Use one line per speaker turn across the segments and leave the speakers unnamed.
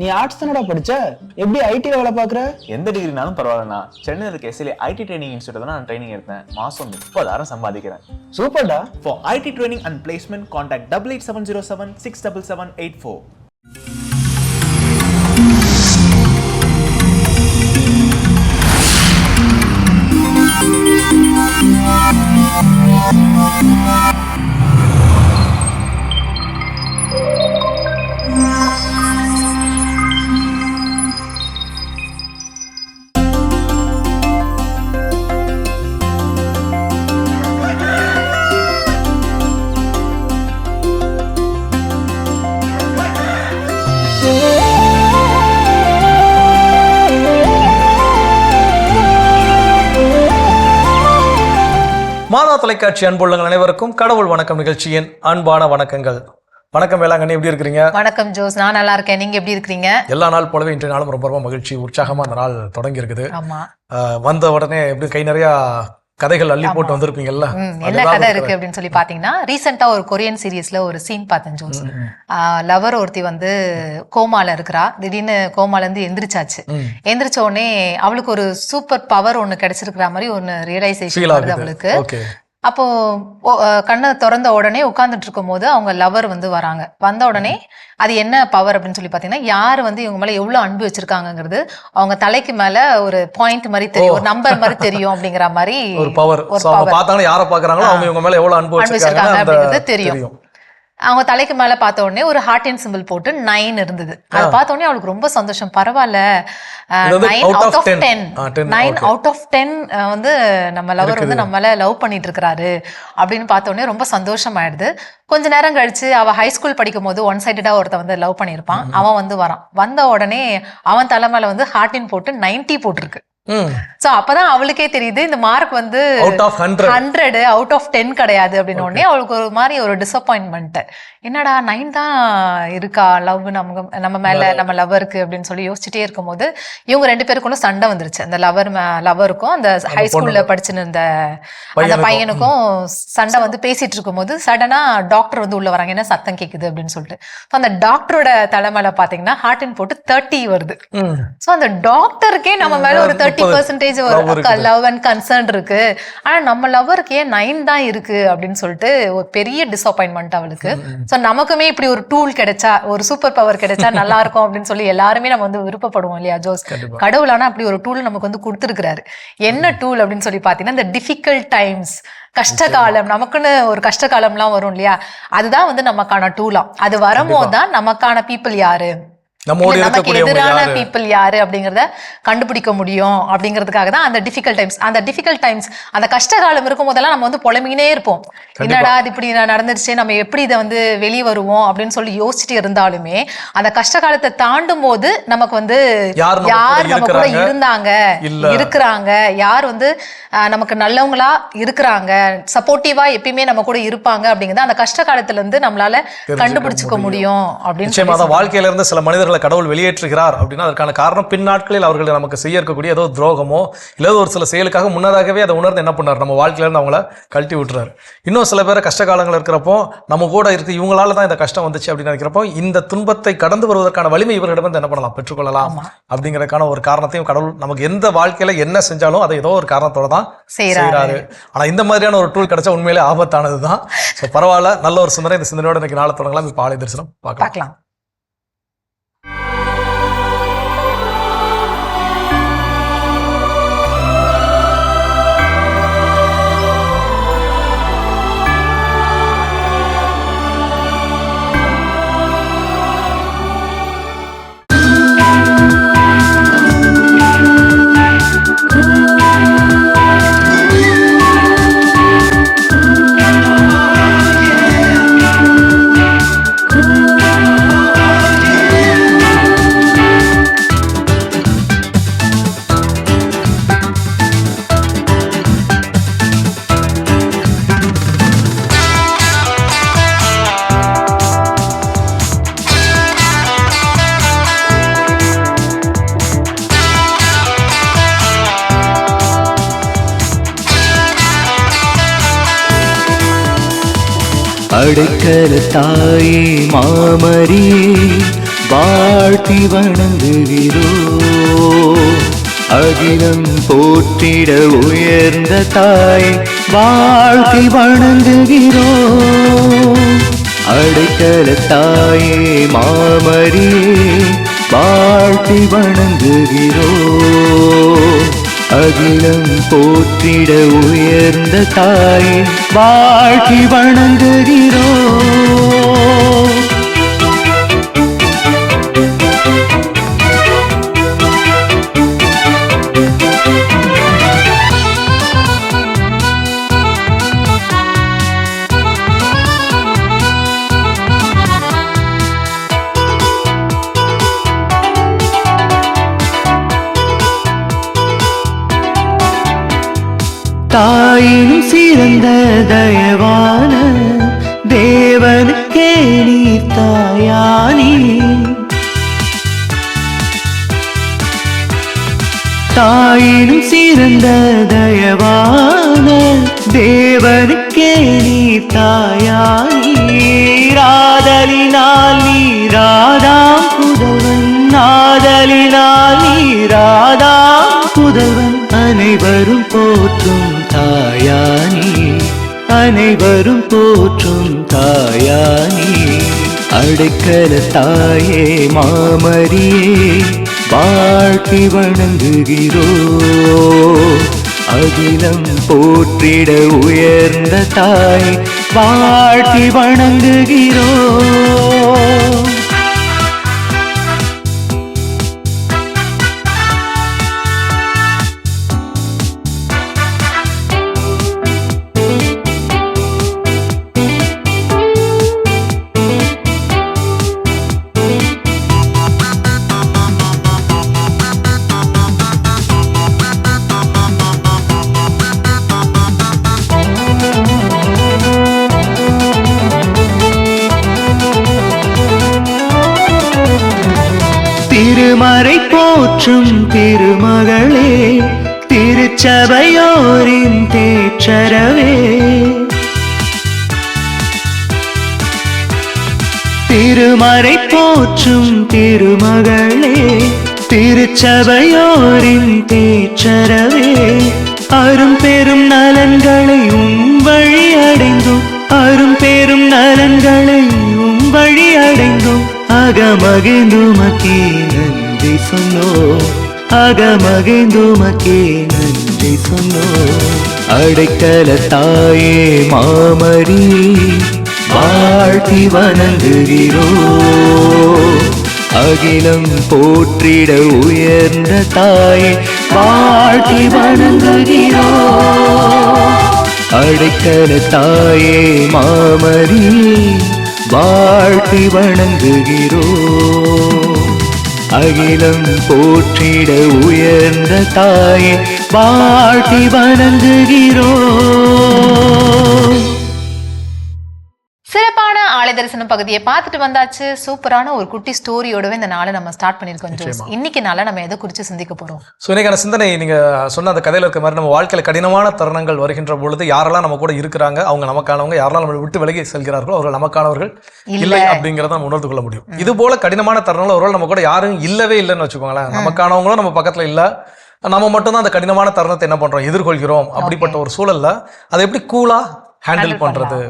நீ ஆர்ட்ஸ் தானடா படிச்ச, எப்படி ஐடில வேலை பாக்குற?
எந்த டிகிரினாலும் பரவாயில்லண்ணா. சென்னையில் இருக்க எஸ்எல்ஏ ஐடி ட்ரைனிங் இன்ஸ்டியூட் தான் நான் ட்ரைனிங் எடுத்தேன். மாசம் 30,000 சம்பாதிக்கிறேன்.
சூப்பர்டா.
For IT training and placement, contact 88707 67784.
மாதா தொலைக்காட்சி அன்புள்ளங்கள் அனைவருக்கும் கடவுள் வணக்கம் நிகழ்ச்சியின் அன்பான வணக்கங்கள். வணக்கம் வேளாங்கண்ணி, எப்படி இருக்கிறீங்க?
வணக்கம் ஜோஸ், நான் நல்லா இருக்கேன். நீங்க எப்படி இருக்கிறீங்க?
எல்லா நாள் போலவே இன்றைய நாளும் ரொம்ப ரொம்ப மகிழ்ச்சி, உற்சாகமா அந்த நாள் தொடங்கி இருக்குது.
ஆமா,
வந்த உடனே எப்படி கை நிறைய கதைகள் அள்ளி போட்டு வந்திருப்பீங்கல்ல.
என்ன கதை இருக்கு அப்படின்னு சொல்லி பாத்தீங்கன்னா, ரீசெண்டா ஒரு கொரியன் சீரீஸ்ல ஒரு சீன் பார்த்தேன் ஜோஸ். லவர் ஒருத்தி வந்து கோமால இருக்கிறா, திடீர்னு கோமால இருந்து எந்திரிச்சாச்சு. எந்திரிச்ச உடனே அவளுக்கு ஒரு சூப்பர் பவர் ஒண்ணு கிடைச்சிருக்கிற மாதிரி ஒன்னு ரியலைசேஷன் வருது அவளுக்கு. அப்போ கண்ணை திறந்த உடனே உட்கார்ந்துட்டு இருக்கும் போது அவங்க லவர் வந்து வராங்க. வந்த உடனே அது என்ன பவர் அப்படின்னு சொல்லி பாத்தீங்கன்னா, யாரு வந்து இவங்க மேல எவ்வளவு அன்பு வச்சிருக்காங்கிறது அவங்க தலைக்கு மேல ஒரு பாயிண்ட் மாதிரி தெரியும், ஒரு நம்பர் மாதிரி தெரியும் அப்படிங்கிற மாதிரி
ஒரு பவர். யார பாக்குறாங்களோ அவங்க இவங்க மேல எவ்வளவு அன்பு வச்சிருக்காங்க அப்படிங்கிறது தெரியும்.
அவங்க தலைக்கு மேல பார்த்த உடனே ஒரு ஹார்ட் அண்ட் சிம்பிள் போட்டு 9 இருந்தது. அதை பார்த்த உடனே அவளுக்கு ரொம்ப சந்தோஷம். பரவாயில்ல, 9 out of 10 வந்து நம்ம லவர் வந்து நம்மள லவ் பண்ணிட்டு இருக்கிறாரு அப்படின்னு பார்த்த உடனே ரொம்ப சந்தோஷம் ஆயிடுது. கொஞ்ச நேரம் கழிச்சு அவ ஹை ஸ்கூல் படிக்கும் போது ஒன் சைடடா ஒருத்த வந்து லவ் பண்ணிருப்பான். அவன் வந்து வரான். வந்த உடனே அவன் தலைமையில வந்து ஹார்டின் போட்டு 90 போட்டிருக்கு. சோ அப்பதான் அவளுக்கே தெரியுது இந்த மார்க் வந்து 100 out of 10 கிடையாது அப்படின்னு. உடனே அவளுக்கு ஒரு மாதிரி ஒரு டிசப்பாயின்மெண்ட், என்னடா 9 தான் இருக்கா லவ் நம்ம மேல, நம்ம லவருக்கு அப்படின்னு சொல்லி யோசிச்சுட்டே இருக்கும் போது இவங்க 2 பேருக்குள்ள சண்டை வந்துருச்சு. அந்த லவருக்கும் அந்த ஹை ஸ்கூல்ல படிச்சுன்னு இருந்த அந்த பையனுக்கும் சண்டை வந்து பேசிட்டு இருக்கும் போது சடனா டாக்டர் வந்து உள்ள வராங்க, என்ன சத்தம் கேக்குது அப்படின்னு சொல்லிட்டு. அந்த டாக்டரோட தலைமையில பாத்தீங்கன்னா ஹார்ட் அண்ட் போட்டு 30 வருது. சோ அந்த டாக்டருக்கே நம்ம மேல ஒரு 30% லவ் அண்ட் கன்சர்ன் இருக்கு, ஆனா நம்ம லவருக்கு ஏன் 9 தான் இருக்கு அப்படின்னு சொல்லிட்டு ஒரு பெரிய டிசப்பாயின்மெண்ட் அவளுக்கு. சோ நமக்குமே இப்படி ஒரு டூல் கிடைச்சா, ஒரு சூப்பர் பவர் கிடைச்சா நல்லா இருக்கும் அப்படின்னு சொல்லி எல்லாருமே நம்ம வந்து விருப்பப்படுவோம் இல்லையா ஜோஸ்? கடவுளானா அப்படி ஒரு டூல் நமக்கு வந்து கொடுத்துருக்கிறாரு. என்ன டூல் அப்படின்னு சொல்லி பாத்தீங்கன்னா, இந்த டிஃபிகல்ட் டைம்ஸ், கஷ்டகாலம், நமக்குன்னு ஒரு கஷ்டகாலம்லாம் வரும் இல்லையா, அதுதான் வந்து நமக்கான டூலாம். அது வரும்போது தான் நமக்கான பீப்புள் யாரு, நமக்கு எதிரான பீப்புள் யாரு அப்படிங்கறத கண்டுபிடிக்க முடியும். அப்படிங்கிறதுக்காக தான் அந்த டிஃபிகல்ட் டைம்ஸ். அந்த டிஃபிகல்ட் டைம்ஸ், அந்த கஷ்டகாலம் இருக்கும் போதெல்லாம் நம்ம வந்து புலம்பினே இருப்போம், என்னடா இது இப்படி நடந்துருச்சு, நம்ம எப்படி இதை வந்து வெளியே வருவோம் அப்படின்னு சொல்லி யோசிச்சுட்டு இருந்தாலுமே அந்த கஷ்டகாலத்தை தாண்டும் போது நமக்கு வந்து யார் நம்ம கூட இருந்தாங்க, இருக்கிறாங்க, யார் வந்து நமக்கு நல்லவங்களா இருக்கிறாங்க, சப்போர்ட்டிவா எப்பயுமே நம்ம கூட இருப்பாங்க அப்படிங்கறத அந்த கஷ்ட காலத்துல இருந்து நம்மளால கண்டுபிடிச்சுக்க முடியும் அப்படின்னு.
வாழ்க்கையில இருந்து சில மனிதர்கள் கடவுள் வெளியேற்றுகிறார் அப்படின்னா அதற்கான காரணம் பின்னாட்களில் அவர்கள் நமக்கு செய்ய இருக்கக்கூடிய ஏதோ துரோகமோ இல்ல ஒரு சில செயலுக்காக முன்னதாகவே அதை உணர்ந்து என்ன பண்ணார், நம்ம வாழ்க்கையில இருந்து அவங்கள கழட்டி விட்டுறாரு. இன்னும் சில பேரை கஷ்ட காலங்கள் இருக்கிறப்போ நம்ம கூட இருக்கு, இவங்களால தான் இந்த கஷ்டம் வந்துச்சு அப்படின்னு நினைக்கிறப்போ இந்த துன்பத்தை கடந்து வருவதற்கான வலிமை இவர்களிடம் என்ன பண்ணலாம், பெற்றுக்கொள்ளலாம் அப்படிங்கறதுக்கான ஒரு காரணத்தையும் கடவுள் நமக்கு எந்த வாழ்க்கையில என்ன செஞ்சாலும் அதை ஏதோ ஒரு காரணத்தோட தான் செய்யறாரு. ஆனா இந்த மாதிரியான ஒரு டூல் கிடைச்சா உண்மையிலே ஆபத்தானதுதான். பரவாயில்ல, நல்ல ஒரு சிந்தனை. இந்த சிந்தனையோட இன்னைக்கு நாளை தொடங்கலாம். இப்ப ஆலய தரிசனம் பார்க்கலாம்.
அடைக்கல தாயே மாமரியே வாழ்த்தி வணங்குகிறோம். அகிலம் போற்றிட உயர்ந்த தாய் வாழ்த்தி வணங்குகிறோம். அடைக்கல தாயே மாமரியே வாழ்த்தி வணங்குகிறோம். அகிலம் போற்றிட உயர்ந்த தாயே வாழ்த்தி வணங்குகிறோம். தாயினும் சிறந்த தயவான தேவனுக்கே நீர் தாயானி. தாயினும் சிறந்த தயவான தேவனுக்கே நீர் தாயானி. ஆதலினால் நீராதாம் புதல்வன், ஆதலினால் நீராதாம் புதல்வன். அனைவரும் போற்றும் தாயானி, அனைவரும் போற்றும் தாயானி. அடைக்கல தாயே மாமரியே வாழ்த்தி வணங்குகிறோம். அகிலம் போற்றிட உயர்ந்த தாய் வாழ்த்தி வணங்குகிறோம். திருமறை போற்றும் திருமகளே, திருச்சபையோரின் தேற்றரவே. திருமறை போற்றும் திருமகளே, திருச்சபையோரின் தேற்றரவே. அரும் பெரும் நலன்களை வழி அடைந்தோம், அரும் பெரும் நலன்களை வழி அடைந்தோம். அகமகிழ்ந்துமக்கே நன்றி சொன்னோம், அகமகிழ்ந்துமக்கே நன்றி சொன்னோம். அடைக்கல தாயே மாமரி வாழ்த்தி வணங்குகிறோம். அகிலம் போற்றிட உயர்ந்த தாயே வாழ்த்தி வணங்குகிறோம். அடைக்கல தாயே மாமரி வாழ்த்தி வணங்குகிறோம். அகிலம் போற்றிட உயர்ந்த தாயே வாழ்த்தி வணங்குகிறோம்.
சிறப்பான ஆலய தரிசனம் பகுதியை பார்த்துட்டு வந்தாச்சு. சூப்பரான ஒரு குட்டி ஸ்டோரியோடவே இந்த நாளை நம்ம ஸ்டார்ட் பண்ணிருக்கோம் ஜோஸ். இன்னைக்கு நாளை நம்ம எதை குறித்து சிந்திக்க போறோம்?
ஸோ இன்னைக்கான சிந்தனை நீங்க சொன்ன அந்த கதையில இருக்க மாதிரி நம்ம வாழ்க்கையில கடினமான தருணங்கள் வருகின்ற பொழுது யாரெல்லாம் நம்ம கூட இருக்கிறாங்க, அவங்க நமக்கானவங்க, யாரெல்லாம் நம்ம விட்டு விலகி செல்கிறார்களோ அவர்கள் நமக்கானவர்கள் இல்லை அப்படிங்கிறத நம்ம உணர்ந்து கொள்ள முடியும். இது போல கடினமான தருணங்கள் ஒருவேளை நம்ம கூட யாரும் இல்லவே இல்லைன்னு வச்சுக்கோங்களேன், நமக்கானவங்களும் நம்ம பக்கத்துல இல்ல, நம்ம மட்டும்தான் அந்த கடினமான தருணத்தை என்ன பண்றோம், எதிர்கொள்கிறோம். அப்படிப்பட்ட ஒரு சூழல்ல அதை எப்படி கூலா ஹேண்டில் பண்றது?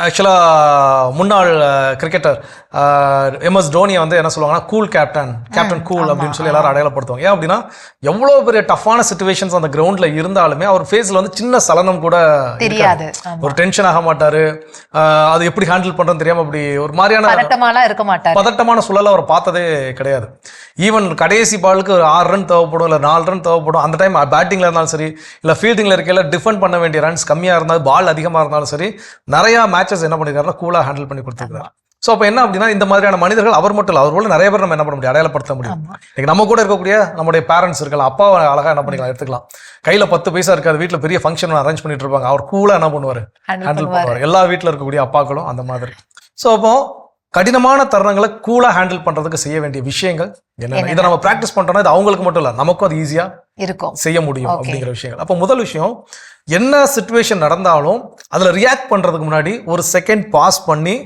ஆக்சுவலாக முன்னாள் கிரிக்கெட்டர் MS டோனியை வந்து என்ன சொல்லுவாங்கன்னா கூல் கேப்டன் கூல் அப்படின்னு சொல்லி எல்லாரும் அடையாளப்படுத்துவாங்க. ஏன் அப்படின்னா எவ்வளோ பெரிய டஃப்பான சிச்சுவேஷன்ஸ் அந்த கிரவுண்ட்ல இருந்தாலுமே அவர் ஃபேஸ்ல வந்து சின்ன சலனம் கூட தெரியாது, ஒரு டென்ஷன் ஆக மாட்டாரு. அது எப்படி ஹேண்டில் பண்றதுன்னு தெரியாம அப்படி ஒரு மாதிரியான
இருக்க மாட்டாரு,
பதட்டமான சூழலை அவர் பார்த்ததே கிடையாது. ஈவன் கடைசி பாலுக்கு ஒரு 6 ரன் தேவைப்படும், இல்லை 4 ரன் தேவைப்படும். அந்த டைம் பேட்டிங்ல இருந்தாலும் சரி, இல்லை ஃபீல்டிங்ல இருக்கையில டிஃபெண்ட் பண்ண வேண்டிய ரன்ஸ் கம்மியா இருந்தாலும், பால் அதிகமா இருந்தாலும் சரி, நிறைய மேட்சஸ் என்ன பண்ணிருக்காருன்னா கூலா ஹேண்டில் பண்ணி கொடுத்துருக்காரு. ஸோ அப்போ என்ன அப்படின்னா இந்த மாதிரியான மனிதர்கள் அவர் மட்டும் இல்லை, அவர் போல நிறைய பேர் நம்ம என்ன பண்ண முடியும், அடையாளப்படுத்த முடியும். இன்னைக்கு நம்ம கூட இருக்கக்கூடிய நம்முடைய பேரண்ட்ஸ் இருக்கலாம், அப்பாவை அழகா என்ன பண்ணிக்கலாம், எடுத்துக்கலாம். கையில 10 பைசா இருக்காது, வீட்டில் பெரிய ஃபங்க்ஷன் அரேஞ்ச் பண்ணிட்டு இருப்பாங்க, அவர் கூலா என்ன பண்ணுவார், ஹேண்டில் பண்ணுவார். எல்லா வீட்டில் இருக்கக்கூடிய அப்பாக்களும் அந்த மாதிரி. ஸோ அப்போ கடினமான தருணங்களை கூலா ஹேண்டில் பண்றதுக்கு செய்ய வேண்டிய விஷயங்கள் என்ன, இதை நம்ம பிராக்டிஸ் பண்றோம்னா இது அவங்களுக்கு மட்டும் இல்லை, நமக்கும் அது ஈஸியா இருக்கும், செய்ய முடியும் அப்படிங்கிற விஷயங்கள். அப்போ முதல் விஷயம், என்ன சிச்சுவேஷன் நடந்தாலும் அதுல ரியாக்ட் பண்றதுக்கு முன்னாடி ஒரு செகண்ட் பாஸ் பண்ணி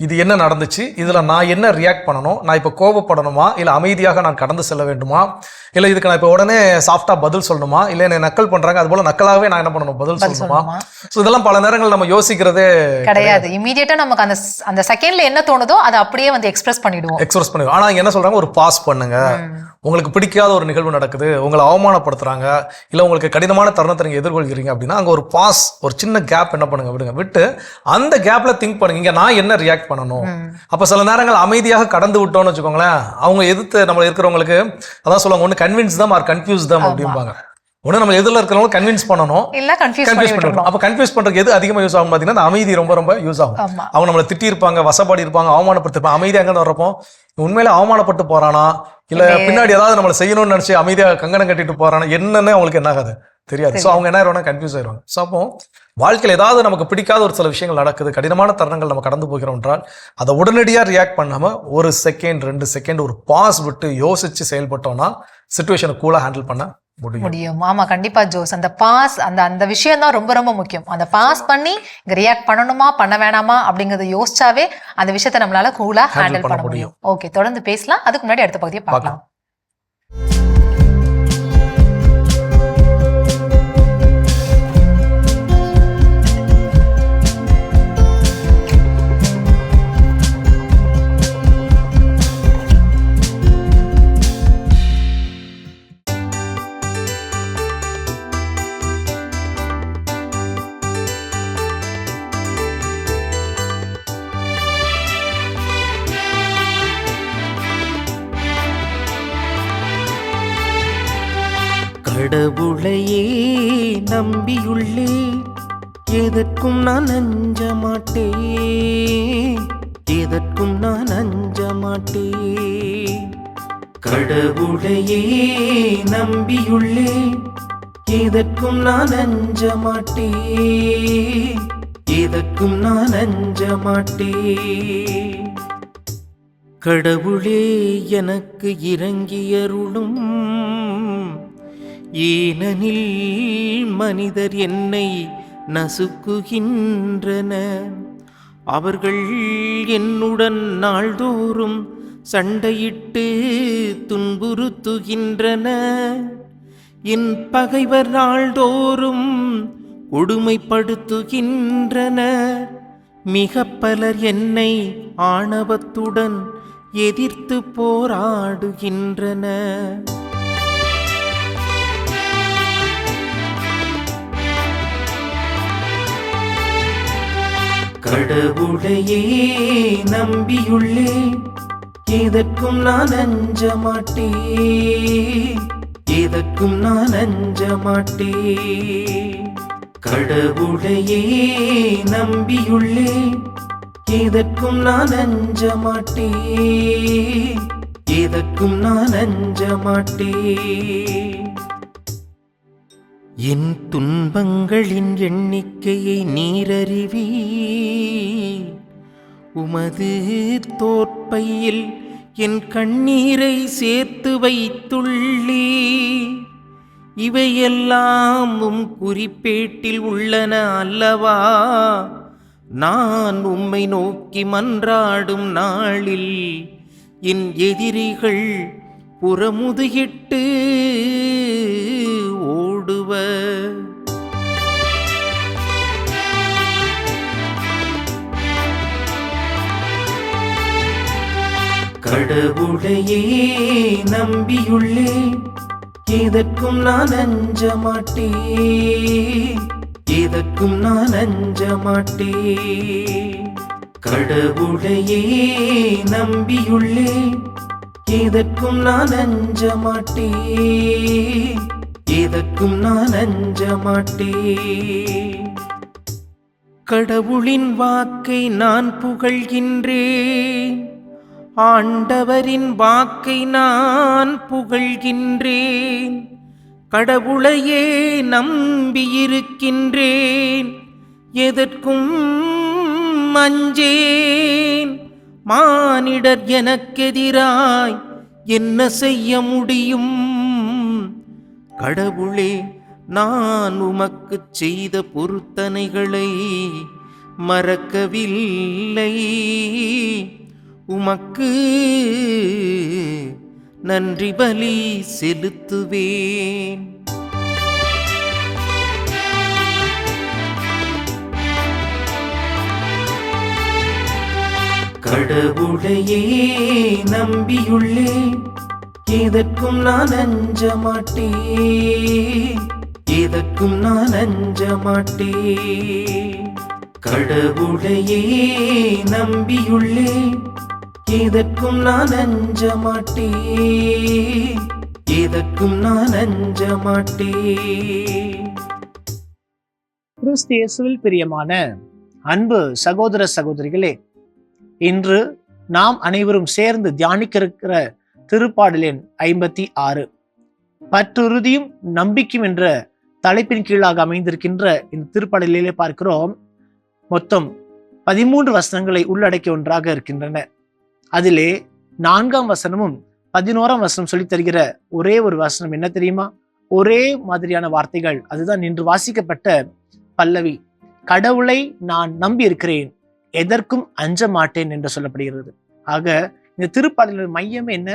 இது என்ன நடந்துச்சு, இதில் நான் என்ன ரியாக்ட் பண்ணணும், நான் இப்போ கோபப்படணுமா இல்லை அமைதியாக நான் கடந்து செல்ல வேண்டுமா, இல்லை இதுக்கு நான் இப்போ உடனே சாஃப்டாக பதில் சொல்லணுமா, இல்லை என்னை நக்கல் பண்ணுறாங்க அது போல் நக்கலாகவே நான் என்ன பண்ணணும் பதில் சொல்லணுமா. ஸோ இதெல்லாம் பல நேரங்கள் நம்ம யோசிக்கிறதே
கிடையாது. இமீடியட்டா நமக்கு அந்த செகண்ட்ல என்ன தோணுதோ அதை அப்படியே வந்து எக்ஸ்பிரஸ் பண்ணிடுவோம்.
ஆனால் இங்கே என்ன சொல்கிறாங்க, ஒரு பாஸ் பண்ணுங்க. உங்களுக்கு பிடிக்காத ஒரு நிகழ்வு நடக்குது, உங்களை அவமானப்படுத்துறாங்க, இல்லை உங்களுக்கு கடினமான தருணத்தை நீங்கள் எதிர்கொள்கிறீங்க அப்படின்னா அங்கே ஒரு பாஸ், ஒரு சின்ன கேப் என்ன பண்ணுங்க, விடுங்க. விட்டு அந்த கேப்ல திங்க் பண்ணுங்க, இங்கே நான் என்ன ரியாக்ட் பண்ணணும். அப்போ சில நேரங்கள் அமைதியாக கடந்து விட்டோம்னு வச்சுக்கோங்களேன், அவங்க எதிர்த்து நம்ம இருக்கிறவங்களுக்கு அதான் சொல்லுவாங்க, ஒன்று கன்வின்ஸ் தம் ஆர் கன்ஃபியூஸ் தம் அப்படிம்பாங்க. ஒன்று நம்ம எதிரில் இருக்கிறவங்க கன்வின்ஸ் பண்ணணும்,
இல்லை கன்ஃபியூஸ் பண்ணிவிடணும்.
அப்போ கன்ஃபியூஸ் பண்ணுறதுக்கு எது அதிகமாக யூஸ் ஆகும் பார்த்தீங்கன்னா, அந்த அமைதி ரொம்ப ரொம்ப யூஸ் ஆகும். அவங்க நம்மளை திட்டிருப்பாங்க, வசப்பாடி இருப்பாங்க, அவமானப்படுத்திருப்பாங்க. அமைதியாக எங்கே வர்றப்போ உண்மையிலே அவமானப்பட்டு போறானா, இல்லை பின்னாடி ஏதாவது நம்மளை செய்யணும்னு நினச்சி அமைதியாக கங்கணம் கட்டிட்டு போறானா என்னன்னு அவங்களுக்கு என்ன ஆகாது தெரியாது. ஸோ அவங்க என்ன ஆயிடுவாங்க, கன்ஃபியூஸ் ஆயிடுவாங்க. ஸோ அப்போ வாழ்க்கையில் ஏதாவது நமக்கு பிடிக்காத ஒரு சில விஷயங்கள் நடக்குது, கடினமான தருணங்கள் நம்ம கடந்து போகிறோம் என்றால் அதை உடனடியாக ரியாக்ட் பண்ணாமல் 1 செகண்ட் 2 செகண்ட் ஒரு பாஸ் விட்டு யோசிச்சு செயல்பட்டோம்னா சிச்சுவேஷனை கூலாக ஹேண்டில் பண்ண முடியும்.
ஆமா, கண்டிப்பா ஜோஸ். அந்த பாஸ் அந்த விஷயம் தான் ரொம்ப ரொம்ப முக்கியம். அந்த பாஸ் பண்ணி இங்க ரியாக்ட் பண்ணணுமா பண்ண வேணாமா அப்படிங்கறத யோசிச்சாவே அந்த விஷயத்தை நம்மளால கூலா ஹேண்டில் பண்ண முடியும். ஓகே, தொடர்ந்து பேசலாம். அதுக்கு முன்னாடி அடுத்த பகுதியை பார்க்கலாம்.
கடவுளையே நம்பியுள்ளே, எதற்கும் நான் அஞ்ச மாட்டேன், எதற்கும் நான் அஞ்ச மாட்டேன். கடவுளையே நம்பியுள்ளே, எதற்கும் நான் அஞ்ச மாட்டேன், எதற்கும் நான் அஞ்ச மாட்டேன். கடவுளே எனக்கு இறங்கியருளும், ஏனெனில் மனிதர் என்னை நசுக்குகின்றனர், அவர்கள் என்னுடன் நாள்தோறும் சண்டையிட்டு துன்புறுத்துகின்றனர். என் பகைவர் நாள்தோறும் கொடுமைப்படுத்துகின்றனர், மிக பலர் என்னை ஆணவத்துடன் எதிர்த்து போராடுகின்றனர். கடவுளையே நம்பியுள்ளே, எதற்கும் நான் அஞ்ச மாட்டேன், எதற்கும் நான் அஞ்ச மாட்டேன். கடவுளையே நம்பியுள்ளே, எதற்கும் நான் அஞ்ச மாட்டேன், எதற்கும் நான் அஞ்ச மாட்டேன். என் துன்பங்களின் எண்ணிக்கையை நீரறிவீர், உமது தோற்பையில் என் கண்ணீரை சேர்த்து வைத்துள்ளீர். இவையெல்லாம் உம் குறிப்பேட்டில் உள்ளன அல்லவா, நான் உம்மை நோக்கி மன்றாடும் நாளில் என் எதிரிகள் புறமுதுகிட்டு ஓடுவர். கடவுளையே நம்பியுள்ளே, எதற்கும் நான் அஞ்ச மாட்டேன், எதற்கும் நான் அஞ்ச மாட்டேன். கடவுளையே நம்பியுள்ளே, எதற்கும் நான் அஞ்ச மாட்டேன், எதற்கும் நான் அஞ்ச மாட்டேன். கடவுளின் வாக்கை நான் புகழ்கின்றேன், ஆண்டவரின் வாக்கை நான் புகழ்கின்றேன். கடவுளையே நம்பியிருக்கின்றேன், எதற்கும் அஞ்சேன். மானிடர் எனக்கெதிராய் என்ன செய்ய முடியும்? கடவுளே, நான் உமக்கு செய்த பொருத்தனைகளை மறக்கவில்லை. உமக்கு நன்றி பலி செலுத்துவேன். கடவுளையே நம்பியுள்ளேன், எதற்கும் நான் அஞ்ச மாட்டேன், எதற்கும் நான் அஞ்ச மாட்டேன். கடவுளையே நம்பியுள்ளேன், எதற்கும் நான் அஞ்ச மாட்டேன், எதற்கும் நான் அஞ்ச மாட்டேன்.
கிறிஸ்து இயேசுவில் பிரியமான அன்பு சகோதர சகோதரிகளே, இன்று நாம் அனைவரும் சேர்ந்து தியானிக்க இருக்கிற திருப்பாடல் எண் 56 பற்றுறுதியும் நம்பிக்கையும் என்ற தலைப்பின் கீழாக அமைந்திருக்கின்ற இந்த திருப்பாடலிலே பார்க்கிறோம். மொத்தம் 13 வசனங்களை உள்ளடக்கிய ஒன்றாக இருக்கின்றன. அதிலே 4ஆம் வசனமும் 11ஆம் வசனம் சொல்லித் தருகிற ஒரே ஒரு வசனம் என்ன தெரியுமா? ஒரே மாதிரியான வார்த்தைகள். அதுதான் இன்று வாசிக்கப்பட்ட பல்லவி. கடவுளை நான் நம்பி இருக்கிறேன், எதற்கும் அஞ்ச மாட்டேன் என்று சொல்லப்படுகிறது. ஆக இந்த திருப்பாடலின் மையம் என்ன?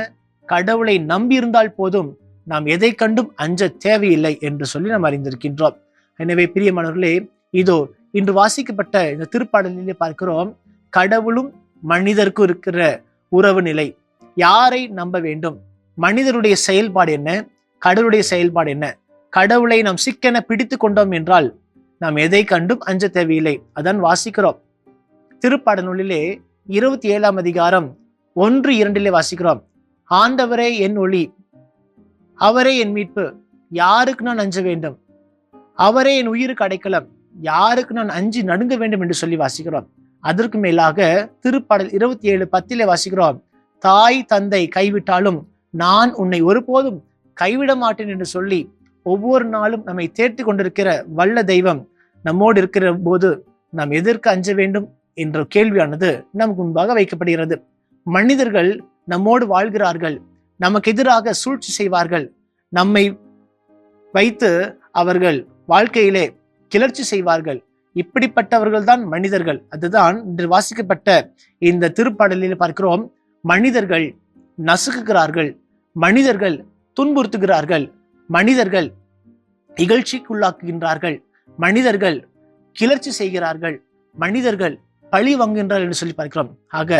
கடவுளை நம்பி இருந்தால் போதும், நாம் எதை கண்டும் அஞ்ச தேவையில்லை என்று சொல்லி நாம் அறிந்திருக்கின்றோம். எனவே பிரியமானவர்களே, இதோ இன்று வாசிக்கப்பட்ட இந்த திருப்பாடலிலே பார்க்கிறோம், கடவுளும் மனிதருக்கும் இருக்கிற உறவு நிலை. யாரை நம்ப வேண்டும்? மனிதருடைய செயல்பாடு என்ன, கடவுளுடைய செயல்பாடு என்ன? கடவுளை நாம் சிக்கென பிடித்து கொண்டோம் என்றால் நாம் எதை கண்டும் அஞ்ச தேவையில்லை. அதான் வாசிக்கிறோம். திருப்பாடல் நூலிலே 27ஆம் அதிகாரம் 1-2 வாசிக்கிறோம். ஆண்டவரே என் ஒளி, அவரே என் மீட்பு, யாருக்கு நான் அஞ்ச வேண்டும்? அவரே என் உயிருக்கு அடைக்கலம், யாருக்கு நான் அஞ்சி நடுங்க வேண்டும் என்று சொல்லி வாசிக்கிறோம். அதற்கு மேலாக திருப்பாடல் 27:10 வாசிக்கிறோம், தாய் தந்தை கைவிட்டாலும் நான் உன்னை ஒருபோதும் கைவிட மாட்டேன் என்று சொல்லி ஒவ்வொரு நாளும் நம்மை தேர்த்து கொண்டிருக்கிற வல்ல தெய்வம் நம்மோடு இருக்கிற போது நாம் எதற்கு அஞ்ச வேண்டும் என்ற கேள்வியானது நமக்கு முன்பாக வைக்கப்படுகிறது. மனிதர்கள் நம்மோடு வாழ்கிறார்கள், நமக்கு எதிராக சூழ்ச்சி செய்வார்கள், நம்மை வைத்து அவர்கள் வாழ்க்கையிலே கிளர்ச்சி செய்வார்கள். இப்படிப்பட்டவர்கள் தான் மனிதர்கள். அதுதான் இன்று வாசிக்கப்பட்ட இந்த திருப்பாடலில் பார்க்கிறோம். மனிதர்கள் நசுக்குகிறார்கள், மனிதர்கள் துன்புறுத்துகிறார்கள், மனிதர்கள் இகழ்ச்சிக்குள்ளாக்குகின்றார்கள், மனிதர்கள் கிளர்ச்சி செய்கிறார்கள், மனிதர்கள் பழி வாங்குகின்றார்கள் என்று சொல்லி பார்க்கிறோம். ஆக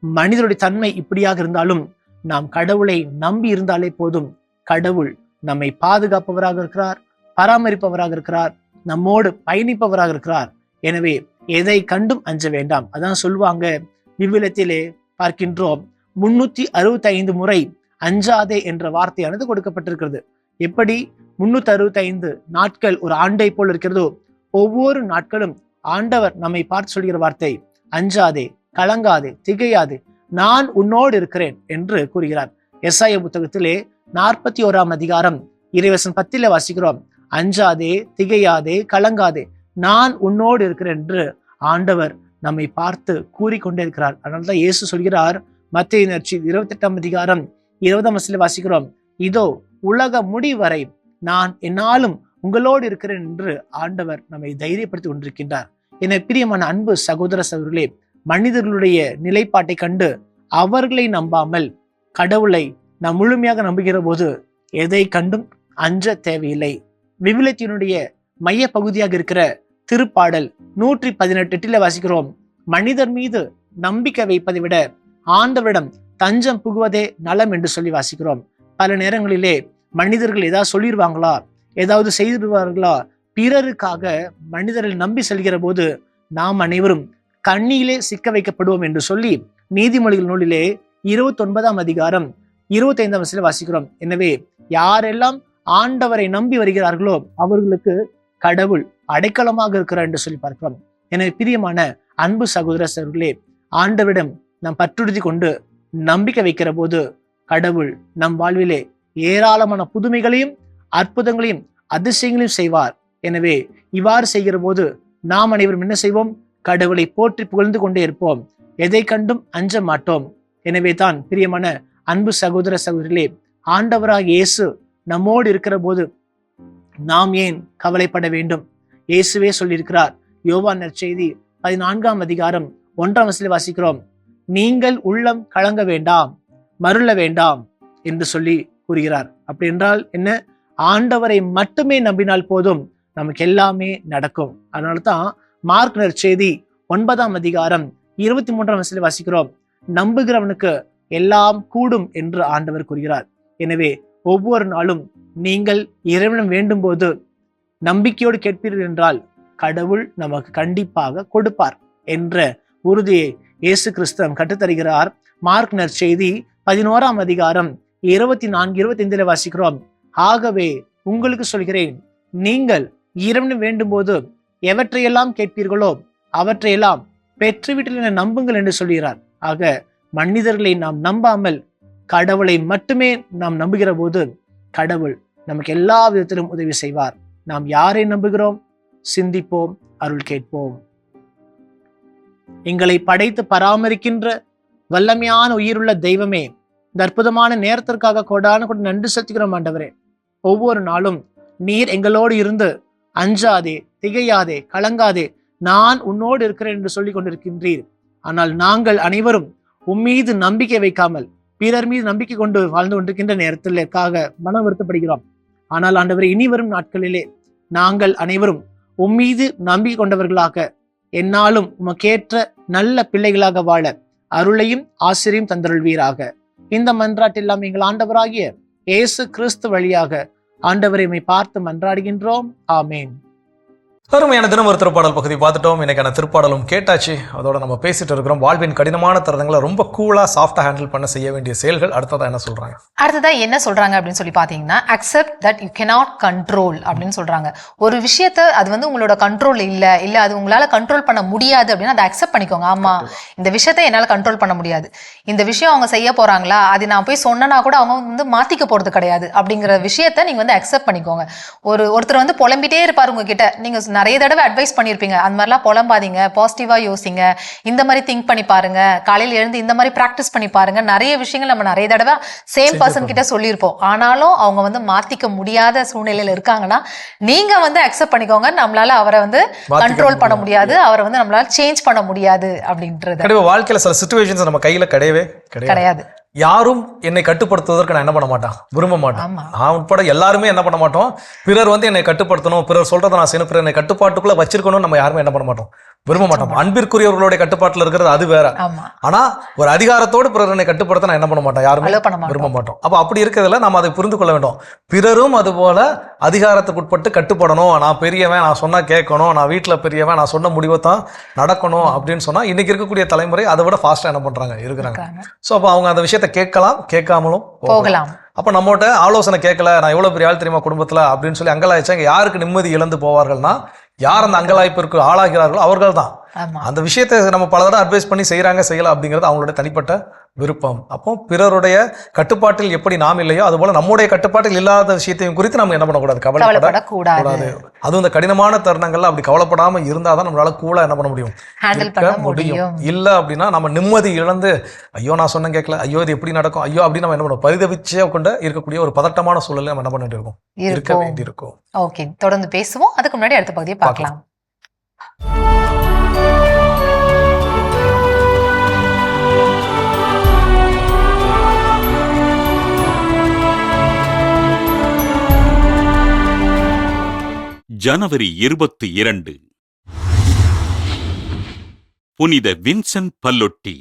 மனிதருடைய தன்மை இப்படியாக இருந்தாலும் நாம் கடவுளை நம்பி இருந்தாலே போதும். கடவுள் நம்மை பாதுகாப்பவராக இருக்கிறார், பராமரிப்பவராக இருக்கிறார், நம்மோடு பயணிப்பவராக இருக்கிறார். எனவே எதை கண்டும் அஞ்ச வேண்டாம். அதான் சொல்லுவாங்க, விவிலியத்திலே பார்க்கின்றோம் 365 முறை அஞ்சாதே என்ற வார்த்தையானது கொடுக்கப்பட்டிருக்கிறது. எப்படி 365 நாட்கள் ஒரு ஆண்டை போல் இருக்கிறதோ, ஒவ்வொரு நாட்களும் ஆண்டவர் நம்மை பார்த்து சொல்கிற வார்த்தை அஞ்சாதே, கலங்காதே, திகையாதே, நான் உன்னோடு இருக்கிறேன் என்று கூறுகிறார். எசாயா புத்தகத்திலே 41ஆம் அதிகாரம் 10 வாசிக்கிறோம், அஞ்சாதே, திகையாதே, கலங்காதே, நான் உன்னோடு இருக்கிறேன் என்று ஆண்டவர் நம்மை பார்த்து கூறிக்கொண்டே இருக்கிறார். அதனால்தான் இயேசு சொல்கிறார், மத்தேயு நற்செய்தி 28ஆம் அதிகாரம் 20ஆம் வசனத்திலே வாசிக்கிறோம், இதோ உலக முடிவரை நான் என்னாலும் உங்களோடு இருக்கிறேன் என்று ஆண்டவர் நம்மை தைரியப்படுத்தி கொண்டிருக்கின்றார். என பிரியமான அன்பு சகோதர சகோதரர்களே, மனிதர்களுடைய நிலைப்பாட்டை கண்டு அவர்களை நம்பாமல் கடவுளை நாம் முழுமையாக நம்புகிற போது எதை கண்டும் அஞ்ச தேவையில்லை. விவிலியத்தினுடைய மைய பகுதியாக இருக்கிற திருப்பாடல் 118 வாசிக்கிறோம், மனிதர் மீது நம்பிக்கை வைப்பதை விட ஆண்டவரிடம் தஞ்சம் புகுவதே நலம் என்று சொல்லி வாசிக்கிறோம். பல நேரங்களிலே மனிதர்கள் ஏதாவது சொல்லிடுவாங்களா, ஏதாவது செய்திருவார்களா, பிறருக்காக மனிதர்கள் நம்பி செல்கிற போது நாம் அனைவரும் கண்ணியிலே சிக்க வைக்கப்படுவோம் என்று சொல்லி நீதிமொழிகள் நூலிலே 29ஆம் அதிகாரம் 25ஆம் வசனத்திலே வாசிக்கிறோம். எனவே யாரெல்லாம் ஆண்டவரை நம்பி வருகிறார்களோ அவர்களுக்கு கடவுள் அடைக்கலமாக இருக்கிறார் என்று சொல்லி பார்க்கிறோம். எனவே பிரியமான அன்பு சகோதர சகோதரர்களே, ஆண்டவரிடம் நாம் பற்றுறுதி கொண்டு நம்பிக்கை வைக்கிற போது கடவுள் நம் வாழ்விலே ஏராளமான புதுமைகளையும் அற்புதங்களையும் அதிசயங்களையும் செய்வார். எனவே இவ்வாறு செய்கிற போது நாம் அனைவரும் என்ன செய்வோம்? கடவுளை போற்றி புகழ்ந்து கொண்டே இருப்போம், எதை கண்டும் அஞ்ச மாட்டோம். எனவே தான் பிரியமான அன்பு சகோதர சகோதரிகளே, ஆண்டவராக இயேசு நம்மோடு இருக்கிற போது நாம் ஏன் கவலைப்பட வேண்டும்? இயேசுவே சொல்லியிருக்கிறார், யோவான் நற்செய்தி 14ஆம் அதிகாரம் 1ஆம் வசனத்தில் வாசிக்கிறோம், நீங்கள் உள்ளம் கலங்க வேண்டாம், மருள வேண்டாம் என்று சொல்லி கூறுகிறார். அப்படி என்றால் என்ன? ஆண்டவரை மட்டுமே நம்பினால் போதும், நமக்கு எல்லாமே நடக்கும். அதனால்தான் மார்க் நற்செய்தி 9ஆம் அதிகாரம் 23ஆம் வசனத்தில் வாசிக்கிறோம், நம்புகிறவனுக்கு எல்லாம் கூடும் என்று ஆண்டவர் கூறுகிறார். எனவே ஒவ்வொரு நாளும் நீங்கள் இறைவனிடம் வேண்டும் போது நம்பிக்கையோடு கேட்பீர்கள் என்றால் கடவுள் நமக்கு கண்டிப்பாக கொடுப்பார் என்ற உறுதியை இயேசு கிறிஸ்து கற்றுத்தருகிறார். மார்க் நற்செய்தி 11ஆம் அதிகாரம் 24-25 வாசிக்கிறோம், ஆகவே உங்களுக்கு சொல்கிறேன், நீங்கள் இறைவனிடம் வேண்டும் போது எவற்றையெல்லாம் கேட்பீர்களோ அவற்றையெல்லாம் பெற்றுவிட்டீர்கள் என நம்புங்கள் என்று சொல்கிறார். ஆக மனிதர்களை நாம் நம்பாமல் கடவுளை மட்டுமே நாம் நம்புகிற போது கடவுள் நமக்கு எல்லா விதத்திலும் உதவி செய்வார். நாம் யாரை நம்புகிறோம்? சிந்திப்போம், அருள் கேட்போம். எங்களை படைத்து பராமரிக்கின்ற வல்லமையான உயிருள்ள தெய்வமே, இந்த அற்புதமான நேரத்திற்காக கொடான நன்றி செலுத்துகிறோம் ஆண்டவரே. ஒவ்வொரு நாளும் நீர் எங்களோடு இருந்து அஞ்சாதே, திகையாதே, கலங்காதே, நான் உன்னோடு இருக்கிறேன் என்று சொல்லிக் கொண்டிருக்கின்றீர். ஆனால் நாங்கள் அனைவரும் உம்மீது நம்பிக்கை வைக்காமல் பிறர் மீது நம்பிக்கை கொண்டு வாழ்ந்து கொண்டிருக்கின்ற நேரத்திற்காக மனம் வருத்தப்படுகிறோம். ஆனால் ஆண்டவரே, இனி வரும் நாட்களிலே நாங்கள் அனைவரும் உம்மீது நம்பிக்கை கொண்டவர்களாக என்னாலும் உமக்கேற்ற நல்ல பிள்ளைகளாக வாழ அருளையும் ஆசிரியும் தந்தருள்வீராக. இந்த மன்றாட்டெல்லாம் எங்கள் ஆண்டவராகிய இயேசு கிறிஸ்து வழியாக ஆண்டவரை பார்த்து மன்றாடுகின்றோம். ஆமேன்.
அருமையான தினம் ஒரு திருப்பாடல் பகுதி பார்த்துட்டோம். இன்னைக்கான திருப்பாடலும் கேட்டாச்சு. அதோட நம்ம பேசிட்டு இருக்கிறோம் வாழ்வின் கடினமான தருணங்களை ரொம்ப கூலா சாஃப்டா ஹேண்டில் பண்ண செய்ய வேண்டிய செயல்கள். அடுத்ததா என்ன சொல்றாங்க?
அடுத்ததா என்ன சொல்றாங்க அப்படின்னு சொல்லி பாத்தீங்கன்னா, accept that you cannot control அப்படின்னு சொல்றாங்க. ஒரு விஷயத்த அது வந்து உங்களோட கண்ட்ரோல் இல்ல அது உங்களால கண்ட்ரோல் பண்ண முடியாது அப்படின்னா அதை அக்செப்ட் பண்ணிக்கோங்க. ஆமா, இந்த விஷயத்த என்னால கண்ட்ரோல் பண்ண முடியாது, இந்த விஷயம் அவங்க செய்ய போறாங்களா, அது நான் போய் சொன்னா கூட அவங்க வந்து மாத்திக்க போறது கிடையாது அப்படிங்கிற விஷயத்த நீங்க வந்து அக்செப்ட் பண்ணிக்கோங்க. ஒருத்தர் வந்து புலம்பிட்டே இருப்பாரு உங்ககிட்ட, நீங்க நிறைய தடவை அட்வைஸ் பண்ணியிருப்பீங்க, அந்த மாதிரிலாம் புலம்பாதீங்க, பாசிட்டிவா யோசிங்க, இந்த மாதிரி திங்க் பண்ணி பாருங்க, காலையில் எழுந்து இந்த மாதிரி பிராக்டிஸ் பண்ணி பாருங்க. நிறைய விஷயங்கள் நம்ம நிறைய தடவை சேம் பர்சன் கிட்ட சொல்லியிருப்போம். ஆனாலும் அவங்க வந்து மாத்திக்க முடியாத சூழ்நிலையில இருக்காங்கன்னா நீங்க வந்து அக்செப்ட் பண்ணிக்கோங்க, நம்மளால அவரை வந்து கண்ட்ரோல் பண்ண முடியாது, அவரை வந்து நம்மளால சேஞ்ச் பண்ண முடியாது அப்படின்றது.
வாழ்க்கையில சில சிச்சுவேஷன்ஸ் நம்ம கையில கிடையவே கிடையாது. யாரும் என்னை கட்டுப்படுத்துவதற்கு நான் என்ன பண்ண மாட்டேன், விரும்ப மாட்டேன். நான் உட்பட எல்லாருமே என்ன பண்ண மாட்டோம், பிறர் வந்து என்னை கட்டுப்படுத்தணும், பிறர் சொல்றதை நான் செய்யணும், பிறர் என்னை கட்டுப்பாட்டுக்குள்ள வச்சிருக்கணும் நம்ம யாருமே என்ன பண்ண மாட்டோம், விரும்ப மாட்டோம். அன்பிற்குரியவர்களுடைய கட்டுப்பாட்டுல இருக்கிறது அது வேற. ஆனா ஒரு அதிகாரத்தோடு பிறர் என்னை கட்டுப்படுத்த நான் என்ன பண்ண மாட்டேன், யாருமே விரும்ப மாட்டோம். அப்ப அப்படி இருக்கிறதுல நம்ம அதை புரிந்து கொள்ள வேண்டும். பிறரும் அது போல அதிகாரத்துக்கு உட்பட்டு கட்டுப்படணும், நான் பெரியவன், நான் சொன்னா கேட்கணும், நான் வீட்டுல பெரியவன், நான் சொன்ன முடிவை தான் நடக்கணும் அப்படின்னு சொன்னா இன்னைக்கு இருக்கக்கூடிய தலைமுறை அதை விட ஃபாஸ்டா என்ன பண்றாங்க இருக்கிறாங்க. சோ அப்ப அவங்க அந்த விஷயத்தை கேட்கலாம், கேட்காமலும் போகலாம். அப்ப நம்மகிட்ட ஆலோசனை கேட்கல, நான் எவ்வளவு பெரிய ஆள் தெரியுமா குடும்பத்துல அப்படின்னு சொல்லி அங்கலாய்ச்சாங்க. யாருக்கு நிம்மதி இழந்து போவார்கள்னா யார் அந்த அங்கலாய்ப்பிற்கு ஆளாகிறார்களோ அவர்கள் தான். அந்த விஷயத்தை நம்ம பல தடவை அட்வைஸ் பண்ணி செய்யலாம் அப்படிங்கிறது அவங்களுடைய தனிப்பட்ட விருப்பம். அப்போ பிறருடைய கட்டுப்பாட்டில் எப்படி நாம் இல்லையோ அதுபோல நம்முடைய கட்டுப்பாட்டில் இல்லாத விஷயத்தையும் குறித்து நம்ம என்ன பண்ணக்கூடாது, கவலைப்படக்கூடாது. அதுவும் இந்த கடினமான தருணங்கள்ல அப்படி கவலைப்படாம இருந்தாதான் நம்மளால கூலா என்ன பண்ண முடியும், முடியும். இல்ல அப்படின்னா நம்ம நிம்மதி இழந்து ஐயோ நான் சொன்ன கேட்கல, ஐயோ இது எப்படி நடக்கும், ஐயோ அப்படின்னு நம்ம என்ன பண்ணுவோம், பரிதவிச்சே கொண்டு இருக்கக்கூடிய ஒரு பதட்டமான சூழலை நம்ம என்ன பண்ணிட்டு இருக்கோம், இருக்க வேண்டியிருக்கும்.
ஓகே, தொடர்ந்து பேசுவோம். அதுக்கு முன்னாடி அடுத்த பகுதியை பார்க்கலாம்.
ஜனவரி 22 புனித வின்சென்ட் பல்லொட்டி.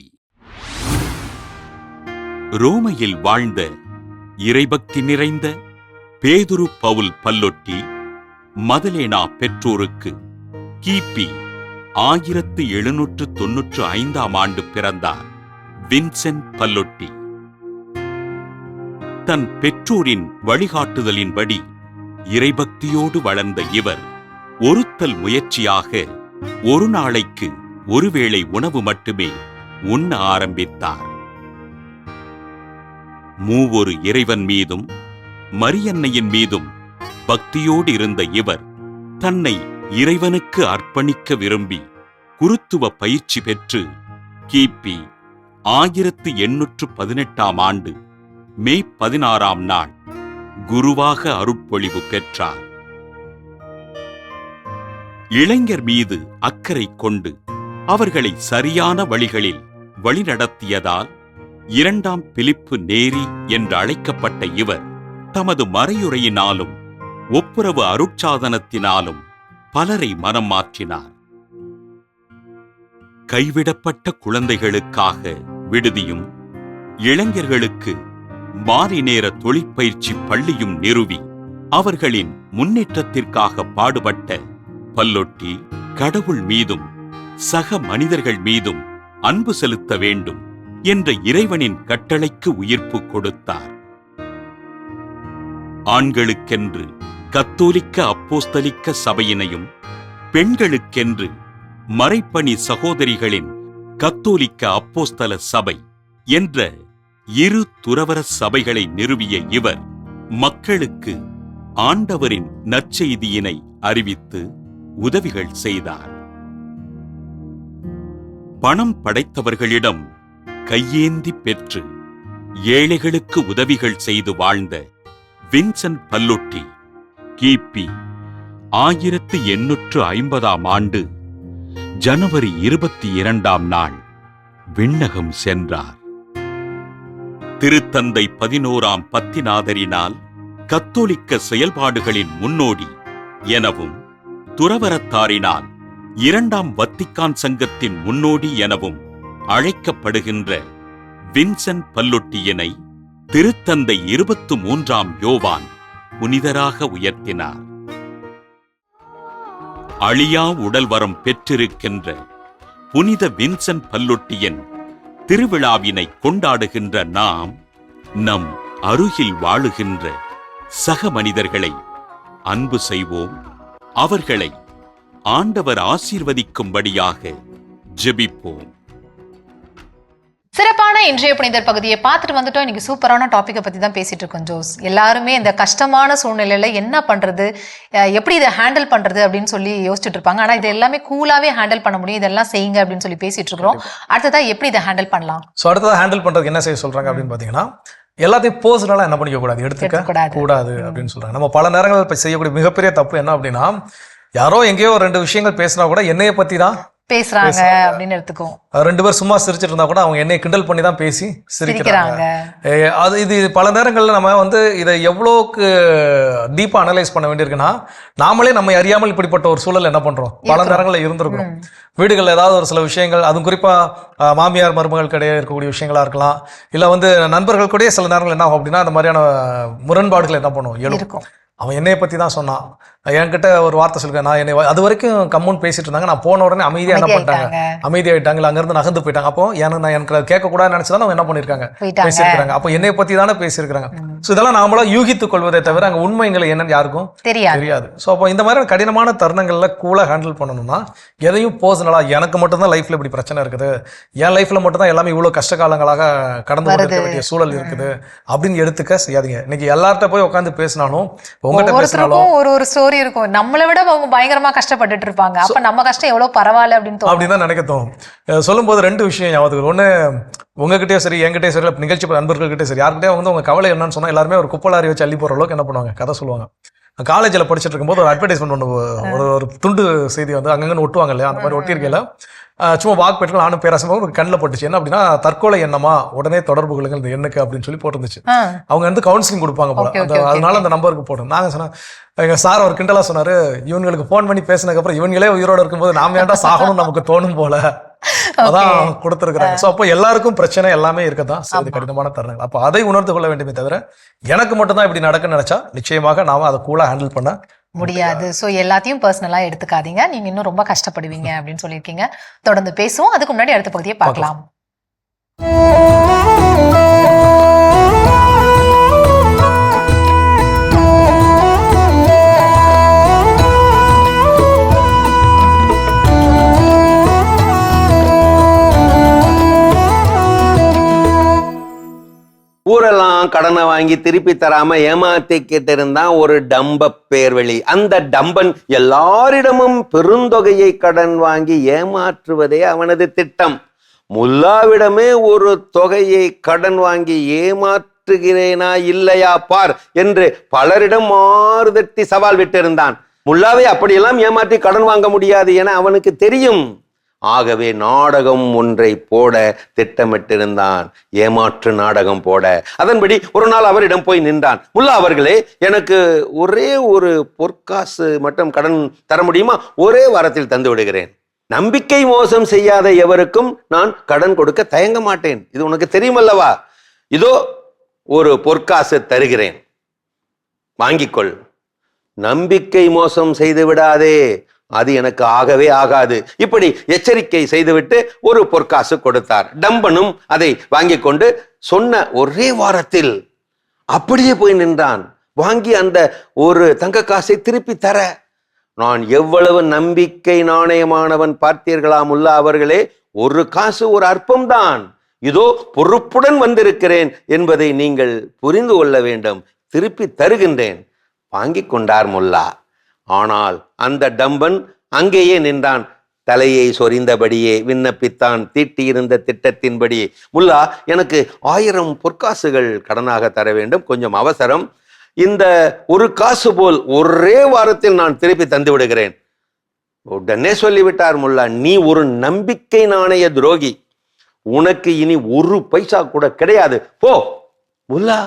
ரோமையில் வாழ்ந்த இறைபக்தி நிறைந்த பேதுரு பவுல் பல்லொட்டி மதலேனா பெற்றோருக்கு கிபி 1795ஆம் ஆண்டு பிறந்தார். வின்சென்ட் பல்லொட்டி தன் பெற்றோரின் வழிகாட்டுதலின்படி இறைபக்தியோடு வளர்ந்த இவர் ஒருத்தல் முயற்சியாக ஒரு நாளைக்கு ஒருவேளை உணவு மட்டுமே உண்ண ஆரம்பித்தார். மூவொரு இறைவன் மீதும் மரியன்னையின் மீதும் பக்தியோடு இருந்த இவர் தன்னை இறைவனுக்கு அர்ப்பணிக்க விரும்பி குருத்துவ பயிற்சி பெற்று கிபி 1818ஆம் ஆண்டு மே 16ஆம் நாள் குருவாக அருட்பொழிவு பெற்றார். இளைஞர் மீது அக்கறை கொண்டு அவர்களை சரியான வழிகளில் வழிநடத்தியதால் 2ஆம் பிலிப்பு நேரி என்று அழைக்கப்பட்ட இவர் தமது மறையுரையினாலும் ஒப்புரவு அருட்சாதனத்தினாலும் பலரை மனம் மாற்றினார். கைவிடப்பட்ட குழந்தைகளுக்காக விடுதியும் இளைஞர்களுக்கு மாலை நேர தொழிற்பயிற்சி பள்ளியும் நிறுவி அவர்களின் முன்னேற்றத்திற்காக பாடுபட்ட பல்லொட்டி கடவுள் மீதும் சக மனிதர்கள் மீதும் அன்பு செலுத்த வேண்டும் என்ற இறைவனின் கட்டளைக்கு உயிர்ப்பு கொடுத்தார். ஆண்களுக்கென்று கத்தோலிக்க அப்போஸ்தலிக்க சபையினையும் பெண்களுக்கென்று மறைப்பணி சகோதரிகளின் கத்தோலிக்க அப்போஸ்தல சபை என்ற 2 துறவற சபைகளை நிறுவிய இவர் மக்களுக்கு ஆண்டவரின் நற்செய்தியினை அறிவித்து உதவிகள் செய்தார். பணம் படைத்தவர்களிடம் கையேந்தி பெற்று ஏழைகளுக்கு உதவிகள் செய்து வாழ்ந்த வின்சென்ட் பல்லொட்டி கிபி 1850ஆம் ஆண்டு ஜனவரி 22ஆம் நாள் விண்ணகம் சென்றார். திருத்தந்தை 11ஆம் பத்திநாதரினால் கத்தோலிக்க செயல்பாடுகளின் முன்னோடி எனவும் துறவரத்தாரினால் 2ஆம் வத்திக்கான் சங்கத்தின் முன்னோடி எனவும் அழைக்கப்படுகின்ற வின்சென்ட் பல்லொட்டியினை திருத்தந்தை 23ஆம் யோவான் புனிதராக உயர்த்தினார். அழியா உடல்வரம் பெற்றிருக்கின்ற புனித வின்சென்ட் பல்லொட்டியின் திருவிழாவினை கொண்டாடுகின்ற நாம் நம் அருகில் வாழுகின்ற சக மனிதர்களை அன்பு செய்வோம். அவர்களை ஆண்டவர் ஆசீர்வதிக்கும்படியாக ஜெபிப்போம்.
சிறப்பான இன்றைய புனிதர் பகுதியை பார்த்துட்டு வந்துட்டோம். இன்னைக்கு சூப்பரான டாபிக்கை பத்தி தான் பேசிட்டு இருக்கோம் ஜோஸ். எல்லாருமே இந்த கஷ்டமான சூழ்நிலையில என்ன பண்றது, எப்படி இதை ஹேண்டில் பண்றது அப்படின்னு சொல்லி யோசிச்சுட்டு இருப்பாங்க. ஆனா இது எல்லாமே கூலாவே ஹேண்டில் பண்ண முடியும், இதெல்லாம் செய்யுங்க அப்படின்னு சொல்லி பேசிட்டு இருக்கிறோம். அடுத்ததா எப்படி இதை ஹேண்டில் பண்ணலாம்?
ஸோ அடுத்ததா ஹேண்டில் பண்றதுக்கு என்ன செய்ய சொல்றாங்க அப்படின்னு பாத்தீங்கன்னா, எல்லாத்தையும் பர்சனலா என்ன பண்ணிக்க கூடாது, எடுத்துக்க கூடாது அப்படின்னு சொல்றாங்க. நம்ம பல நேரங்கள் இப்ப செய்யக்கூடிய மிகப்பெரிய தப்பு என்ன அப்படின்னா, யாரோ எங்கேயோ 2 விஷயங்கள் பேசினா கூட என்னைய பத்தி தான்
பேசுறாங்க அப்படின்னு எடுத்துக்கும்.
2 பேர் சும்மா சிரிச்சிட்டு இருந்தா கூட அவங்க என்னை கிண்டல் பண்ணி தான் பேசி சிரிக்கிறாங்க. இது பல நேரங்கள்ல நம்ம இதை எவ்வளோக்கு டீப்பா அனலைஸ் பண்ண வேண்டியிருக்குன்னா, நாமளே நம்ம அறியாமல் இப்படிப்பட்ட ஒரு சூழல் என்ன பண்றோம், பல நேரங்களில் இருந்திருக்கிறோம். வீடுகளில் ஏதாவது ஒரு சில விஷயங்கள், அதுவும் குறிப்பா மாமியார் மருமகள் கிடையாது இருக்கக்கூடிய விஷயங்களா இருக்கலாம், இல்ல நண்பர்கள் கூட சில நேரங்கள் என்ன ஆகும் அப்படின்னா, அந்த மாதிரியான முரண்பாடுகள் என்ன பண்ணுவோம், எழுக்கும். அவன் என்னைய பத்தி தான் சொன்னான், என்கிட்ட ஒரு வார்த்தை சொல்லிருக்கேன், நான் என்னை அது வரைக்கும் கம்முன்னு பேசிட்டு இருந்தாங்க, நான் போன உடனே அமைதியா என்ன பண்ணிட்டாங்க, அமைதியாயிட்டாங்க, இல்லை அங்கிருந்து நகர்ந்து போயிட்டாங்க. அப்போ எனக்கு கேட்கக்கூடாதுன்னு நினைச்சுதான் அவங்க என்ன பண்ணிருக்காங்க, பேசியிருக்காங்க. அப்போ என்னை பத்தி தானே பேசியிருக்காங்க. ஸோ இதெல்லாம் நாமளா யூகித்துக் கொள்வதை தவிர அங்கே உண்மைகளை என்னன்னு யாருக்கும் தெரியாது. ஸோ அப்போ இந்த மாதிரி கடினமான தருணங்கள்ல கூலா ஹேண்டில் பண்ணணும்னா, எதையும் பர்சனலா எனக்கு மட்டும்தான் லைஃப்ல இப்படி பிரச்சனை இருக்குது, என் லைஃப்ல மட்டும்தான் எல்லாமே இவ்வளவு கஷ்ட காலங்களாக கடந்து கொண்டிருக்க வேண்டிய சூழல் இருக்குது அப்படின்னு எடுத்துக்க செய்யாதீங்க. இன்னைக்கு எல்லார்ட்ட போய் உட்காந்து பேசினாலும், உங்ககிட்ட பேசினாலும்
ஒரு ஸ்டோரி இருக்கும், நம்மளை விட அவங்க பயங்கரமா கஷ்டப்பட்டுட்டு இருப்பாங்க. அப்ப நம்ம கஷ்டம் எவ்வளவு பரவாயில்ல அப்படின்னு
தான் நினைக்க தோணும். சொல்லும் போது 2 விஷயம் ஞாபகம். ஒண்ணு, உங்ககிட்டயும் சரி என்கிட்டயும் சரி நிகழ்ச்சி நண்பர்கள்கிட்டயும் சரி யாருக்கிட்டே உங்க கவலை என்னன்னு சொன்னா எல்லாருமே ஒரு குப்பலாரி வச்சு அள்ளி போற அளவுக்கு என்ன பண்ணுவாங்க, கதை சொல்லுவாங்க. காலேஜில் படிச்சுட்டு இருக்கும்போது ஒரு அட்வர்டைஸ்மெண்ட் ஒரு துண்டு செய்தி அங்கங்கன்னு ஒட்டுவாங்க இல்லையா, அந்த மாதிரி ஒட்டியிருக்கையில சும்மா வாக்கு பெற்று நானும் பேராசமாக ஒரு கண்ணில் பட்டுச்சு. என்ன அப்படின்னா, தற்கொலை எண்ணமா உடனே தொடர்பு கொள்ளுங்கள் இந்த எண்ணுக்கு அப்படின்னு சொல்லி போட்டுருந்துச்சு. அவங்க கவுன்சிலிங் கொடுப்பாங்க போல, அதனால அந்த நம்பருக்கு போட்டோம். நாங்கள் சொன்னோம், எங்க சார் ஒரு கிண்டலா சொன்னாரு, இவங்களுக்கு போன் பண்ணி பேசினதுக்கு அப்புறம் இவங்களே உயிரோட இருக்கும்போது நாம ஏன்டா சாகணும் நமக்கு தோணும் போல, அதான் கொடுத்துருக்காங்க. ஸோ அப்போ எல்லாருக்கும் பிரச்சனை எல்லாமே இருக்கதான் இது கடினமான தருணங்கள். அப்போ அதை உணர்ந்து கொள்ள வேண்டுமே தவிர, எனக்கு மட்டும்தான் இப்படி நடக்குன்னு நினைச்சா நிச்சயமாக நாம அதை கூலா ஹேண்டில் பண்ண
முடியாது. ஸோ எல்லாத்தையும் பர்சனலா எடுத்துக்காதீங்க, நீங்க இன்னும் ரொம்ப கஷ்டப்படுவீங்க அப்படின்னு சொல்லியிருக்கீங்க. தொடர்ந்து பேசுவோம். அதுக்கு முன்னாடி அடுத்த பகுதியை பார்க்கலாம்.
ஊரெல்லாம் கடனை வாங்கி திருப்பி தராம ஏமாத்திக்கிட்டு இருந்தான் ஒரு டம்ப பேர்வழி. அந்த டம்பன் எல்லாரிடமும் பெருந்தொகையை கடன் வாங்கி ஏமாற்றுவதே அவனது திட்டம். முல்லாவிடமே ஒரு தொகையை கடன் வாங்கி ஏமாற்றுகிறேனா இல்லையா பார் என்று பலரிடம் மாறுதட்டி சவால் விட்டிருந்தான். முல்லாவை அப்படியெல்லாம் ஏமாற்றி கடன் வாங்க முடியாது என அவனுக்கு தெரியும். ஆகவே நாடகம் ஒன்றை போட திட்டமிட்டிருந்தான், ஏமாற்று நாடகம் போட. அதன்படி ஒரு நாள் அவரிடம் போய் நின்றான். முல்லா அவர்களே, எனக்கு ஒரே ஒரு பொற்காசு மட்டும் கடன் தர முடியுமா? ஒரே வாரத்தில் தந்து விடுகிறேன். நம்பிக்கை மோசம் செய்யாத எவருக்கும் நான் கடன் கொடுக்க தயங்க மாட்டேன், இது உனக்கு தெரியுமல்லவா? இதோ ஒரு பொற்காசு தருகிறேன், வாங்கிக்கொள். நம்பிக்கை மோசம் செய்து விடாதே, அது எனக்கு ஆகவே ஆகாது. இப்படி எச்சரிக்கை செய்துவிட்டு ஒரு பொற்காசு கொடுத்தார். டம்பனும் அதை வாங்கி கொண்டு சொன்ன ஒரே வாரத்தில் அப்படியே போய் நின்றான். வாங்கி அந்த ஒரு தங்க காசை திருப்பி தர, நான் எவ்வளவு நம்பிக்கை நாணயமானவன் பார்த்தீர்களா முல்லா அவர்களே? ஒரு காசு ஒரு அற்பம்தான், இதோ பொறுப்புடன் வந்திருக்கிறேன் என்பதை நீங்கள் புரிந்து கொள்ள வேண்டும், திருப்பி தருகின்றேன். வாங்கி கொண்டார் முல்லா. ஆனால் அந்த டம்பன் அங்கேயே நின்றான், தலையை சொரிந்தபடியே விண்ணப்பித்தான் தீட்டியிருந்த திட்டத்தின்படி. முல்லா, எனக்கு 1000 பொற்காசுகள் கடனாக தர வேண்டும், கொஞ்சம் அவசரம். இந்த ஒரு காசு போல் ஒரே வாரத்தில் நான் திருப்பி தந்து விடுகிறேன். உடனே சொல்லிவிட்டார் முல்லா, நீ ஒரு நம்பிக்கை நாணய துரோகி, உனக்கு இனி ஒரு பைசா கூட கிடையாது, போ. முல்லா,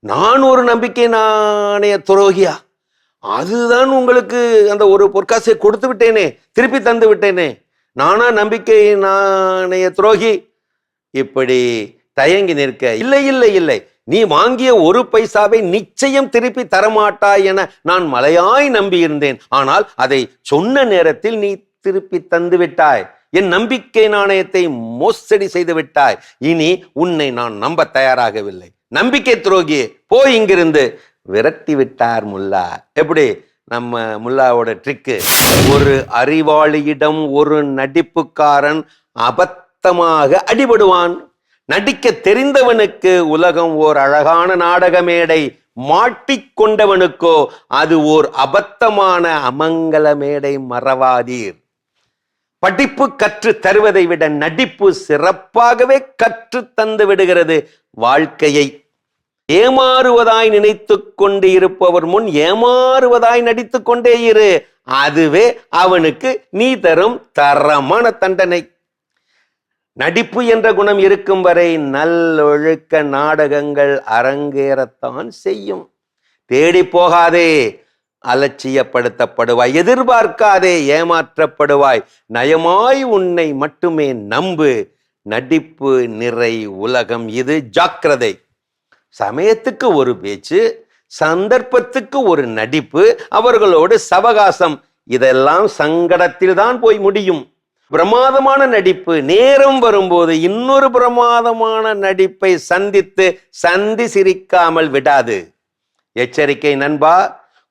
நான் ஒரு நம்பிக்கை நாணய துரோகியா? அதுதான் உங்களுக்கு அந்த ஒரு பொற்காசை கொடுத்து விட்டேனே, திருப்பி தந்து விட்டேனே, நானா நம்பிக்கை நாணய துரோகி? இப்படி தயங்கி நிற்க, இல்லை இல்லை இல்லை, நீ வாங்கிய ஒரு பைசாவை நிச்சயம் திருப்பி தரமாட்டாய் என நான் மலையாய் நம்பியிருந்தேன். ஆனால் அதை சொன்ன நேரத்தில் நீ திருப்பி தந்து விட்டாய், என் நம்பிக்கை நாணயத்தை மோசடி செய்து விட்டாய். இனி உன்னை நான் நம்ப தயாராகவில்லை, நம்பிக்கை துரோகியே, போய் இங்கிருந்து. விரட்டி விட்டார் முல்லா. எப்படி நம்ம முல்லாவோட ட்ரிக்கு? ஒரு அறிவாளியிடம் ஒரு நடிப்புக்காரன் அபத்தமாக அடிபடுவான். நடிக்க தெரிந்தவனுக்கு உலகம் ஓர் அழகான நாடக மேடை, மாட்டிக்கொண்டவனுக்கோ அது ஓர் அபத்தமான அமங்கல மேடை, மறவாதீர். படிப்பு கற்று தருவதை விட நடிப்பு சிறப்பாகவே கற்று தந்து விடுகிறது வாழ்க்கையை. ஏமாறுவதாய் நினைத்து கொண்டு இருப்பவர் முன் ஏமாறுவதாய் நடித்து கொண்டே இரு, அதுவே அவனுக்கு நீ தரும் தரமான தண்டனை. நடிப்பு என்ற குணம் இருக்கும் வரை நல்லொழுக்க நாடகங்கள் அரங்கேறத்தான் செய்யும். தேடி போகாதே, அலட்சியப்படுத்தப்படுவாய். எதிர்பார்க்காதே, ஏமாற்றப்படுவாய். நயமாய் உன்னை மட்டுமே நம்பு. நடிப்பு நிறை உலகம் இது, ஜாக்கிரதை. சமயத்துக்கு ஒரு பேச்சு, சந்தர்ப்பத்துக்கு ஒரு நடிப்பு, அவர்களோடு சவகாசம், இதெல்லாம் சங்கடத்தில் தான் போய் முடியும். பிரமாதமான நடிப்பு நேரம் வரும்போது இன்னொரு பிரமாதமான நடிப்பை சந்தித்து சந்தி சிரிக்காமல் விடாது. எச்சரிக்கை நண்பா,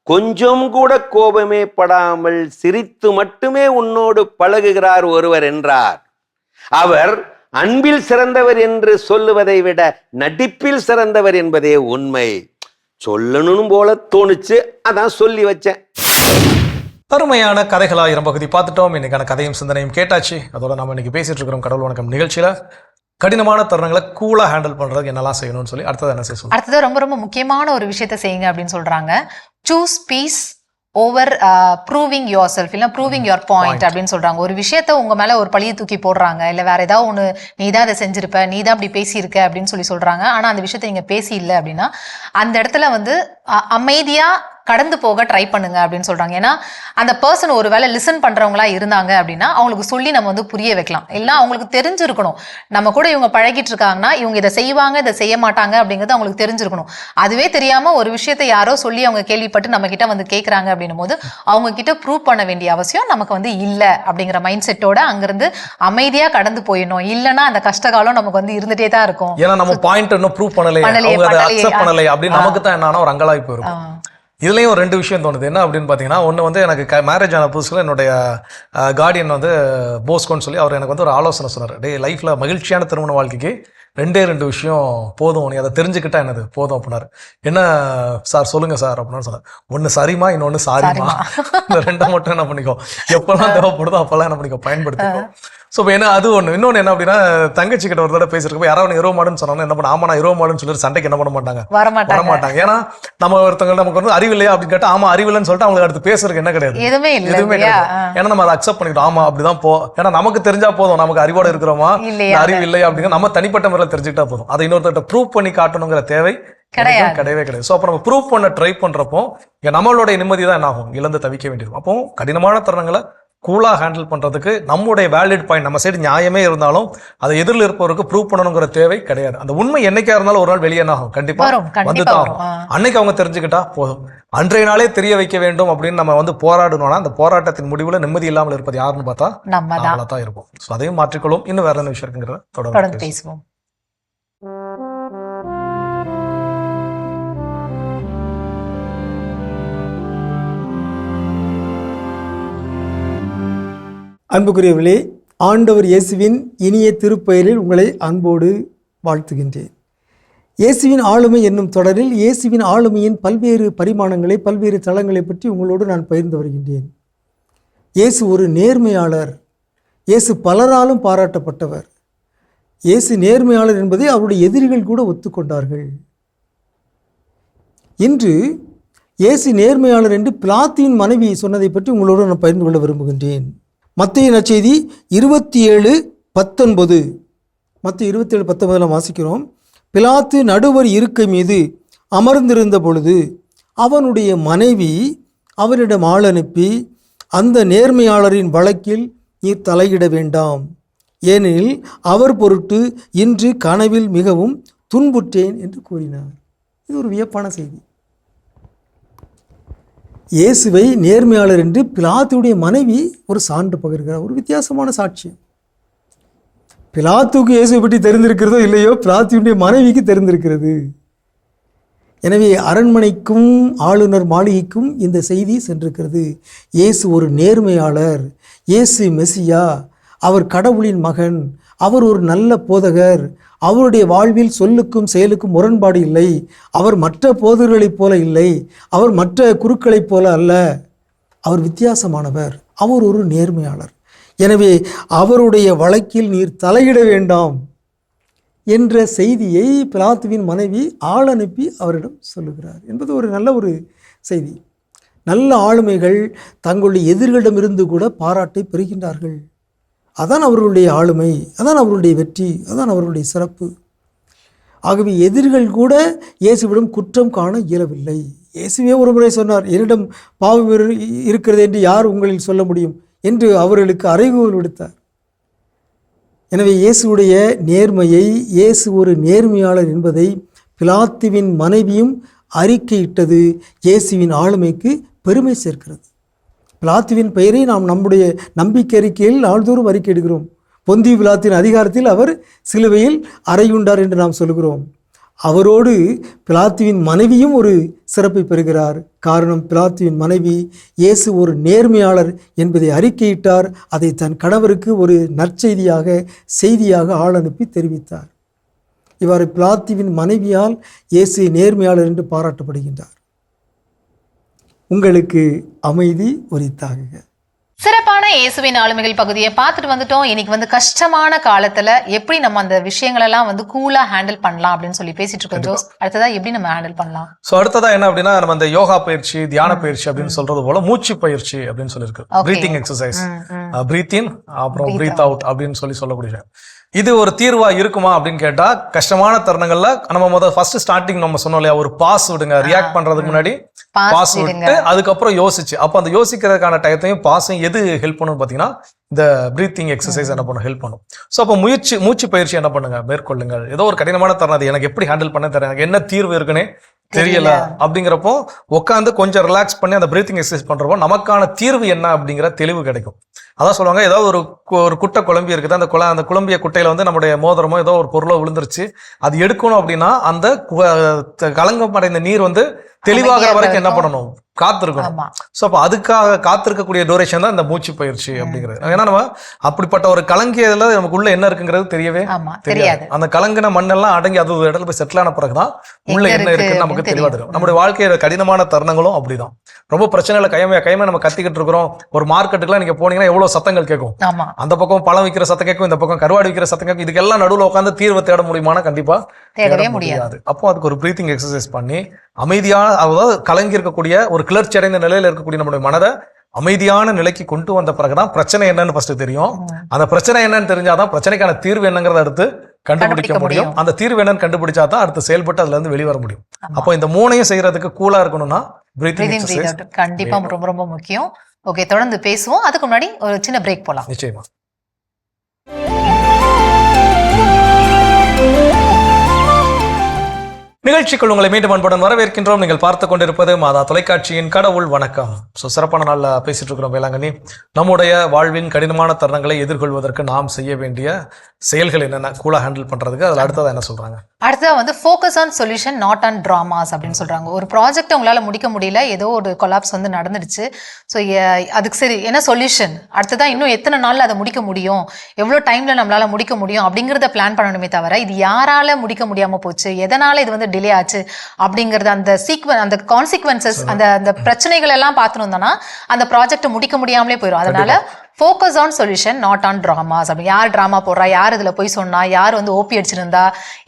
கொஞ்சம் கூட கோபமே படாமல் சிரித்து மட்டுமே உன்னோடு பழகுகிறார் ஒருவர் என்றார். அவர் அன்பில் சிறந்தவர் என்று சொல்லுவதை விட நடிப்பில் சிறந்தவர் என்பதே உண்மை. சொல்லணும் போல தோணுச்சு, அதான் சொல்லி வச்சேன்.
அருமையான கதைகளாயிரம் பகுதி பார்த்துட்டோம். இன்னைக்கான கதையும் சிந்தனையும் கேட்டாச்சு. அதோட நம்ம இன்னைக்கு பேசிட்டு இருக்கிறோம் கடவுள் வணக்கம் நிகழ்ச்சியில கடினமான தருணங்களை கூலா ஹேண்டில் பண்றதுக்கு என்னெல்லாம் செய்யணும்னு சொல்லி அடுத்தது என்ன செய்யணும்?
அடுத்தது ரொம்ப ரொம்ப முக்கியமான ஒரு விஷயத்த செய்யுங்க அப்படின்னு சொல்றாங்க. Choose peace over proving yourself, இல்லை ப்ரூவிங் யுவர் பாயிண்ட் அப்படின்னு சொல்றாங்க. ஒரு விஷயத்த உங்க மேல ஒரு பழியை தூக்கி போடுறாங்க, இல்லை வேற ஏதாவது ஒன்று நீ தான் அதை செஞ்சிருப்ப, நீ தான் அப்படி பேசியிருக்க அப்படின்னு சொல்றாங்க. ஆனா அந்த விஷயத்த நீங்க பேசி இல்லை அப்படின்னா அந்த இடத்துல வந்து அமைதியா கடந்து போக ட்ரை பண்ணுங்க அப்படின்னு சொல்றாங்க. ஏன்னா அந்த பர்சன் ஒரு வேளை லிசன் பண்றவங்களா இருந்தாங்க அப்படின்னா அவங்களுக்கு சொல்லி நம்ம வந்து புரிய வைக்கலாம். இல்லை அவங்களுக்கு தெரிஞ்சிருக்கணும், நம்ம கூட இவங்க பழகிட்டு இருக்காங்கன்னா இவங்க இதை செய்வாங்க இதை செய்ய மாட்டாங்க அப்படிங்கிறது அவங்களுக்கு தெரிஞ்சிருக்கணும். அதுவே தெரியாம ஒரு விஷயத்தை யாரோ சொல்லி அவங்க கேள்விப்பட்டு நம்ம கிட்ட வந்து கேட்கறாங்க அப்படின்னும் போது அவங்க கிட்ட ப்ரூவ் பண்ண வேண்டிய அவசியம் நமக்கு வந்து இல்லை அப்படிங்கிற மைண்ட் செட்டோட அங்கிருந்து அமைதியா கடந்து போயிடணும். இல்லைன்னா அந்த கஷ்டகாலம் நமக்கு வந்து இருந்துட்டே தான் இருக்கும்.
ஏன்னா நம்ம பாயிண்ட் இன்னும் ப்ரூவ் பண்ணலை அப்படின்னு நமக்கு தான் என்னன்னா ஒரு அங்கலாய்ப்பு இருக்கும். இதுலேயும் 2 விஷயம் தோணுது. என்ன அப்படின்னு பார்த்தீங்கன்னா, ஒன்று வந்து எனக்கு மேரேஜ் ஆன புதுசில் என்னுடைய கார்டியன் வந்து போஸ்கோன்னு சொல்லி அவர் எனக்கு வந்து ஒரு ஆலோசனை சொன்னார். லைஃப்பில் மகிழ்ச்சியான திருமண வாழ்க்கைக்கு 2 விஷயம் போதும், நீ அதை தெரிஞ்சுக்கிட்டா என்னது போதும் அப்படின்னாரு. என்ன சார் சொல்லுங்க சார் அப்படின்னு சொன்னார். ஒன்று சரிமா, இன்னொன்று சாரிமா. இந்த 2 மட்டும் என்ன பண்ணிக்கோ, எப்பெல்லாம் தேவைப்படுதோ அப்பெல்லாம் என்ன பண்ணிக்கோ பயன்படுத்திக்கோ. ஸோ இப்போ என்ன அது ஒன்று. இன்னொன்று என்ன அப்படின்னா, தங்கச்சி கிட்ட ஒரு தடவை பேசிருக்கப்போ யாராவது இரவு மாடுன்னு சொன்னாலும் என்ன பண்ண, ஆமா நான் இரவு மாடுன்னு சொல்லிட்டு சண்டைக்கு என்ன பண்ண மாட்டாங்க, வரமாட்டாங்க. ஏன்னா நம்ம ஒருத்தவங்க நமக்கு வந்து அறிவில்லையா அப்படின்னு கேட்டா ஆமா அறிவில்லைன்னு சொல்லிட்டு அவங்களுக்கு அடுத்து பேசுறதுக்கு என்ன கிடையாது, எதுவுமே கிடையாது. ஏன்னா நம்ம அதை அக்செப்ட் பண்ணிக்கிட்டோம், ஆமா அப்படிதான் போ. ஏன்னா நமக்கு தெரிஞ்சா போதும், நமக்கு அறிவோட இருக்கிறோமா அறிவு இல்லை அப்படிங்கிற நம்ம தனிப்பட்ட முறையில் தெரிஞ்சுக்கிட்டா போதும். அதை இன்னொருத்தர் ப்ரூவ் பண்ணி காட்டணுங்கிற தேவை கிடையவே கிடையாது. ஸோ அப்போ நம்ம ப்ரூவ் பண்ண ட்ரை பண்றப்போ நம்மளுடைய நிம்மதி தான் என்ன ஆகும், இழந்து தவிக்க வேண்டியிருக்கும். அப்போ கடினமான தருணங்களை கூலாக ஹேண்டில் பண்ணுறதுக்கு நம்முடைய வேலிட் பாயிண்ட், நம்ம சைடு நியாயமே இருந்தாலும் அதை எதிரில் இருப்பவருக்கு ப்ரூவ் பண்ணணுங்கிற தேவை கிடையாது. அந்த உண்மை என்னைக்கா இருந்தாலும் ஒரு நாள் வெளியே என்ன ஆகும், கண்டிப்பா வந்து தான் ஆகும். அன்னைக்கு அவங்க தெரிஞ்சுக்கிட்டா போதும். அன்றைய நாளே தெரிய வைக்க வேண்டும் அப்படின்னு நம்ம வந்து போராடணும்னா அந்த போராட்டத்தின் முடிவில் நிம்மதி இல்லாமல் இருப்பது யாருன்னு பார்த்தா நம்மளா தான் இருப்போம். ஸோ அதையும் மாற்றிக்கொள்ளும். இன்னும் வேற என்ன விஷயம் இருக்குங்கிறத தொடர்ந்து பேசுவோம்.
அன்புக்குரியவர்களே, ஆண்டவர் இயேசுவின் இனிய திருப்பெயரில் உங்களை அன்போடு வாழ்த்துகின்றேன். இயேசுவின் ஆளுமை என்னும் தொடரில் இயேசுவின் ஆளுமையின் பல்வேறு பரிமாணங்களை, பல்வேறு தளங்களை பற்றி உங்களோடு நான் பகிர்ந்து வருகின்றேன். இயேசு ஒரு நேர்மையாளர். இயேசு பலராலும் பாராட்டப்பட்டவர். இயேசு நேர்மையாளர் என்பதை அவருடைய எதிரிகள் கூட ஒத்துக்கொண்டார்கள். இன்று இயேசு நேர்மையாளர் என்று பிலாத்தியின் மனைவி சொன்னதை பற்றி உங்களோடு நான் பகிர்ந்து கொள்ள விரும்புகின்றேன். மத்தேயு நற்செய்தி 27:19. மத்தேயு 27:19 வாசிக்கிறோம். பிலாத்து நடுவர் இருக்கை மீது அமர்ந்திருந்த பொழுது அவனுடைய மனைவி அவரிடம் ஆள் அனுப்பி, அந்த நேர்மையாளரின் வழக்கில் நீர் தலையிட வேண்டாம், ஏனெனில் அவர் பொருட்டு இன்று கனவில் மிகவும் துன்புற்றேன் என்று கூறினார். இது ஒரு வியப்பான செய்தி. இயேசுவை நேர்மையாளர் என்று பிலாத்துடைய மனைவி ஒரு சான்று பகிர்கிறார். ஒரு வித்தியாசமான சாட்சியம். பிலாத்துக்கு இயேசுவை பற்றி தெரிந்திருக்கிறதோ இல்லையோ, பிலாத்துடைய மனைவிக்கு தெரிந்திருக்கிறது. எனவே அரண்மனைக்கும் ஆளுநர் மாளிகைக்கும் இந்த செய்தி சென்றிருக்கிறது. இயேசு ஒரு நேர்மையாளர், இயேசு மெசியா, அவர் கடவுளின் மகன், அவர் ஒரு நல்ல போதகர், அவருடைய வாழ்வில் சொல்லுக்கும் செயலுக்கும் முரண்பாடு இல்லை, அவர் மற்ற போதகர்களைப் போல இல்லை, அவர் மற்ற குருக்களைப் போல அல்ல, அவர் வித்தியாசமானவர், அவர் ஒரு நேர்மையாளர். எனவே அவருடைய வழக்கில் நீர் தலையிட வேண்டாம் என்ற செய்தியை பிலாத்துவின் மனைவி ஆள் அனுப்பி அவரிடம் சொல்லுகிறார் என்பது ஒரு நல்ல ஒரு செய்தி. நல்ல ஆளுமைகள் தங்களுடைய எதிர்களிடமிருந்து கூட பாராட்டை பெறுகின்றார்கள். அதான் அவர்களுடைய ஆளுமை, அதான் அவர்களுடைய வெற்றி, அதான் அவர்களுடைய சிறப்பு. ஆகவே எதிரிகள் கூட இயேசுவிடம் குற்றம் காண இயலவில்லை. இயேசுவே ஒரு முறை சொன்னார், என்னிடம் பாவம் இருக்கிறது என்று யார் உங்களில் சொல்ல முடியும் என்று அவர்களுக்கு அறைகூவல் விடுத்தார். எனவே இயேசுடைய நேர்மையை, இயேசு ஒரு நேர்மையாளர் என்பதை பிலாத்துவின் மனைவியும் அறிக்கையிட்டது இயேசுவின் ஆளுமைக்கு பெருமை சேர்க்கிறது. பிலாத்துவின் பெயரை நாம் நம்முடைய நம்பிக்கை அறிக்கையில் நாள்தோறும் அறிக்கையிடுகிறோம். பொந்திய பிலாத்தின் அதிகாரத்தில் அவர் சிலுவையில் அறையுண்டார் என்று நாம் சொல்கிறோம். அவரோடு பிலாத்துவின் மனைவியும் ஒரு சிறப்பை பெறுகிறார். காரணம், பிலாத்துவின் மனைவி இயேசு ஒரு நேர்மையாளர் என்பதை அறிக்கையிட்டார். அதை தன் கணவருக்கு ஒரு நற்செய்தியாக, செய்தியாக ஆள் அனுப்பி தெரிவித்தார். இவ்வாறு பிலாத்துவின் மனைவியால் இயேசு நேர்மையாளர் என்று பாராட்டப்படுகின்றார். உங்களுக்கு அமைதி உரித்தாகுக.
சிறப்பான இயேசுவின் ஆளுமைகள் பகுதியை பார்த்துட்டு வந்துட்டோம். இன்னைக்கு வந்து கஷ்டமான காலத்துல எப்படி நம்ம அந்த விஷயங்கள் எல்லாம் வந்து கூலா ஹேண்டில் பண்ணலாம் அப்படின்னு சொல்லி பேசிட்டு இருக்கோம் ஜோஸ். அடுத்ததா எப்படி நம்ம ஹேண்டில் பண்ணலாம்?
சோ அடுத்ததா என்ன அப்படின்னா, நம்ம இந்த யோகா பயிற்சி, தியான பயிற்சி அப்படின்னு சொல்றது போல மூச்சு பயிற்சி அப்படின்னு சொல்லியிருக்கு. பிரீத்திங் எக்ஸசைஸ், பிரீத் இன் அப்புறம் பிரீத் அவுட் அப்படின்னு சொல்லக்கூடிய இது ஒரு தீர்வா இருக்குமா அப்படின்னு கேட்டா, கஷ்டமான தருணங்கள்ல நம்ம ஃபர்ஸ்ட் ஸ்டார்டிங் நம்ம சொன்னோம் இல்லையா, ஒரு பாஸ் விடுங்க. ரியாக்ட் பண்றதுக்கு முன்னாடி பாஸ் விட்டு அதுக்கப்புறம் யோசிச்சு, அப்ப அந்த யோசிக்கிறதுக்கான டயத்தையும் பாஸையும் எது ஹெல்ப் பண்ணும் பாத்தீங்கன்னா, இந்த பிரீத்திங் எக்ஸசைஸ் என்ன பண்ணும், ஹெல்ப் பண்ணும். ஸோ அப்போ மூச்சு பயிற்சி என்ன பண்ணுங்க, மேற்கொள்ளுங்கள். ஏதோ ஒரு கடினமான தருணம், அது எனக்கு எப்படி ஹேண்டில் பண்ண தெரியல, எனக்கு என்ன தீர்வு இருக்குன்னே தெரியல அப்படிங்கிறப்போ உட்காந்து கொஞ்சம் ரிலாக்ஸ் பண்ணி அந்த பிரீத்திங் எக்ஸசைஸ் பண்றப்போ நமக்கான தீர்வு என்ன அப்படிங்கிற தெளிவு கிடைக்கும். அதான் சொல்லுவாங்க, ஏதாவது ஒரு குட்டை குழம்பி இருக்குது, அந்த குழம்பிய குட்டையில வந்து நம்முடைய மோதிரமோ ஏதோ ஒரு பொருளோ விழுந்துருச்சு, அது எடுக்கணும் அப்படின்னா அந்த கலங்கமடைந்த நீர் வந்து தெளிவாகிற வரைக்கும் என்ன பண்ணணும், காத்திருக்கணும்.
ஆமா.
ஸோ அப்போ அதுக்காக காத்திருக்கக்கூடிய டூரேஷன் தான் இந்த மூச்சு பயிற்சி அப்படிங்கிறது. ஏன்னா நம்ம அப்படிப்பட்ட ஒரு கலங்கியதுல நமக்குள்ள என்ன இருக்குங்கிறது தெரியவே தெரியாது. அந்த கலங்கின மண்ணெல்லாம் அடங்கி அது ஒரு இடத்துல போய் செட்டில் ஆன பிறகுதான் உள்ள என்ன இருக்குன்னு நமக்கு தெளிவா தெரியும். நம்முடைய வாழ்க்கையோட கடினமான தருணங்களும் அப்படிதான். ரொம்ப பிரச்சனைகளை கையமே நம்ம கத்திக்கிட்டு இருக்கிறோம். ஒரு மார்க்கெட்டுக்குலாம் நீங்க போனீங்கன்னா எவ்வளவு சத்தங்கள் கேட்கும். அந்த பக்கம் பழம் விற்கிற சத்தம் கேட்கும், இந்த பக்கம் கருவாடு விற்கிற சத்தம் கேட்கும். இதுக்கெல்லாம் நடுவில் உட்காந்து தீர்வை தேட முடியுமானா கண்டிப்பா தேடவே முடியாது. அப்போ அதுக்கு ஒரு பிரீத்திங் எக்ஸசைஸ் பண்ணி அமைதியான, அதாவது கலங்கி இருக்கக்கூடிய ஒரு கிளர்ச்சி அடைந்த நிலையில இருக்கக்கூடிய நம்முடைய மனதை அமைதியான நிலைக்கு கொண்டு வந்த பிறகுதான் பிரச்சனை என்னன்னு ஃபர்ஸ்ட் தெரியும். அந்த பிரச்சனை என்னன்னு தெரிஞ்சாதான் பிரச்சனைக்கான தீர்வு என்னங்கிறத அடுத்து கண்டுபிடிக்க முடியும். அந்த தீர்வு என்னன்னு கண்டுபிடிச்சாதான் அடுத்து செயல்பட்டு அதுல இருந்து வெளிவர முடியும். அப்போ இந்த மூணையும் செய்யறதுக்கு கூலா இருக்கணும்னா பிரீத்திங் எக்ஸசைஸ்
கண்டிப்பா ரொம்ப ரொம்ப முக்கியம். ஓகே, தொடர்ந்து பேசுவோம். அதுக்கு முன்னாடி ஒரு சின்ன பிரேக் போலாம்.
நிச்சயமா. நிகழ்ச்சிக்குள் உங்களை மீண்டும் அன்புடன் வரவேற்கின்றோம். நீங்கள் பார்த்து கொண்டிருப்பது மாதா தொலைக்காட்சியின் கடவுள் வணக்கம். சிறப்பான நாள்ல பேசிட்டு இருக்கிறோம் வேளாங்கண்ணி. நம்முடைய வாழ்வின் கடினமான தருணங்களை எதிர்கொள்வதற்கு நாம் செய்ய வேண்டிய செயல்கள் என்னென்ன, கூலா ஹேண்டில் பண்றதுக்கு அதுல அடுத்ததா என்ன சொல்றாங்க?
அடுத்ததா வந்து focus on solution not on dramas அப்படின்னு சொல்றாங்க. ஒரு ப்ராஜெக்ட் உங்களால முடிக்க முடியல, ஏதோ ஒரு கொலாப்ஸ் வந்து நடந்துடுச்சு. ஸோ அதுக்கு சரி என்ன சொல்யூஷன், அடுத்ததா இன்னும் எத்தனை நாள்ல அதை முடிக்க முடியும், எவ்வளோ டைம்ல நம்மளால முடிக்க முடியும் அப்படிங்கிறத பிளான் பண்ணணுமே தவிர இது யாரால முடிக்க முடியாம போச்சு, எதனால இது வந்து டிலே ஆச்சு அப்படிங்கறது அந்த அந்த கான்சிக்வன்சஸ் அந்த பிரச்சனைகள் எல்லாம் பார்த்துட்டு வந்தோம்னா அந்த ப்ராஜெக்ட் முடிக்க முடியாமலே போயிடும். அதனால focus on solution not on dramas. அப்படி யார் ட்ராமா போடுறா, யார் இதுல போய் சொன்னா, யார் வந்து ஓபி அடிச்சிருந்தா,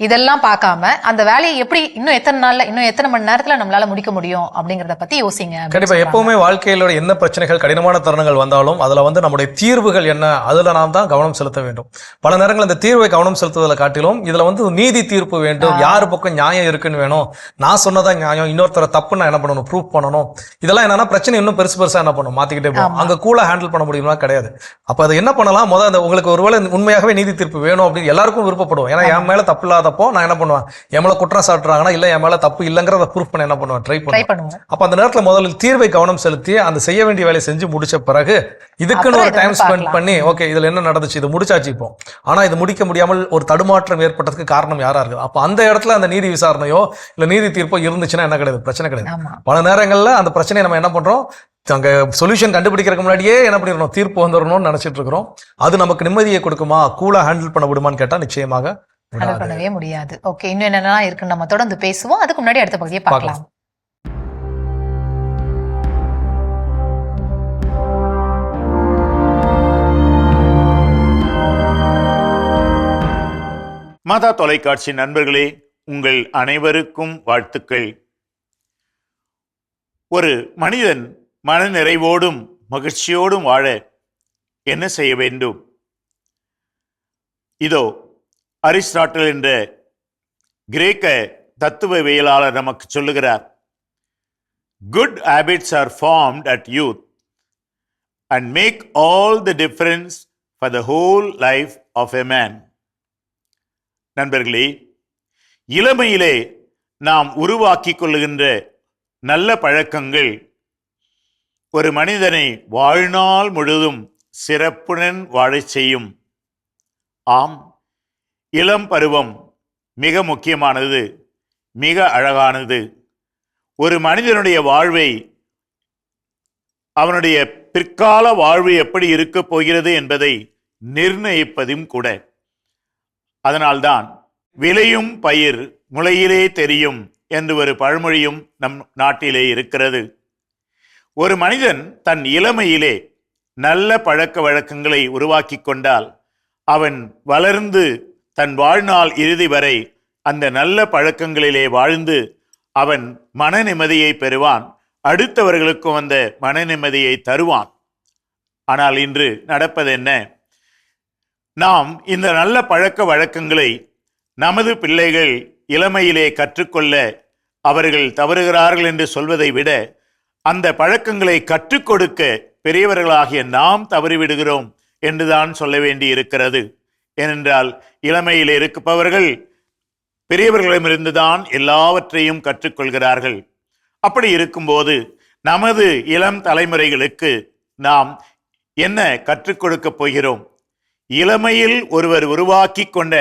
இதெல்லாம் பார்க்காம அந்த வேலையை எப்படி இன்னும் எத்தனை நாள்ல இன்னும் எத்தனை மணி நேரத்துல நம்மளால முடிக்க முடியும் அப்படிங்கறத பத்தி யோசிங்க.
கண்டிப்பா எப்பவுமே வாழ்க்கையில என்ன பிரச்சனைகள் கடினமான தருணங்கள் வந்தாலும் அதுல வந்து நம்முடைய தீர்வுகள் என்ன, அதுல நாம் தான் கவனம் செலுத்த வேண்டும். பல நேரங்கள் இந்த தீர்வை கவனம் செலுத்துவதை காட்டிலும் இதுல வந்து நீதி தீர்ப்பு வேண்டும், யாரு பக்கம் நியாயம் இருக்குன்னு வேணும், நான் சொன்னதான் நியாயம், இன்னொருத்தர தப்பு நான் என்ன பண்ணணும், ப்ரூவ் பண்ணணும். இதெல்லாம் என்னன்னா பிரச்சனை இன்னும் பெருசா என்ன பண்ணும், மாத்திக்கிட்டே போகும். அங்க கூலா ஹேண்டில் பண்ண முடியுமா? கிடையாது. அப்ப அது என்ன பண்ணலாம், முதல்ல உங்களுக்கு ஒருவேளை உண்மையாகவே நீதி தீர்ப்பு வேணும் அப்படின்னு எல்லாருக்கும் விருப்பப்படுவோம். ஏன்னா என் மேல தப்பு இல்லாதப்போ நான் என்ன பண்ணுவேன், என் மேல குற்றம் சாட்டுறாங்கன்னா இல்ல என் மேல தப்பு இல்லைங்கிறத ப்ரூஃப் பண்ண என்ன பண்ணுவேன், ட்ரை பண்ணுவேன். அப்ப அந்த நேரத்துல முதல்ல தீர்வை கவனம் செலுத்தி அந்த செய்ய வேண்டிய வேலையை செஞ்சு முடிச்ச பிறகு இதுக்குன்னு ஒரு டைம் ஸ்பெண்ட் பண்ணி ஓகே இதுல என்ன நடந்துச்சு, இது முடிச்சாச்சு இப்போ, ஆனா இது முடிக்க முடியாமல் ஒரு தடுமாற்றம் ஏற்பட்டதுக்கு காரணம் யாரா இருக்கு. அப்ப அந்த இடத்துல அந்த நீதி விசாரணையோ இல்ல நீதி தீர்ப்போ இருந்துச்சுன்னா என்ன கிடையாது, பிரச்சனை கிடையாது. பல நேரங்கள்ல அந்த பிரச்சனையை நம்ம என்ன பண்றோம், அங்க சொல்யூஷன் கண்டுபிடிக்கிறதுக்கு முன்னாடியே என்ன பண்ணிடணும், தீர்ப்பு வந்துடணும்னு நினைச்சிட்டு இருக்கிறோம். அது நமக்கு நிம்மதியை கொடுக்குமா, கூலா ஹேண்டில் பண்ண விடுமான்னு கேட்டா நிச்சயமாக
ஹேண்டில் பண்ணவே முடியாது. ஓகே, இன்னும் என்னென்னலாம் இருக்குன்னு நம்ம தொடர்ந்து பேசுவோம். அதுக்கு முன்னாடி அடுத்த பகுதியை பார்க்கலாம்.
மாதா தொலைக்காட்சி நண்பர்களே, உங்கள் அனைவருக்கும் வாழ்த்துக்கள். ஒரு மனிதன் மன நிறைவோடும் மகிழ்ச்சியோடும் வாழ என்ன செய்ய வேண்டும்? இதோ அரிஸ்டாட்டில் என்ற கிரேக்க தத்துவவியலாளர் நமக்கு சொல்லுகிறார். Good habits are formed at youth and make all the difference for the whole life of a man. நண்பர்களே, இளமையிலே நாம் உருவாக்கிக் கொள்ளுகின்ற நல்ல பழக்கங்கள் ஒரு மனிதனை வாழ்நாள் முழுதும் சிறப்புடன் வாழச் செய்யும். ஆம், இளம் பருவம் மிக முக்கியமானது, மிக அழகானது. ஒரு மனிதனுடைய வாழ்வை, அவனுடைய பிற்கால வாழ்வு எப்படி இருக்கப் போகிறது என்பதை நிர்ணயிப்பதும் கூட. அதனால்தான் விளையும் பயிர் முளையிலே தெரியும் என்று ஒரு பழமொழியும் நம் நாட்டிலே இருக்கிறது. ஒரு மனிதன் தன் இளமையிலே நல்ல பழக்க வழக்கங்களை உருவாக்கி கொண்டால் அவன் வளர்ந்து தன் வாழ்நாள் இறுதி வரை அந்த நல்ல பழக்கங்களிலே வாழ்ந்து அவன் மன நிம்மதியை பெறுவான், அடுத்தவர்களுக்கும் அந்த மன நிம்மதியை தருவான். ஆனால் இன்று நடப்பது என்ன? நாம் இந்த நல்ல பழக்க வழக்கங்களை நமது பிள்ளைகள் இளமையிலே கற்றுக்கொள்ள அவர்கள் தவறுகிறார்கள் என்று சொல்வதை விட அந்த பழக்கங்களை கற்றுக் கொடுக்க பெரியவர்களாகிய நாம் தவறிவிடுகிறோம் என்றுதான் சொல்ல வேண்டி இருக்கிறது. ஏனென்றால் இளமையில் இருப்பவர்கள் பெரியவர்களிடமிருந்துதான் எல்லாவற்றையும் கற்றுக்கொள்கிறார்கள். அப்படி இருக்கும்போது நமது இளம் தலைமுறைகளுக்கு நாம் என்ன கற்றுக் கொடுக்க போகிறோம்? இளமையில் ஒருவர் உருவாக்கி கொண்ட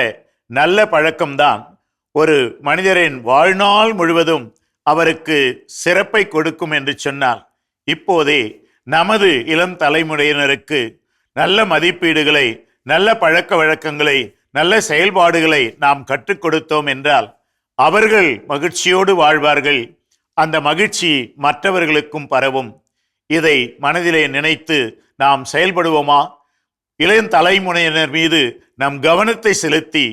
நல்ல பழக்கம்தான் ஒரு மனிதரின் வாழ்நாள் முழுவதும் அவருக்கு சிறப்பை கொடுக்கும் என்று சொன்னால், இப்போதே நமது இளம் தலைமுறையினருக்கு நல்ல மதிப்பீடுகளை, நல்ல பழக்க வழக்கங்களை, நல்ல செயல்பாடுகளை நாம் கற்றுக் கொடுத்தோம் என்றால் அவர்கள் மகிழ்ச்சியோடு வாழ்வார்கள். அந்த மகிழ்ச்சி மற்றவர்களுக்கும் பரவும். இதை மனதிலே நினைத்து நாம் செயல்படுவோமா? இளைய தலைமுறையினர் மீது நம் கவனத்தை செலுத்தி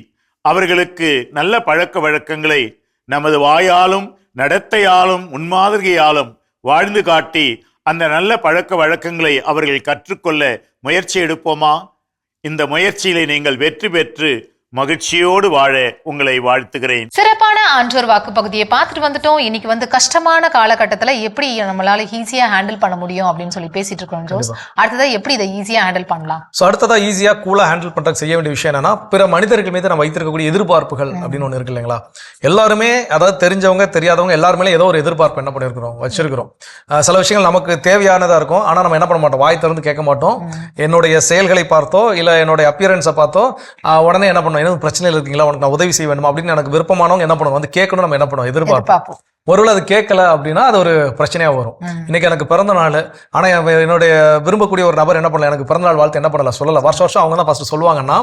அவர்களுக்கு நல்ல பழக்க வழக்கங்களை நமது வாயாலும் நடத்தையாலும் முன்மாதிரியாலும் வாழ்ந்து காட்டி அந்த நல்ல பழக்க வழக்கங்களை அவர்கள் கற்றுக்கொள்ள முயற்சி எடுப்போமா? இந்த முயற்சியிலே நீங்கள் வெற்றி பெற்று மகிழ்ச்சியோடு வாழ உங்களை வாழ்த்துகிறேன்.
சிறப்பான ஆன்றோர் வாக்கு பகுதியை பார்த்துட்டு வந்துட்டோம். இன்னைக்கு வந்து கஷ்டமான காலகட்டத்துல எப்படி நம்மளால ஈஸியா ஹேண்டில் பண்ண முடியும் அப்படின்னு சொல்லி பேசிட்டு இருக்கோம் ஜோஸ். அடுத்ததா எப்படி இதை ஈஸியா ஹேண்டில் பண்ணலாம்?
ஸோ அடுத்ததா ஈஸியா கூலா ஹேண்டில் பண்றதுக்கு செய்ய வேண்டிய விஷயம் என்னன்னா, பிற மனிதர்கள் மீது நம்ம வைத்திருக்கக்கூடிய எதிர்பார்ப்புகள் அப்படின்னு ஒன்று இருக்கு இல்லைங்களா? எல்லாருமே, அதாவது தெரிஞ்சவங்க தெரியாதவங்க எல்லாருமே ஏதோ ஒரு எதிர்பார்ப்பு என்ன பண்ணிருக்கிறோம், வச்சிருக்கிறோம். சில விஷயங்கள் நமக்கு தேவையானதா இருக்கும், ஆனா நம்ம என்ன பண்ண மாட்டோம், வாய் திறந்து கேட்க மாட்டோம். என்னுடைய செயல்களை பார்த்தோ இல்ல என்னுடைய அப்பியரன்ஸை பார்த்தோ உடனே என்ன பண்ணுவோம், என்ன பிரச்சனையில் இருக்கீங்களா, உனக்கு நான் உதவி செய்ய வேணுமா அப்படின்னு எனக்கு விருப்பமானவங்க என்ன பண்ணுவோம், வந்து கேட்கணும். நம்ம என்ன பண்ணுவோம், எதிர்பார்ப்போம். ஒருவேளை அது கேட்கல அப்படின்னா அது ஒரு பிரச்சனையா வரும். இன்னைக்கு எனக்கு பிறந்த நாள், ஆனா என்னுடைய விரும்பக்கூடிய ஒரு நபர் என்ன பண்ணல, எனக்கு பிறந்தநாள் வாழ்த்து என்ன பண்ணல, சொல்லல. வருஷம் அவங்க தான் ஃபர்ஸ்ட் சொல்லுவாங்கன்னா,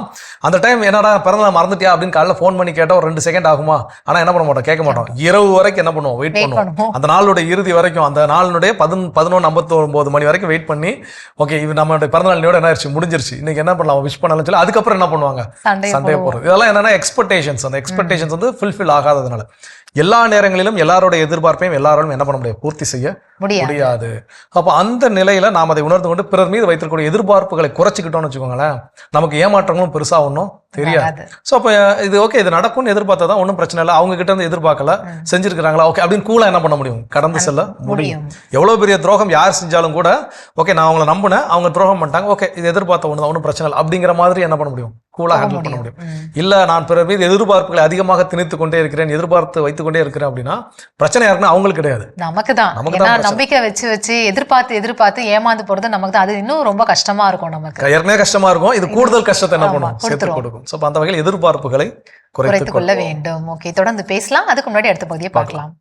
அந்த டைம் என்னடா பிறந்தநாள் மறந்துட்டியா அப்படின்னு காலைல ஃபோன் பண்ணி கேட்டா ஒரு 2 செகண்ட் ஆகுமா? ஆனா என்ன பண்ண மாட்டோம், கேட்க மாட்டோம். இரவு வரைக்கும் என்ன பண்ணுவோம், வெயிட் பண்ணுவோம். அந்த நாளுடைய இறுதி வரைக்கும், அந்த நாளுடைய 11:59 மணி வரைக்கும் வெயிட் பண்ணி, ஓகே இது நம்மளுடைய பிறந்தநாள் என்ன ஆயிடுச்சு, முடிஞ்சிருச்சு, இன்னைக்கு என்ன பண்ணலாம், விஷ் பண்ணலாம் சொல்லி அதுக்கப்புறம் என்ன பண்ணுவாங்க, சண்டை போடுறது. இதெல்லாம் என்னன்னா எக்ஸ்பெக்டேஷன்ஸ். அந்த எக்ஸ்பெக்டேஷன்ஸ் வந்து ஃபுல்ஃபில் ஆகாததுனால எல்லா நேரங்களிலும் எல்லாரோட எதிர்பார்ப்பையும் எல்லாரும் என்ன பண்ண முடியாது, பூர்த்தி செய்ய முடியாது. அப்போ அந்த நிலையில நாம் அதை உணர்ந்து கொண்டு பிறர் மீது வைத்திருக்கக்கூடிய எதிர்பார்ப்புகளை குறைச்சிக்கிட்டோம்னு வச்சுக்கோங்களேன், நமக்கு ஏமாற்றங்களும் பெருசா ஒன்றும் தெரியாது. ஸோ அப்போ இது ஓகே, இது நடக்கும்னு எதிர்பார்த்தா ஒன்றும் பிரச்சனை இல்லை, அவங்க கிட்ட இருந்து எதிர்பார்க்கல, செஞ்சிருக்கிறாங்களா ஓகே அப்படின்னு கூலா என்ன பண்ண முடியும், கடந்து செல்ல முடியும். எவ்வளவு பெரிய துரோகம் யார் செஞ்சாலும் கூட, ஓகே நான் அவங்கள நம்பினேன், அவங்க துரோகம் பண்ணிட்டாங்க, ஓகே இது எதிர்பார்த்த ஒன்று தான், ஒன்றும் பிரச்சனை இல்லை அப்படிங்கிற மாதிரி என்ன பண்ண முடியும், கூலா ஹேண்டில் பண்ண முடியும். இல்ல நான் பிறர் மீது எதிர்பார்ப்புகளை அதிகமாக திணித்து கொண்டே இருக்கிறேன், எதிர்பார்த்து வைத்துக் கொண்டே இருக்கிறேன் அப்படின்னா பிரச்சனை யாருன்னா அவங்களுக்கு கிடையாது, நமக்கு தான். நம்பிக்கை வச்சு எதிர்பார்த்து ஏமாந்து போறது நமக்கு தான். அது இன்னும் ரொம்ப கஷ்டமா இருக்கும், நமக்கு ஏற்கனவே கஷ்டமா இருக்கும், இது கூடுதல் கஷ்டத்தை என்ன பண்ணும், சேர்த்து கொடுக்கும். ஸோ அந்த வகையில் எதிர்பார்ப்புகளை குறைத்துக் கொள்ள வேண்டும். ஓகே, தொடர்ந்து பேசலாம். அதுக்கு முன்னாடி அடுத்த பகுதியை பார்க்கலாம்.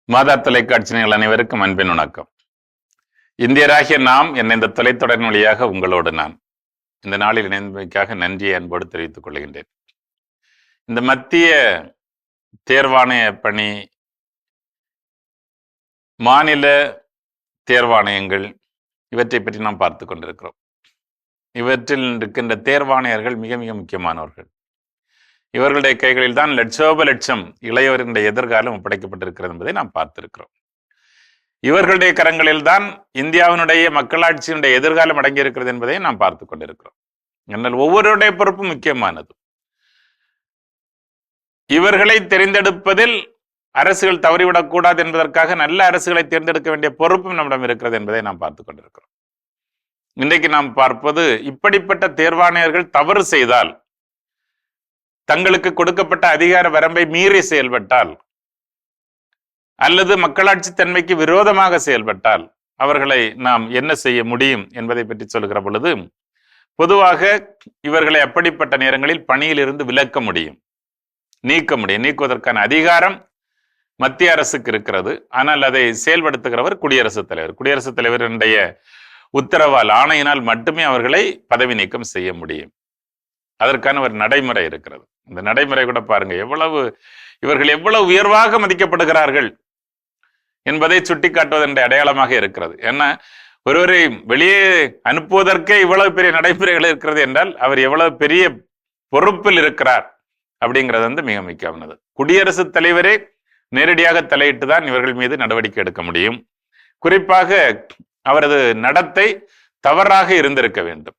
மாதா தொலைக்காட்சி நேயர்கள் அனைவருக்கும் அன்பின் வணக்கம். இந்தியராகிய நாம் என்ன இந்த தொலைத்தொடரின் வழியாக உங்களோடு நான் இந்த நாளில் இணைந்தமைக்காக நன்றியை அன்போடு தெரிவித்துக் கொள்கின்றேன். இந்த மத்திய தேர்வாணைய பணி, மாநில தேர்வாணையங்கள், இவற்றை பற்றி நாம் பார்த்து கொண்டிருக்கிறோம். இவற்றில் இருக்கின்ற தேர்வாணையர்கள் மிக மிக முக்கியமானவர்கள். இவர்களுடைய கைகளில் தான் லட்சம் இளையோருடைய எதிர்காலம் ஒப்படைக்கப்பட்டிருக்கிறது என்பதை நாம் பார்த்திருக்கிறோம். இவர்களுடைய கரங்களில் தான் இந்தியாவினுடைய மக்களாட்சியினுடைய எதிர்காலம் அடங்கியிருக்கிறது என்பதை நாம் பார்த்து கொண்டிருக்கிறோம். என்றால் ஒவ்வொருடைய பொறுப்பும் முக்கியமானது. இவர்களை தெரிந்தெடுப்பதில் அரசுகள் தவறிவிடக்கூடாது என்பதற்காக நல்ல அரசுகளை தேர்ந்தெடுக்க வேண்டிய பொறுப்பும் நம்மிடம் இருக்கிறது என்பதை நாம் பார்த்து கொண்டிருக்கிறோம். இன்றைக்கு நாம் பார்ப்பது, இப்படிப்பட்ட தேர்வாணையர்கள் தவறு செய்தால், தங்களுக்கு கொடுக்கப்பட்ட அதிகார வரம்பை மீறி செயல்பட்டால் அல்லது மக்களாட்சி தன்மைக்கு விரோதமாக செயல்பட்டால் அவர்களை நாம் என்ன செய்ய முடியும் என்பதை பற்றி சொல்கிற பொழுது, பொதுவாக இவர்களை அப்படிப்பட்ட நேரங்களில் பணியிலிருந்து விலக்க முடியும், நீக்க முடியும். நீக்குவதற்கான அதிகாரம் மத்திய அரசுக்கு இருக்கிறது. ஆனால் அதை செயல்படுத்துகிறவர் குடியரசுத் தலைவர். குடியரசுத் தலைவருடைய உத்தரவால், ஆணையினால் மட்டுமே அவர்களை பதவி நீக்கம் செய்ய முடியும். அதற்கான ஒரு நடைமுறை இருக்கிறது. இந்த நடைமுறை கூட பாருங்க, இவர்கள் எவ்வளவு உயர்வாக மதிக்கப்படுகிறார்கள் என்பதை சுட்டிக்காட்டுவதென்ற அடையாளமாக இருக்கிறது. ஏன்னா ஒருவரை வெளியே அனுப்புவதற்கே இவ்வளவு பெரிய நடைமுறைகள் இருக்கிறது என்றால் அவர் எவ்வளவு பெரிய பொறுப்பில் இருக்கிறார் அப்படிங்கிறது வந்து மிக முக்கியமானது. குடியரசுத் தலைவரே நேரடியாக தலையிட்டு தான் இவர்கள் மீது நடவடிக்கை எடுக்க முடியும். குறிப்பாக அவரது நடத்தை தவறாக இருந்திருக்க வேண்டும்,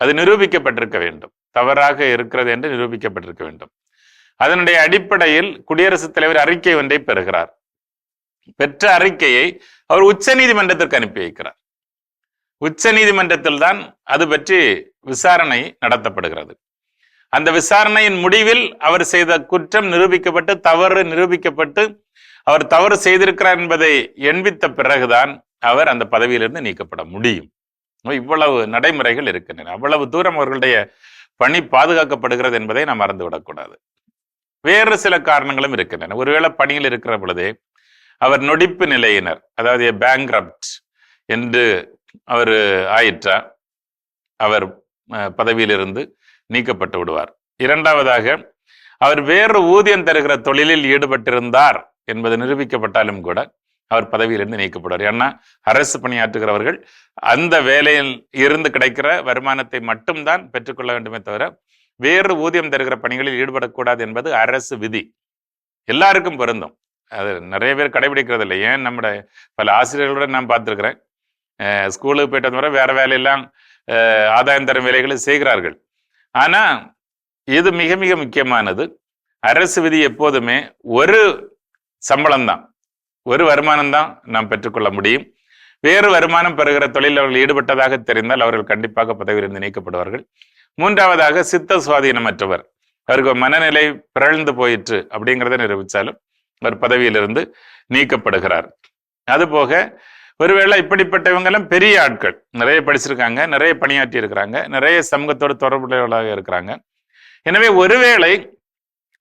அது நிரூபிக்கப்பட்டிருக்க வேண்டும். தவறாக இருக்கிறது என்று நிரூபிக்கப்பட்டிருக்க வேண்டும். அதனுடைய அடிப்படையில் குடியரசுத் தலைவர் அறிக்கை ஒன்றை பெறுகிறார். பெற்ற அறிக்கையை அவர் உச்ச நீதிமன்றத்திற்கு அனுப்பி வைக்கிறார். உச்ச நீதிமன்றத்தில் தான் அது பற்றி விசாரணை நடத்தப்படுகிறது. அந்த விசாரணையின் முடிவில் அவர் செய்த குற்றம் நிரூபிக்கப்பட்டு, தவறு நிரூபிக்கப்பட்டு, அவர் தவறு செய்திருக்கிறார் என்பதை எண்பித்த பிறகுதான் அவர் அந்த பதவியிலிருந்து நீக்கப்பட முடியும். இவ்வளவு நடைமுறைகள் இருக்கின்றன. அவ்வளவு தூரம் அவர்களுடைய பணி பாதுகாக்கப்படுகிறது என்பதை நாம் மறந்துவிடக்கூடாது. வேறு சில காரணங்களும் இருக்கின்றன. ஒருவேளை பணியில் இருக்கிற பொழுதே அவர் நொடிப்பு நிலையினர், அதாவது பேங்க்ரப்ட் என்று அவர் ஆயிற்றா, அவர் பதவியிலிருந்து நீக்கப்பட்டு விடுவார். இரண்டாவதாக, அவர் வேறு ஊதியம் தருகிற தொழிலில் ஈடுபட்டிருந்தார் என்பது நிரூபிக்கப்பட்டாலும் கூட அவர் பதவியிலிருந்து நீக்கப்படுவார். ஏன்னா அரசு பணியாற்றுகிறவர்கள் அந்த வேலையில் இருந்து கிடைக்கிற வருமானத்தை மட்டும்தான் பெற்றுக்கொள்ள வேண்டுமே தவிர வேறு ஊதியம் தருகிற பணிகளில் ஈடுபடக்கூடாது என்பது அரசு விதி. எல்லாருக்கும் பொருந்தும். அது நிறைய பேர் கடைபிடிக்கிறது இல்லை. ஏன் நம்முடைய பல ஆசிரியர்களுடன் நான் பார்த்துருக்கிறேன், ஸ்கூலுக்கு போயிட்டு வர வேற வேலையெல்லாம் ஆதாயம் தரும் வேலைகளை செய்கிறார்கள். ஆனா இது மிக மிக முக்கியமானது. அரசு விதி எப்போதுமே ஒரு சம்பளம் தான், ஒரு வருமானம் தான் நாம் பெற்றுக்கொள்ள முடியும். வேறு வருமானம் பெறுகிற தொழில் அவர்கள் ஈடுபட்டதாக தெரிந்தால் அவர்கள் கண்டிப்பாக பதவியிலிருந்து நீக்கப்படுவார்கள். மூன்றாவதாக, சித்த சுவாதீனமற்றவர், அவருக்கு மனநிலை பிறழ்ந்து போயிற்று அப்படிங்கிறத நிரூபித்தாலும் அவர் பதவியிலிருந்து நீக்கப்படுகிறார். அதுபோக ஒருவேளை இப்படிப்பட்டவங்களும் பெரிய ஆட்கள், நிறைய படிச்சிருக்காங்க, நிறைய பணியாற்றி இருக்கிறாங்க, நிறைய சமூகத்தோடு தொடர்புடையவர்களாக இருக்கிறாங்க. எனவே ஒருவேளை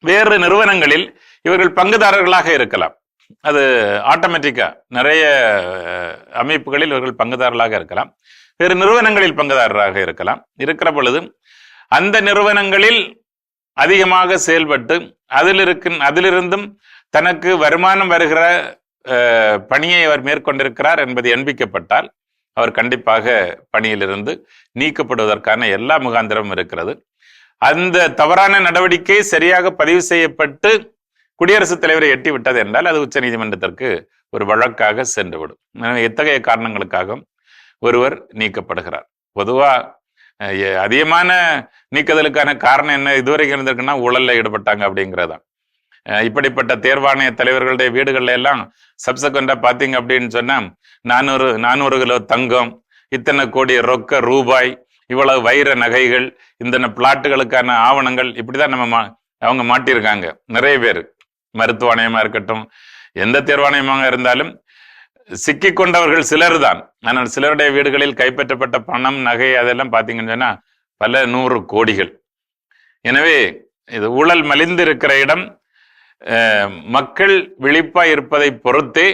வேறு நிறுவனங்களில் இவர்கள் பங்குதாரர்களாக இருக்கலாம். அது ஆட்டோமேட்டிக்கா நிறைய அமைப்புகளில் இவர்கள் பங்குதாரர்களாக இருக்கலாம், வேறு நிறுவனங்களில் பங்குதாரராக இருக்கலாம். இருக்கிற பொழுது அந்த நிறுவனங்களில் அதிகமாக செயல்பட்டு அதிலிருந்தும் தனக்கு வருமானம் வருகிற பணியை அவர் மேற்கொண்டிருக்கிறார் என்பது எண்பிக்கப்பட்டால் அவர் கண்டிப்பாக பணியிலிருந்து நீக்கப்படுவதற்கான எல்லா முகாந்திரமும் இருக்கிறது. அந்த தவறான நடவடிக்கை சரியாக பதிவு செய்யப்பட்டு குடியரசுத் தலைவரை எட்டி விட்டது என்றால் அது உச்ச நீதிமன்றத்திற்கு ஒரு வழக்காக சென்றுவிடும். எத்தகைய காரணங்களுக்காகவும் ஒருவர் நீக்கப்படுகிறார். பொதுவா அதிகமான நீக்குதலுக்கான காரணம் என்ன இதுவரைக்கும் இருந்திருக்குன்னா ஊழல்ல ஈடுபட்டாங்க அப்படிங்கிறதான். இப்படிப்பட்ட தேர்வாணைய தலைவர்களுடைய வீடுகள்ல எல்லாம் சப்சக்வெண்டா பாத்தீங்க அப்படின்னு சொன்னா 400 கிலோ தங்கம், இத்தனை கோடி ரொக்க ரூபாய், இவ்வளவு வைர நகைகள், இந்த பிளாட்டுகளுக்கான ஆவணங்கள், இப்படிதான் அவங்க மாட்டியிருக்காங்க. நிறைய பேர் மருத்துவாணையமா இருக்கட்டும், எந்த தேர்வாணையமாக இருந்தாலும் சிக்கி கொண்டவர்கள் சிலர் தான். ஆனால் சிலருடைய வீடுகளில் கைப்பற்றப்பட்ட பணம், நகை அதெல்லாம் பார்த்தீங்கன்னு சொன்னா பல 100 கோடிகள். எனவே இது ஊழல் மலிந்து இருக்கிற இடம். மக்கள் விழிப்பா இருப்பதை பொறுத்தே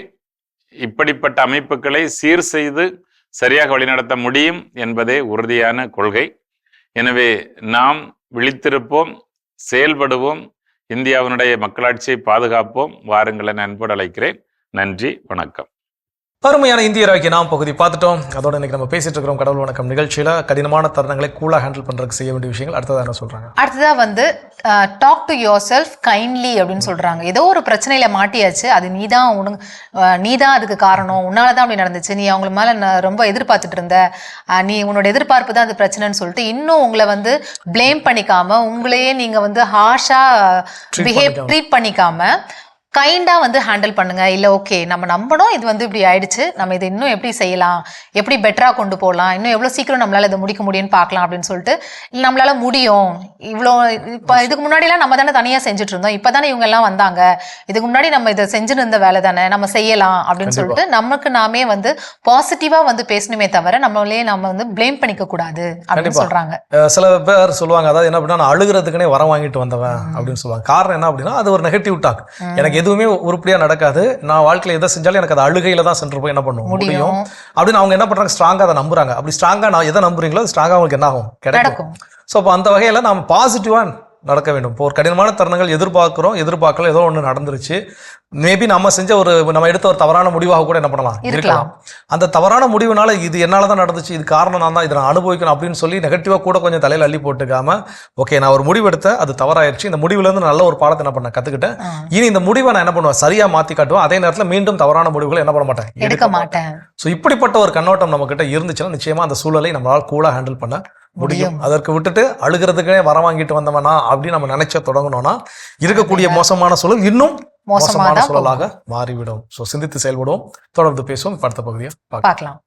இப்படிப்பட்ட அமைப்புகளை சீர் செய்து சரியாக வழிநடத்த முடியும் என்பதே உறுதியான கொள்கை. எனவே நாம் விழித்திருப்போம், செயல்படுவோம், இந்தியாவினுடைய மக்களாட்சியை பாதுகாப்போம். வாருங்களை அன்போடு அழைக்கிறேன். நன்றி, வணக்கம்.
அருமையான இந்தியராகிய நாம் பகுதி பார்த்துட்டோம். அதோட இன்னைக்கு நம்ம பேசிட்டு இருக்கிறோம் கடவுள் வணக்கம் நிகழ்ச்சியில கடினமான தருணங்களை கூலா ஹேண்டில் பண்றதுக்கு செய்ய வேண்டிய விஷயங்கள். அடுத்ததா என்ன சொல்றாங்க? அடுத்ததா
வந்து talk to yourself kindly அப்படின்னு சொல்றாங்க. ஏதோ ஒரு பிரச்சனையில மாட்டியாச்சு, அது நீதான் அதுக்கு காரணம், உன்னாலதான் அப்படி நடந்துச்சு, நீ அவங்க மேல ரொம்ப எதிர்பார்த்துட்டு இருந்த, நீ உன்னோட எதிர்பார்ப்பு தான் அது பிரச்சனைன்னு சொல்லிட்டு இன்னும் உங்களை வந்து பிளேம் பண்ணிக்காம, உங்களையே நீங்க வந்து ஹார்ஷா ட்ரீட் பண்ணிக்காம கைண்டா வந்து ஹேண்டில் பண்ணுங்க. இல்லை ஓகே நம்ம நம்பணும், இது வந்து இப்படி ஆயிடுச்சு, நம்ம இது இன்னும் எப்படி செய்யலாம், எப்படி பெட்டரா கொண்டு போகலாம், இன்னும் எவ்வளோ சீக்கிரம் நம்மளால இதை முடிக்க முடியும்னு பார்க்கலாம் அப்படின்னு சொல்லிட்டு, இல்லை நம்மளால முடியும், இவ்வளோ இப்போ இதுக்கு முன்னாடிலாம் நம்ம தானே தனியாக செஞ்சுட்டு இருந்தோம், இப்போ தானே இவங்க எல்லாம் வந்தாங்க, இதுக்கு முன்னாடி நம்ம இதை செஞ்சுட்டு இருந்த வேலை தானே, நம்ம செய்யலாம் அப்படின்னு சொல்லிட்டு நமக்கு நாமே வந்து பாசிட்டிவா வந்து பேசணுமே தவிர நம்மளே நம்ம வந்து பிளேம் பண்ணிக்க கூடாது அப்படின்னு சொல்றாங்க.
சில பேர் சொல்லுவாங்க, அதாவது என்ன அப்படின்னா, நான் அழுகிறதுக்குனே வரம் வாங்கிட்டு வந்தவன் அப்படின்னு சொல்லுவாங்க. காரணம் என்ன அப்படின்னா, அது ஒரு நெகட்டிவ் டாக். எனக்கு எதுவுமே உருப்படியா நடக்காது, நான் வாழ்க்கையில எதை செஞ்சாலும் எனக்கு அது அழுகையில தான் சென்று போய் என்ன பண்ணுவோம் முடியும் அப்படின்னு அவங்க என்ன பண்றாங்க, ஸ்ட்ராங்கா அதை நம்புறாங்க. அப்படி ஸ்ட்ராங்கா நான் எதை நம்புறீங்களோ ஸ்ட்ராங்கா அவங்களுக்கு என்ன ஆகும், கிடைக்கும். ஸோ அப்போ அந்த வகையில நாம் பாசிட்டிவா நடக்க வேண்டும். இப்போ ஒரு கடினமான தருணங்கள் எதிர்பார்க்கல, ஏதோ ஒன்று நடந்துருச்சு, மேபி நம்ம எடுத்த ஒரு தவறான முடிவாக கூட என்ன பண்ணலாம் இருக்கலாம். அந்த தவறான முடிவுனால இது என்னாலதான் நடந்துச்சு, இது காரணம் நான் தான், இதை நான் அனுபவிக்கணும் அப்படின்னு சொல்லி நெகட்டிவா கூட கொஞ்சம் தலையில அள்ளி போட்டுக்காம, ஓகே நான் ஒரு முடிவு எடுத்தேன், அது தவறாயிருச்சு, இந்த முடிவுல இருந்து நல்ல ஒரு பாடத்தை என்ன பண்ண கத்துக்கிட்டேன், இனி இந்த முடிவை நான் என்ன பண்ணுவேன் சரியா மாத்தி காட்டுவேன், அதே நேரத்தில் மீண்டும் தவறான முடிவுகளை என்ன பண்ண மாட்டேன், எடுக்க மாட்டேன். ஸோ இப்படிப்பட்ட ஒரு கண்ணோட்டம் நம்ம கிட்ட இருந்துச்சுன்னா நிச்சயமா அந்த சூழலை நம்மளால கூலா ஹேண்டில் பண்ண முடியும். அதற்கு விட்டுட்டு அழுகிறதுக்கே வர வாங்கிட்டு வந்தவனா அப்படின்னு நம்ம நினைச்ச தொடங்கணும்னா இருக்கக்கூடிய மோசமான சூழல் இன்னும் மோசமான சூழலாக மாறிவிடும். ஸோ சிந்தித்து செயல்படுவோம். தொடர்ந்து பேசுவோம். அடுத்த பகுதியை பார்க்கலாம்.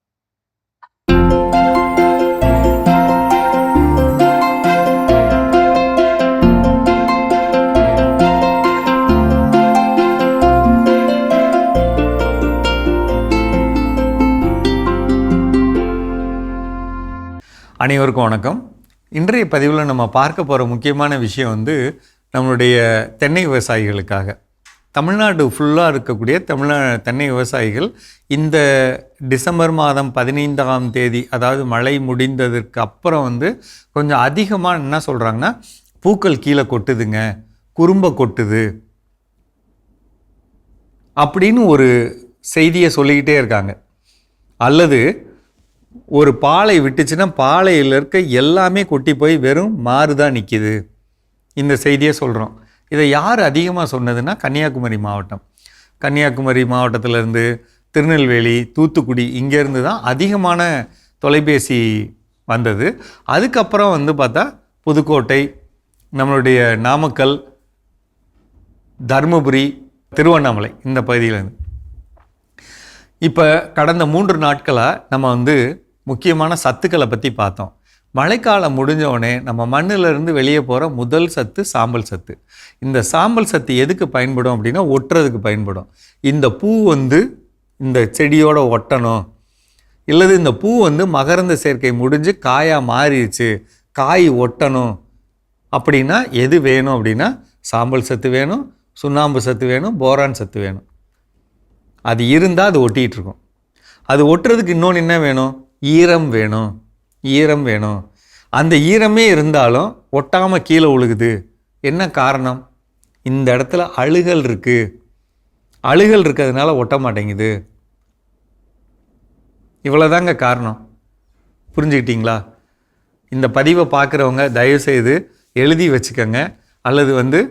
அனைவருக்கும் வணக்கம். இன்றைய பதிவில் நம்ம பார்க்க போகிற முக்கியமான விஷயம் வந்து நம்மளுடைய தென்னை விவசாயிகளுக்காக. தமிழ்நாடு ஃபுல்லாக இருக்கக்கூடிய தென்னை விவசாயிகள் இந்த டிசம்பர் மாதம் 15ஆம் தேதி, அதாவது மழை முடிந்ததற்கு அப்புறம் வந்து கொஞ்சம் அதிகமாக என்ன சொல்கிறாங்கன்னா, பூக்கள் கீழே கொட்டுதுங்க, குறும்பை கொட்டுது அப்படின்னு ஒரு செய்தியை சொல்லிக்கிட்டே இருக்காங்க. அல்லது ஒரு பாலை விட்டுச்சுன்னா பாலையில் இருக்க எல்லாமே கொட்டி போய் வெறும் மாறுதான் நிற்கிது, இந்த செய்தியை சொல்கிறோம். இதை யார் அதிகமாக சொன்னதுன்னா கன்னியாகுமரி மாவட்டம். கன்னியாகுமரி மாவட்டத்திலேருந்து திருநெல்வேலி, தூத்துக்குடி, இங்கேருந்து தான் அதிகமான தொலைபேசி வந்தது. அதுக்கப்புறம் வந்து பார்த்தா புதுக்கோட்டை, நம்மளுடைய நாமக்கல், தருமபுரி, திருவண்ணாமலை இந்த பகுதியிலேருந்து. இப்போ கடந்த 3 நாட்களாக நம்ம வந்து முக்கியமான சத்துக்களை பற்றி பார்த்தோம். மழைக்காலம் முடிஞ்சோடனே நம்ம மண்ணிலிருந்து வெளியே போகிற முதல் சத்து சாம்பல் சத்து. இந்த சாம்பல் சத்து எதுக்கு பயன்படும் அப்படின்னா ஒட்டுறதுக்கு பயன்படும். இந்த பூ வந்து இந்த செடியோடு ஒட்டணும், இல்லது இந்த பூ வந்து மகரந்த சேர்க்கை முடிஞ்சு காயாக மாறிடுச்சு, காய் ஒட்டணும் அப்படின்னா எது வேணும் அப்படின்னா சாம்பல் சத்து வேணும், சுண்ணாம்பு சத்து வேணும், போரான் சத்து வேணும். அது இருந்தால் அது ஒட்டிகிட்டு இருக்கும். அது ஒட்டுறதுக்கு இன்னொன்று என்ன வேணும்? ஈரம் வேணும். ஈரம் வேணும். அந்த ஈரமே இருந்தாலும் ஒட்டாமல் கீழே உழுகுது. என்ன காரணம்? இந்த இடத்துல அழுகல் இருக்குது. அழுகல் இருக்கிறதுனால ஒட்ட மாட்டேங்குது. இவ்வளோதாங்க காரணம். புரிஞ்சுக்கிட்டீங்களா? இந்த பதிவை பார்க்குறவங்க தயவுசெய்து எழுதி வச்சுக்கோங்க. அல்லது வந்து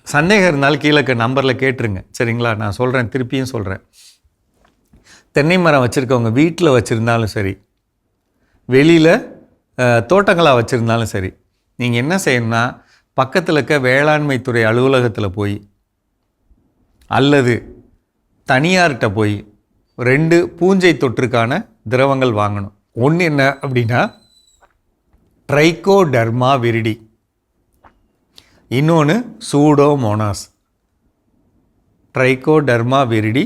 சந்தேகம் இருந்தாலும் கீழே நம்பரில் கேட்டுருங்க. சரிங்களா? நான் சொல்கிறேன், திருப்பியும் சொல்கிறேன். தென்னை மரம் வச்சுருக்கவங்க வீட்டில் வச்சுருந்தாலும் சரி, வெளியில் தோட்டங்களாக வச்சுருந்தாலும் சரி, நீங்கள் என்ன செய்யணும்னா பக்கத்தில் இருக்க வேளாண்மை துறை அலுவலகத்தில் போய் அல்லது தனியார்கிட்ட போய் 2 பூஞ்சை தொற்றுக்கான திரவங்கள் வாங்கணும். ஒன்று என்ன அப்படின்னா ட்ரைகோடர்மா விரிடி, இன்னொன்று சூடோமோனாஸ். Trichoderma viride,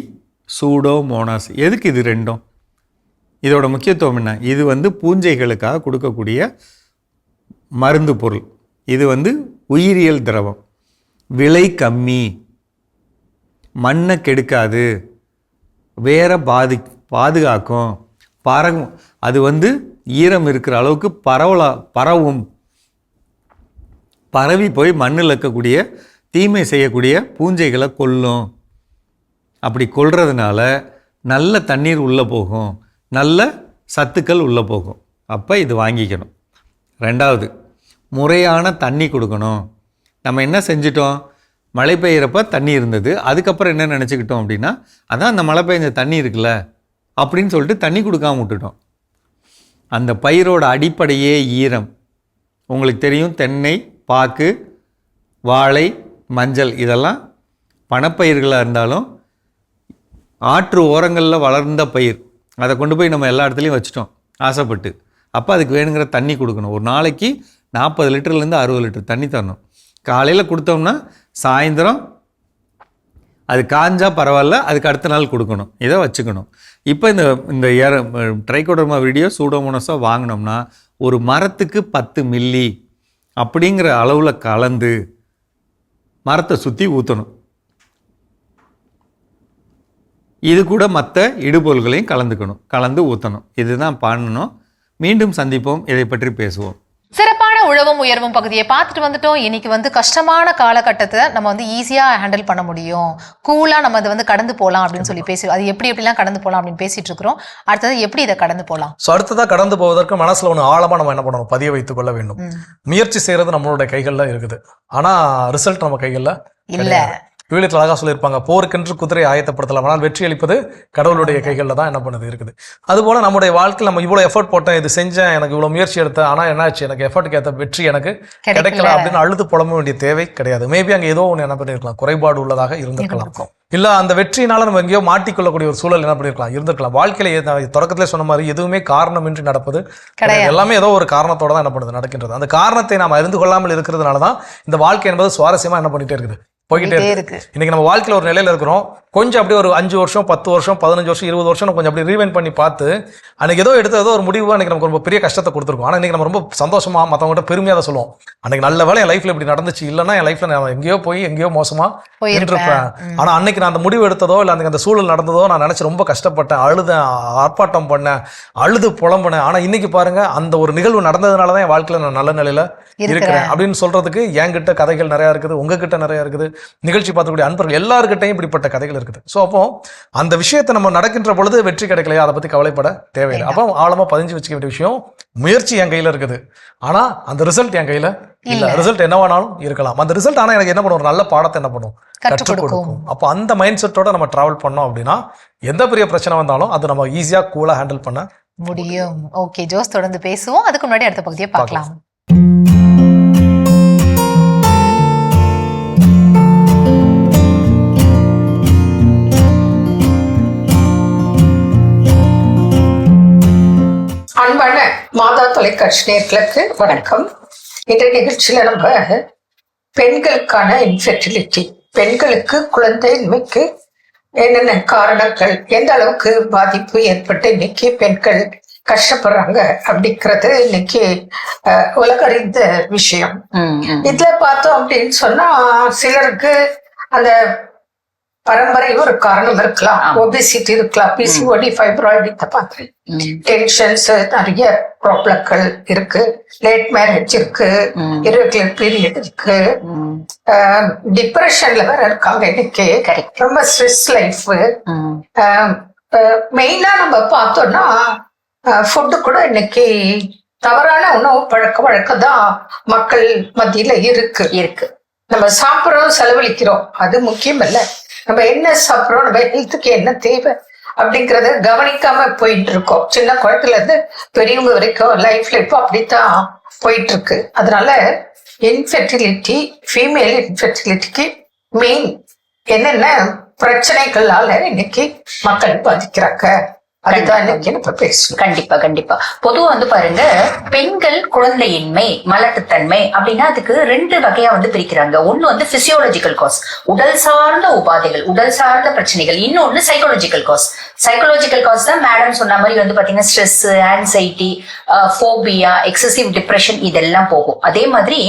Pseudomonas. எதுக்கு இது ரெண்டும்? இதோட முக்கியத்துவம் என்ன? இது வந்து பூஞ்சைகளுக்காக கொடுக்கக்கூடிய மருந்து பொருள். இது வந்து உயிரியல் திரவம், விலை கம்மி, மண்ணை கெடுக்காது, வேற பாதுகாக்கும், பறவும். அது வந்து ஈரம் இருக்கிற அளவுக்கு பரவும், பரவி போய் மண்ணில் இருக்கக்கூடிய தீமை செய்யக்கூடிய பூஞ்சைகளை கொல்லும். அப்படி கொல்றதுனால நல்ல தண்ணீர் உள்ளே போகும், நல்ல சத்துக்கள் உள்ளே போகும். அப்போ இது வாங்கிக்கணும். 2வது, முறையான தண்ணி கொடுக்கணும். நம்ம என்ன செஞ்சிட்டோம்? மழை பெய்கிறப்ப தண்ணி இருந்தது, அதுக்கப்புறம் என்ன நினச்சிக்கிட்டோம் அப்படின்னா அதான் அந்த மழை பெய்ஞ்ச தண்ணி இருக்குல்ல அப்படின்னு சொல்லிட்டு தண்ணி கொடுக்காம விட்டுட்டோம். அந்த பயிரோட அடிப்படையே ஈரம். உங்களுக்கு தெரியும், தென்னை, பாக்கு, வாழை, மஞ்சள் இதெல்லாம் பணப்பயிர்களாக இருந்தாலும் ஆற்று ஓரங்களில் வளர்ந்த பயிர். அதை கொண்டு போய் நம்ம எல்லா இடத்துலையும் வச்சுட்டோம் ஆசைப்பட்டு. அப்போ அதுக்கு வேணுங்கிற தண்ணி கொடுக்கணும். ஒரு நாளைக்கு 40 லிட்டர்லேருந்து 60 லிட்டர் தண்ணி தரணும். காலையில் கொடுத்தோம்னா சாயந்தரம் அது காஞ்சா பரவாயில்ல, அதுக்கு அடுத்த நாள் கொடுக்கணும். இதை வச்சுக்கணும். இப்போ இந்த ட்ரைகோடர்மா விரிடியோ சூடோமோனாஸோ வாங்கினோம்னா ஒரு மரத்துக்கு 10 மில்லி அப்படிங்கிற அளவில் கலந்து மரத்தை சுற்றி ஊற்றணும். இது கூட மற்ற இடுபொருள்களையும் கலந்து ஊற்றணும். இதுதான் பண்ணணும். மீண்டும் சந்திப்போம், இதை பற்றி பேசுவோம்.
சிறப்பான உழவும் உயர்வும் பகுதியை பார்த்துட்டு வந்துட்டோம். இன்னைக்கு வந்து கஷ்டமான காலகட்டத்தை நம்ம வந்து ஈஸியா ஹேண்டில் பண்ண முடியும், கூலா நம்ம அதை வந்து கடந்து போகலாம் அப்படின்னு சொல்லி பேசி, அது எப்படிலாம் கடந்து போகலாம் அப்படின்னு பேசிட்டு இருக்கிறோம். அடுத்தது எப்படி இதை கடந்து போகலாம்.
ஸோ அடுத்ததாக கடந்து போவதற்கு மனசுல ஒன்று ஆழமா நம்ம என்ன பண்ணணும், பதிய வைத்துக் கொள்ள வேண்டும். முயற்சி செய்யறது நம்மளுடைய கைகள்ல இருக்குது, ஆனா ரிசல்ட் நம்ம கைகள்ல இல்ல. விவிலியத்தில் அழகா சொல்லியிருப்பாங்க, போருக்கென்று குதிரை ஆயத்தப்படுத்தலாம், ஆனால் வெற்றி அளிப்பது கடவுளுடைய கைகளில் தான் என்ன பண்ணுது இருக்குது. அதுபோல நம்முடைய வாழ்க்கையில் நம்ம இவ்வளோ எஃபர்ட் போட்டேன், இது செஞ்சேன், எனக்கு இவ்வளோ முயற்சி எடுத்தேன், ஆனால் என்னாச்சு, எனக்கு எஃபர்ட்டுக்கு ஏற்ற வெற்றி எனக்கு கிடைக்கல அப்படின்னு அழுது புலம்ப வேண்டிய தேவை கிடையாது. மேபி அங்கே ஏதோ ஒன்று என்ன பண்ணியிருக்கலாம், குறைபாடு உள்ளதாக இருந்திருக்கலாம். இல்லை அந்த வெற்றினால நம்ம எங்கேயோ மாட்டிக்கொள்ளக்கூடிய ஒரு சூழல் என்ன பண்ணியிருக்கலாம், இருந்திருக்கலாம். வாழ்க்கையில தொடக்கத்திலே சொன்ன மாதிரி எதுவுமே காரணமின்றி நடப்பது கிடையாது. எல்லாமே ஏதோ ஒரு காரணத்தோட தான் என்ன பண்ணுது, நடக்கின்றது. அந்த காரணத்தை நாம் அறிந்து கொள்ளாமல் இருக்கிறதுனால தான் இந்த வாழ்க்கை என்பது சுவாரஸ்யமா என்ன பண்ணிட்டே இருக்குது, போய்கிட்டே இருக்கு. இன்னைக்கு நம்ம வாழ்க்கையில ஒரு நிலையில இருக்கிறோம், கொஞ்சம் அப்படியே ஒரு 5 வருஷம் 10 வருஷம் 15 வருஷம் 20 வருஷம் கொஞ்சம் அப்படி ரீவைண்ட் பண்ணி பார்த்து அன்றைக்கி ஏதோ ஒரு முடிவு அன்றைக்கி நமக்கு ரொம்ப பெரிய கஷ்டத்தை கொடுத்துருக்கோம். ஆனால் இன்றைக்கி நம்ம ரொம்ப சந்தோஷமாக மற்றவங்ககிட்ட பெருமையாக தான் சொல்லுவோம், அன்றைக்கி நல்ல வேலை என் லைஃப்பில் இப்படி நடந்துச்சு, இல்லைன்னா என் லைஃப்பில் நான் எங்கேயோ மோசமாக இருப்பேன். ஆனால் அன்றைக்கி நான் அந்த முடிவு எடுத்ததோ இல்லை அன்றைக்கி அந்த சூழல் நடந்ததோ நான் நினச்சி ரொம்ப கஷ்டப்பட்டேன், அழுதேன், ஆர்ப்பாட்டம் பண்ணேன், அழுது புலம்புனேன். ஆனால் இன்றைக்கி பாருங்கள், அந்த ஒரு நிகழ்வு நடந்ததுனால தான் என் வாழ்க்கையில் நான் நல்ல நிலையில் இருக்கிறேன் அப்படின்னு சொல்கிறதுக்கு என்கிட்ட கதைகள் நிறையா இருக்குது, உங்ககிட்ட நிறையா இருக்குது, நிகழ்ச்சி பார்த்துக்கூடிய அன்பர்கள் எல்லாருக்கிட்டையும் இப்படிப்பட்ட கதைகள் இருக்குது. ஸோ அப்போ அந்த விஷயத்தை நம்ம நடக்கின்ற பொழுது வெற்றி கிடைக்கலையா அதை பற்றி கவலைப்பட தேவையில்லை. அப்போ ஆழமாக பதிஞ்சு வச்சுக்க வேண்டிய விஷயம், முயற்சி என் கையில் இருக்குது, ஆனால் அந்த ரிசல்ட் என் கையில் இல்லை. ரிசல்ட் என்னவானாலும் இருக்கலாம், அந்த ரிசல்ட் ஆனால் எனக்கு என்ன பண்ணும், ஒரு நல்ல பாடத்தை என்ன பண்ணும், கற்றுக் கொடுக்கும். அப்போ அந்த மைண்ட் செட்டோட நம்ம ட்ராவல் பண்ணோம் அப்படின்னா எந்த பெரிய பிரச்சனை வந்தாலும் அது நம்ம ஈஸியாக கூலாக ஹேண்டில் பண்ண
முடியும். ஓகே ஜோஸ், தொடர்ந்து பேசுவோம். அதுக்கு முன்னாடி அடுத்த பகுதியை பார்க்கலாம்.
அன்பான மாதா தொலைக்காட்சி நேயர்களுக்கு வணக்கம். இன்றைய நிகழ்ச்சியில நம்ம பெண்களுக்கான இன்ஃபெர்டிலிட்டி, பெண்களுக்கு குழந்தையின்மைக்கு என்னென்ன காரணங்கள், எந்த அளவுக்கு பாதிப்பு ஏற்பட்டு இன்னைக்கு பெண்கள் கஷ்டப்படுறாங்க அப்படிங்கிறது இன்னைக்கு உலகறிந்த விஷயம். இதுல பார்த்தோம் அப்படின்னு சொன்னா சிலருக்கு அந்த பரம்பரை ஒரு காரணம் இருக்கலாம், ஒபிசிட்டி இருக்கலாம், பிசிஓடி, ஃபைப்ராய்டு, இந்த மாதிரி டென்ஷன்ஸ், நிறைய ப்ராப்ளங்கள் இருக்கு, லேட் மேரேஜ் இருக்கு, இர்ரெகுலர் பீரியட் இருக்கு, டிப்ரெஷன்ல வேற இருக்காங்க இன்னைக்கு, ரொம்ப ஸ்ட்ரெஸ் லைஃப். மெயினா நம்ம பார்த்தோம்னா ஃபுட்டு கூட இன்னைக்கு தவறான உணவு பழக்க வழக்கம் தான் மக்கள் மத்தியில இருக்கு. நம்ம சாப்பிட்றோம், செலவழிக்கிறோம், அது முக்கியம் இல்ல, நம்ம என்ன சாப்பிட்றோம், நம்ம ஹெல்த்துக்கு என்ன தேவை அப்படிங்கறத கவனிக்காம போயிட்டு இருக்கோம். சின்ன குழந்தைல இருந்து பெரியவங்க வரைக்கும் லைஃப்ல இப்போ அப்படித்தான் போயிட்டு இருக்கு. அதனால இன்ஃபெர்டிலிட்டி, ஃபீமேல் இன்ஃபெர்டிலிட்டிக்கு மெயின் என்னென்ன பிரச்சனைகளால இன்னைக்கு மக்கள் பாதிக்கிறாங்க, அதுதான் இன்னைக்கு நம்ம பேசணும்.
கண்டிப்பா பொதுவா பாருங்க, பெண்கள் குழந்தையின்மை, மலட்டுத்தன்மை அப்படின்னா அதுக்கு 2 வகையா பிரிக்கிறாங்க. ஒண்ணு பிசியோலஜிக்கல் காஸ், உடல் சார்ந்த உபாதைகள், உடல் சார்ந்த பிரச்சனைகள். இன்னொன்னு சைக்காலஜிக்கல் காஸ். சைக்காலஜிக்கல் காஸ் தான் மேடம் சொன்ன மாதிரி பாத்தீங்கன்னா stress, anxiety, phobia, excessive depression, இதெல்லாம் போகும். அதே மாதிரி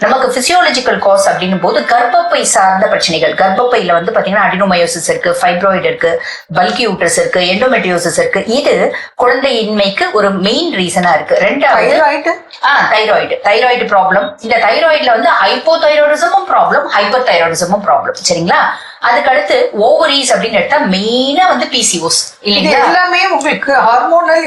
நமக்கு பிசியோலஜிக்கல் காஸ் அப்படின்னும் போது கர்ப்பப்பை சார்ந்த பிரச்சனைகள். கர்ப்பப்பையில பாத்தீங்கன்னா அடினோமயோசிஸ் இருக்கு, ஃபைப்ராய்டு இருக்கு, பல்கி யூட்ரஸ் இருக்கு, எண்டோமெட்ரியோசிஸ் இருக்கு. இது குழந்தையின்மைக்கு ஒரு மெயின் ரீசனா இருக்கு. ரெண்டாவது தைராய்டு ப்ராப்ளம். இந்த தைராய்டுல ஹைப்போதைராய்டிசமும் ப்ராப்ளம், ஹைப்பர் தைராய்டிசமும் ப்ராப்ளம். சரிங்களா? அதுக்கு அடுத்து ஓவரீஸ் அப்படின்னு எடுத்தா மெயினா பிசிஓஸ் இல்லைங்களா?
எல்லாமே உங்களுக்கு ஹார்மோனல்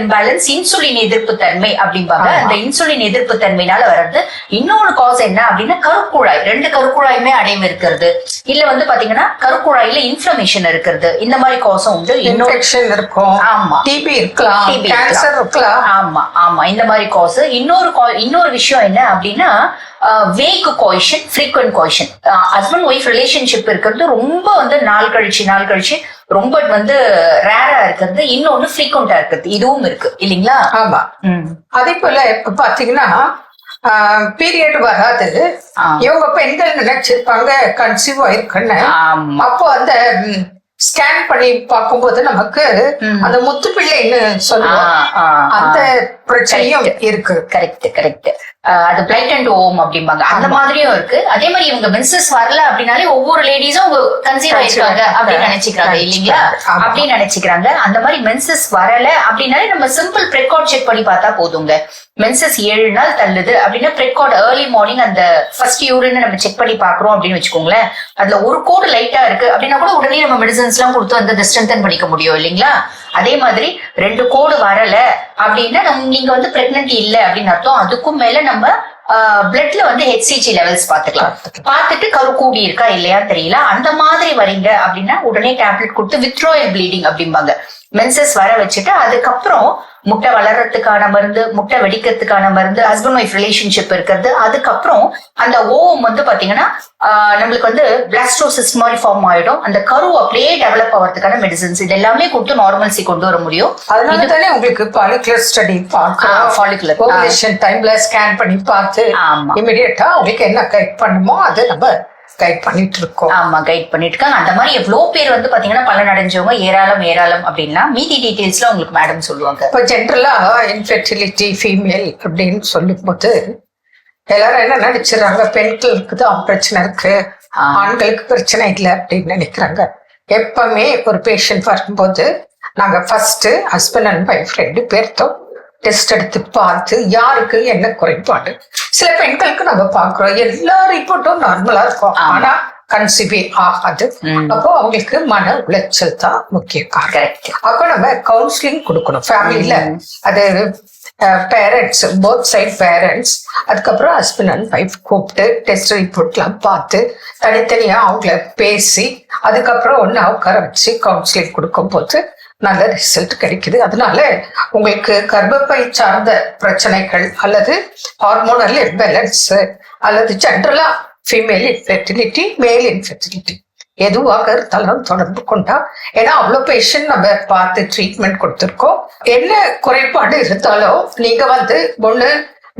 இம்பேலன்ஸ், இன்சுலின் எதிர்ப்பு தன்மை அப்படிம்பாங்க. அந்த இன்சுலின் எதிர்ப்பு தன்மையினால வர்றது. இன்னொரு காஸ் என்ன அப்படின்னா கருக்குழாய், 2 கருக்குழாயுமே அடைவு இருக்கிறது, இல்ல பாத்தீங்கன்னா கருக்குழாயில இன்ஃபிளமேஷன் இருக்கிறது. இந்த மாதிரி காசும் உண்டு.
இன்ஃபெக்ஷன் இருக்கும்,
ஆமா,
டிபி இருக்கலாம், கேன்சர் இருக்கலாம்.
ஆமா இந்த மாதிரி காசு. இன்னொரு விஷயம் என்ன அப்படின்னா wake கோயிஷன், frequent கோயிஷன். Husband wife relationship இருக்கிறது ரொம்ப நாள் கழிச்சு ரொம்ப ரேரா இருக்கிறது. இன்னொன்னு ஃப்ரீக்வெண்டா இருக்கிறது, இதுவும் இருக்கு இல்லைங்களா?
ஆமா. அதே போல இப்ப பாத்தீங்கன்னா பீரியட் வராது, இவங்க பெண்கள் நினைச்சிருப்பாங்க கன்சீவ் ஆயிருக்குன்னு. அப்போ அந்த ஸ்கேன் பண்ணி பார்க்கும்போது நமக்கு அந்த முத்து பிள்ளைன்னு சொல்லுவோம், அந்த பிரச்சனையும் இருக்கு.
கரெக்ட். அது பிளைட் அண்ட் ஓம் அப்படிம்பாங்க, அந்த மாதிரியும் இருக்கு. அதே மாதிரி இவங்க மென்சஸ் வரல அப்படின்னாலே ஒவ்வொரு லேடிஸும் கன்சீவ் ஆயிருக்காங்க அப்படின்னு நினைச்சுக்கிறாங்க இல்லைங்களா? அப்படின்னு நினைச்சுக்கிறாங்க. அந்த மாதிரி மென்சஸ் வரல அப்படின்னாலே நம்ம சிம்பிள் பிரெக்கார்ட் செக் பண்ணி பார்த்தா போதுங்க. மென்சஸ் 7 நாள் தள்ளுது அப்படின்னா பிரெக்கார்ட் ஏர்லி மார்னிங் அந்த ஃபர்ஸ்ட் யூரின் நம்ம செக் பண்ணி பாக்குறோம் அப்படின்னு வச்சுக்கோங்களேன். அதுல ஒரு கோடு லைட்டா இருக்கு அப்படின்னா கூட உடனே நம்ம மெடிசன்ஸ் எல்லாம் கொடுத்து அந்த ஸ்ட்ரென்தன் பண்ணிக்க முடியும் இல்லைங்களா? அதே மாதிரி 2 கோடு வரல அப்படின்னா நீங்க பிரெக்னன்ட் இல்ல அப்படின்னு அர்த்தம். அதுக்கும் மேல நம்ம பிளட்ல HCG லெவல்ஸ் பாத்துக்கலாம். பார்த்துட்டு கரு கூடி இருக்கா இல்லையான்னு தெரியல, அந்த மாதிரி வரீங்க அப்படின்னா உடனே டேப்லெட் கொடுத்து வித்ட்ராயல் ப்ளீடிங் அப்படிம்பாங்க. மென்சஸ் வர வச்சுட்டு அதுக்கப்புறம் முட்டை வளர்றதுக்கான மருந்து, முட்டை வெடிக்கிறதுக்கான மருந்து, ஹஸ்பண்ட் ஒய்ஃப் ரிலேஷன்ஷிப் இருக்கிறது. அதுக்கப்புறம் அந்த ஓவம் பாத்தீங்கன்னா நம்மளுக்கு பிளாஸ்டோசிஸ்ட் மாதிரி ஃபார்ம் ஆயிடும். அந்த கரு அப்படியே டெவலப் ஆகிறதுக்கான மெடிசன்ஸ் இது எல்லாமே கொடுத்து நார்மல்சி கொண்டு வர முடியும்.
அதனால தானே உங்களுக்கு ஃபாலிகுலர் ஸ்டடி ஃபாலிகுலர் ஓவலேஷன் டைம்ல ஸ்கேன் பண்ணி பார்த்து இமிடியேட்டா உங்களுக்கு என்ன கரெக்ட் பண்ணுமோ அது நம்ம கைட் பண்ணிட்டு இருக்கோம்.
ஆமா, கைட் பண்ணிட்டு இருக்காங்க. அந்த மாதிரி எவ்வளவு பேர் வந்து பாத்தீங்கன்னா பலன் அடைஞ்சவங்க ஏராளம் அப்படின்னா மீதி டீடைல்ஸ்ல உங்களுக்கு மேடம் சொல்லுவாங்க.
இப்போ ஜென்ரலா இன்ஃபெர்டிலிட்டி ஃபீமேல் அப்படின்னு சொல்லும் போது எல்லாரும் என்ன நினைச்சிடறாங்க, பெண்களுக்கு தான் பிரச்சனை இருக்கு, ஆண்களுக்கு பிரச்சனை இல்லை அப்படின்னு நினைக்கிறாங்க. எப்பவுமே ஒரு பேஷண்ட் வரும்போது நாங்க ஃபர்ஸ்ட் ஹஸ்பண்ட் அண்ட் ஒய்ஃப் 2 பேர்த்தோம் டெஸ்ட் எடுத்து பார்த்து யாருக்கு என்ன குறைபாடு. சில பெண்களுக்கு நாங்க பாக்குறோம் எல்லா ரிப்போர்ட்டும் நார்மலா இருக்கும், ஆனா கன்சீவ் ஆகாது. அப்போ அவங்களுக்கு மன உளைச்சல் தான் முக்கிய காரணம். அப்போ நம்ம கவுன்சிலிங் கொடுக்கணும் ஃபேமிலியில. அது பேரண்ட்ஸ், போத் சைட் பேரண்ட்ஸ், அதுக்கப்புறம் ஹஸ்பண்ட் அண்ட் ஒய்ஃப் கூப்பிட்டு டெஸ்ட் ரிப்போர்ட்லாம் பார்த்து தனித்தனியா அவங்கள பேசி அதுக்கப்புறம் ஒன்னா உட்கார வச்சு கவுன்சிலிங் கொடுக்கும்போது நல்ல ரிசல்ட் கிடைக்குது. அதனால உங்களுக்கு கர்ப்பப்பை சார்ந்த பிரச்சனைகள் அல்லது ஹார்மோனல் இம்பேலன்ஸ் அல்லது ஜென்ரலா ஃபீமேல் இன்ஃபெர்டிலிட்டி, மேல் இன்ஃபெர்டிலிட்டி எதுவாக இருந்தாலும் தொடர்பு கொண்டா, ஏன்னா அவ்வளோ பேஷண்ட் நம்ம பார்த்து ட்ரீட்மெண்ட் கொடுத்துருக்கோம். என்ன குறைபாடு இருந்தாலும் நீங்க வந்து ஒண்ணு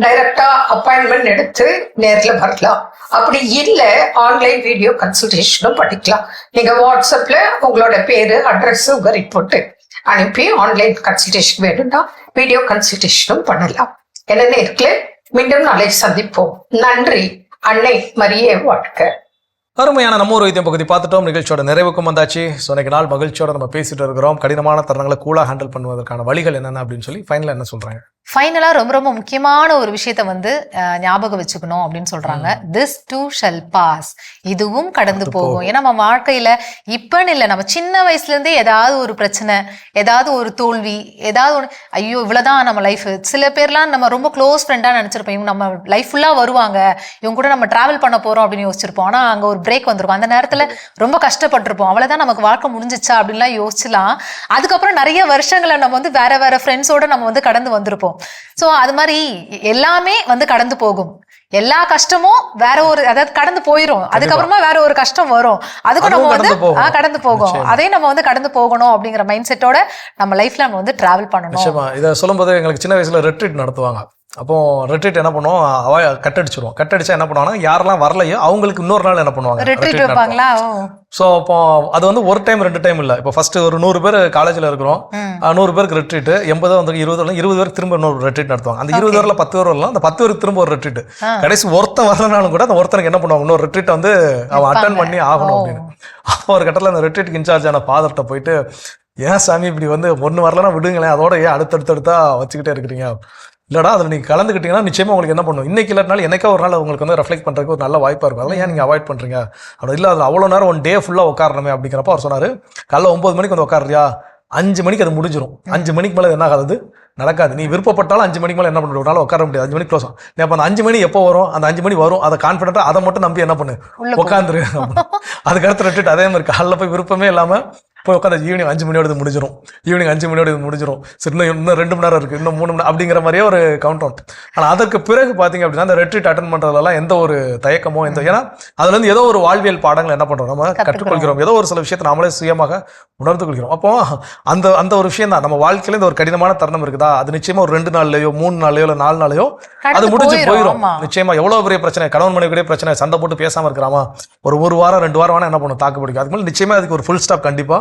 டைரக்டா அப்பாயின்மெண்ட் எடுத்து நேர்ல வரலாம், அப்படி இல்லை ஆன்லைன் வீடியோ கன்சல்டேஷனும் பண்ணிக்கலாம். நீங்க வாட்ஸ்அப்ல உங்களோட பேரு, அட்ரஸ், உங்க ரிப்போர்ட் அனுப்பி ஆன்லைன் கன்சல்டேஷன் வேணும்னா வீடியோ கன்சல்டேஷனும் பண்ணலாம். என்ன நேர்ல மீண்டும் நாளை சந்திப்போம். நன்றி. அன்னை மரியே வாழ்க.
அருமையான நம்ம ஒரு வைத்தியம் பகுதி பார்த்துட்டோம். நிகழ்ச்சியோட நிறைவுக்கும் வந்தாச்சு. ஸோ இன்னைக்கு நாள் மகிழ்ச்சியோட நம்ம பேசிட்டு இருக்கிறோம். கடினமான தருணங்களை கூலாக ஹேண்டில் பண்ணுவதற்கான வழிகள் என்னென்ன அப்படின்னு சொல்லி ஃபைனலாக என்ன சொல்றாங்க?
ஃபைனலா ரொம்ப முக்கியமான ஒரு விஷயத்த வந்து ஞாபகம் வச்சுக்கணும் அப்படின்னு சொல்றாங்க. திஸ் டூ ஷல் பாஸ், இதுவும் கடந்து போகும். ஏன்னா நம்ம வாழ்க்கையில இப்பன்னு இல்லை, நம்ம சின்ன வயசுல இருந்தே ஏதாவது ஒரு பிரச்சனை, ஏதாவது ஒரு தோல்வி, ஏதாவது ஒன்று, ஐயோ இவ்வளவுதான் நம்ம லைஃப். சில பேர்லாம் நம்ம ரொம்ப க்ளோஸ் ஃப்ரெண்டா நினைச்சிருப்போம், இவங்க நம்ம லைஃப் ஃபுல்லா வருவாங்க, இவங்க கூட நம்ம டிராவல் பண்ண போறோம் அப்படின்னு யோசிச்சிருப்போம். ஆனா அங்க ஒரு பிரேக் வந்திருக்கும். அந்த நேரத்துல ரொம்ப கஷ்டப்பட்டிருப்போம். அவ்வளவுதான் நமக்கு வாழ்க்கை முடிஞ்சிச்சா அப்படின்லாம் யோசிச்சலாம். அதுக்கப்புறம் நிறைய வருஷங்களை நம்ம வந்து வேற ஃப்ரெண்ட்ஸோட நம்ம வந்து கடந்து வந்திருப்போம். சோ அது மாதிரி எல்லாமே வந்து கடந்து போகும். எல்லா கஷ்டமும் வேற ஒரு, அதாவது கடந்து போயிரும், அதுக்கப்புறமா வேற ஒரு கஷ்டம் வரும், அதுக்கும் நம்ம வந்து கடந்து போகும். அதையும் நம்ம வந்து கடந்து போகணும் அப்படிங்கிற மைண்ட் செட்டோட நம்ம லைஃப்ல நம்ம வந்து டிராவல் பண்ணணும்.
இதை சொல்லும் போது எங்களுக்கு சின்ன வயசுல ரெட்ரீட் நடத்துவாங்க. அப்போ ரெட்ரீட் என்ன பண்ணுவோம், கட்டடிச்சிருவோம். கட்டடிச்சா என்ன பண்ணுவாங்கன்னா யாரெல்லாம் வரலையோ அவங்களுக்கு இன்னொரு நாள் என்ன பண்ணுவாங்க,
ரெட்ரீட் வைப்பாங்களா.
ஸோ அப்போ அது வந்து ஒரு டைம் 2 டைம் இல்லை. இப்போ ஃபர்ஸ்ட் ஒரு 100 பேர் காலேஜில் இருக்கிறோம், 100 பேருக்கு ரெட்ரீட், 80 வந்து 20 பேருக்கு திரும்ப இன்னொரு ரெட்ரீட் நடத்துவாங்க. அந்த 20 பேர்ல 10 பேர் வரலாம், அந்த 10 பேருக்கு திரும்ப ஒரு ரெட்ரீட். கடைசி ஒருத்தன் வரலனாலும் கூட அந்த ஒருத்தனுக்கு என்ன பண்ணுவாங்க, இன்னொரு ரெட்ரீட் வந்து அவன் அட்டன் பண்ணி ஆகணும் அப்படின்னு. அப்போ ஒரு கட்டத்தில் அந்த ரெட்ரீட்டுக்கு இன்சார்ஜான ஃபாதர்கிட்ட போயிட்டு, ஏன் சாமி இப்படி வந்து ஒன்று வரலன்னா விடுங்களேன், அதோட ஏன் அடுத்தடுத்தா வச்சுக்கிட்டே இருக்கிறீங்க, இல்லடா அதில் நீங்கள் கலந்துக்கிட்டீங்கன்னா நிச்சயமாக உங்களுக்கு என்ன பண்ணும், இன்னைக்கு இல்லாட்டினாலும் என்னைக்கா ஒரு நாள் உங்களுக்கு வந்து ரெஃப்ளெக்ட் பண்ணுறதுக்கு ஒரு நல்ல வாய்ப்பாக இருக்கும். அதெல்லாம் ஏன் நீங்கள் அவாய்ட் பண்ணுறீங்க அப்படி இல்லை, அதில் அவ்வளோ நேரம் 1 டே ஃபுல்லாக உட்காரணுமே அப்படிங்கிறப்ப அவர் சொன்னார், காலைல 9 மணிக்கு வந்து உட்காருறியா, 5 மணிக்கு அது முடிஞ்சிடும். 5 மணிக்கு மேலே என்ன ஆகாது, நடக்காது. நீ விருப்பப்பட்டாலும் 5 மணிக்கு மேலே என்ன பண்ண முடியும், உட்கார முடியாது. 5 மணிக்கு க்ளோஸ் ஆகும். நீ அப்போ அந்த 5 மணி எப்போ வரும், அந்த 5 மணி வரும், அதை கான்ஃபிடென்ட்டாக அதை மட்டும் நம்பி என்ன பண்ணு, உட்காந்துரு. அதுக்கடுத்து ரெட்டுட்டு அதே மாதிரி காலைல போய் விருப்பமே இல்லாமல் போய் உட்காந்து ஈவினிங் 5 மணியோடு முடிஞ்சிடும், ஈவினிங் 5 மணியோடு முடிஞ்சிடும். சரி இன்னும் 2 மணி நேரம் இருக்குது, இன்னும் 3 மணி நேரம் அப்படிங்கிற மாதிரியே ஒரு கவுண்ட். ஆனால் அதற்கு பிறகு பார்த்தீங்க அப்படின்னா அந்த ரெட்ரீட் அட்டன் பண்ணுறதுலாம் எந்த ஒரு தயக்கமோ ஏன்னா அதுலேருந்து ஏதோ ஒரு வாழ்வியல் பாடங்கள் என்ன பண்ணுறோம், நம்ம கற்றுக்கொள்கிறோம், ஏதோ ஒரு சில விஷயத்தை நாமளே சுயமாக உணர்ந்து கொள்கிறோம். அப்போ அந்த ஒரு விஷயம் தான் நம்ம வாழ்க்கையில இந்த ஒரு கடினமான தருணம் இருக்குதா, அது நிச்சயமா ஒரு 2 நாள்லயோ 3 நாள்லயோ இல்லை 4 நாளையோ அது முடிஞ்சு போயிடும். நிச்சயமா எவ்வளவு பெரிய பிரச்சனை, கணவன் மனைவி பிரச்சனை, சண்டை போட்டு பேசாம இருக்கிறாமா, ஒரு வாரம் 2 வாரம் வேணா என்ன பண்ணும், தாக்கு பிடிக்கும். அதுக்கு மேலே நிச்சயமா அதுக்கு ஒரு ஃபுல் ஸ்டாப் கண்டிப்பா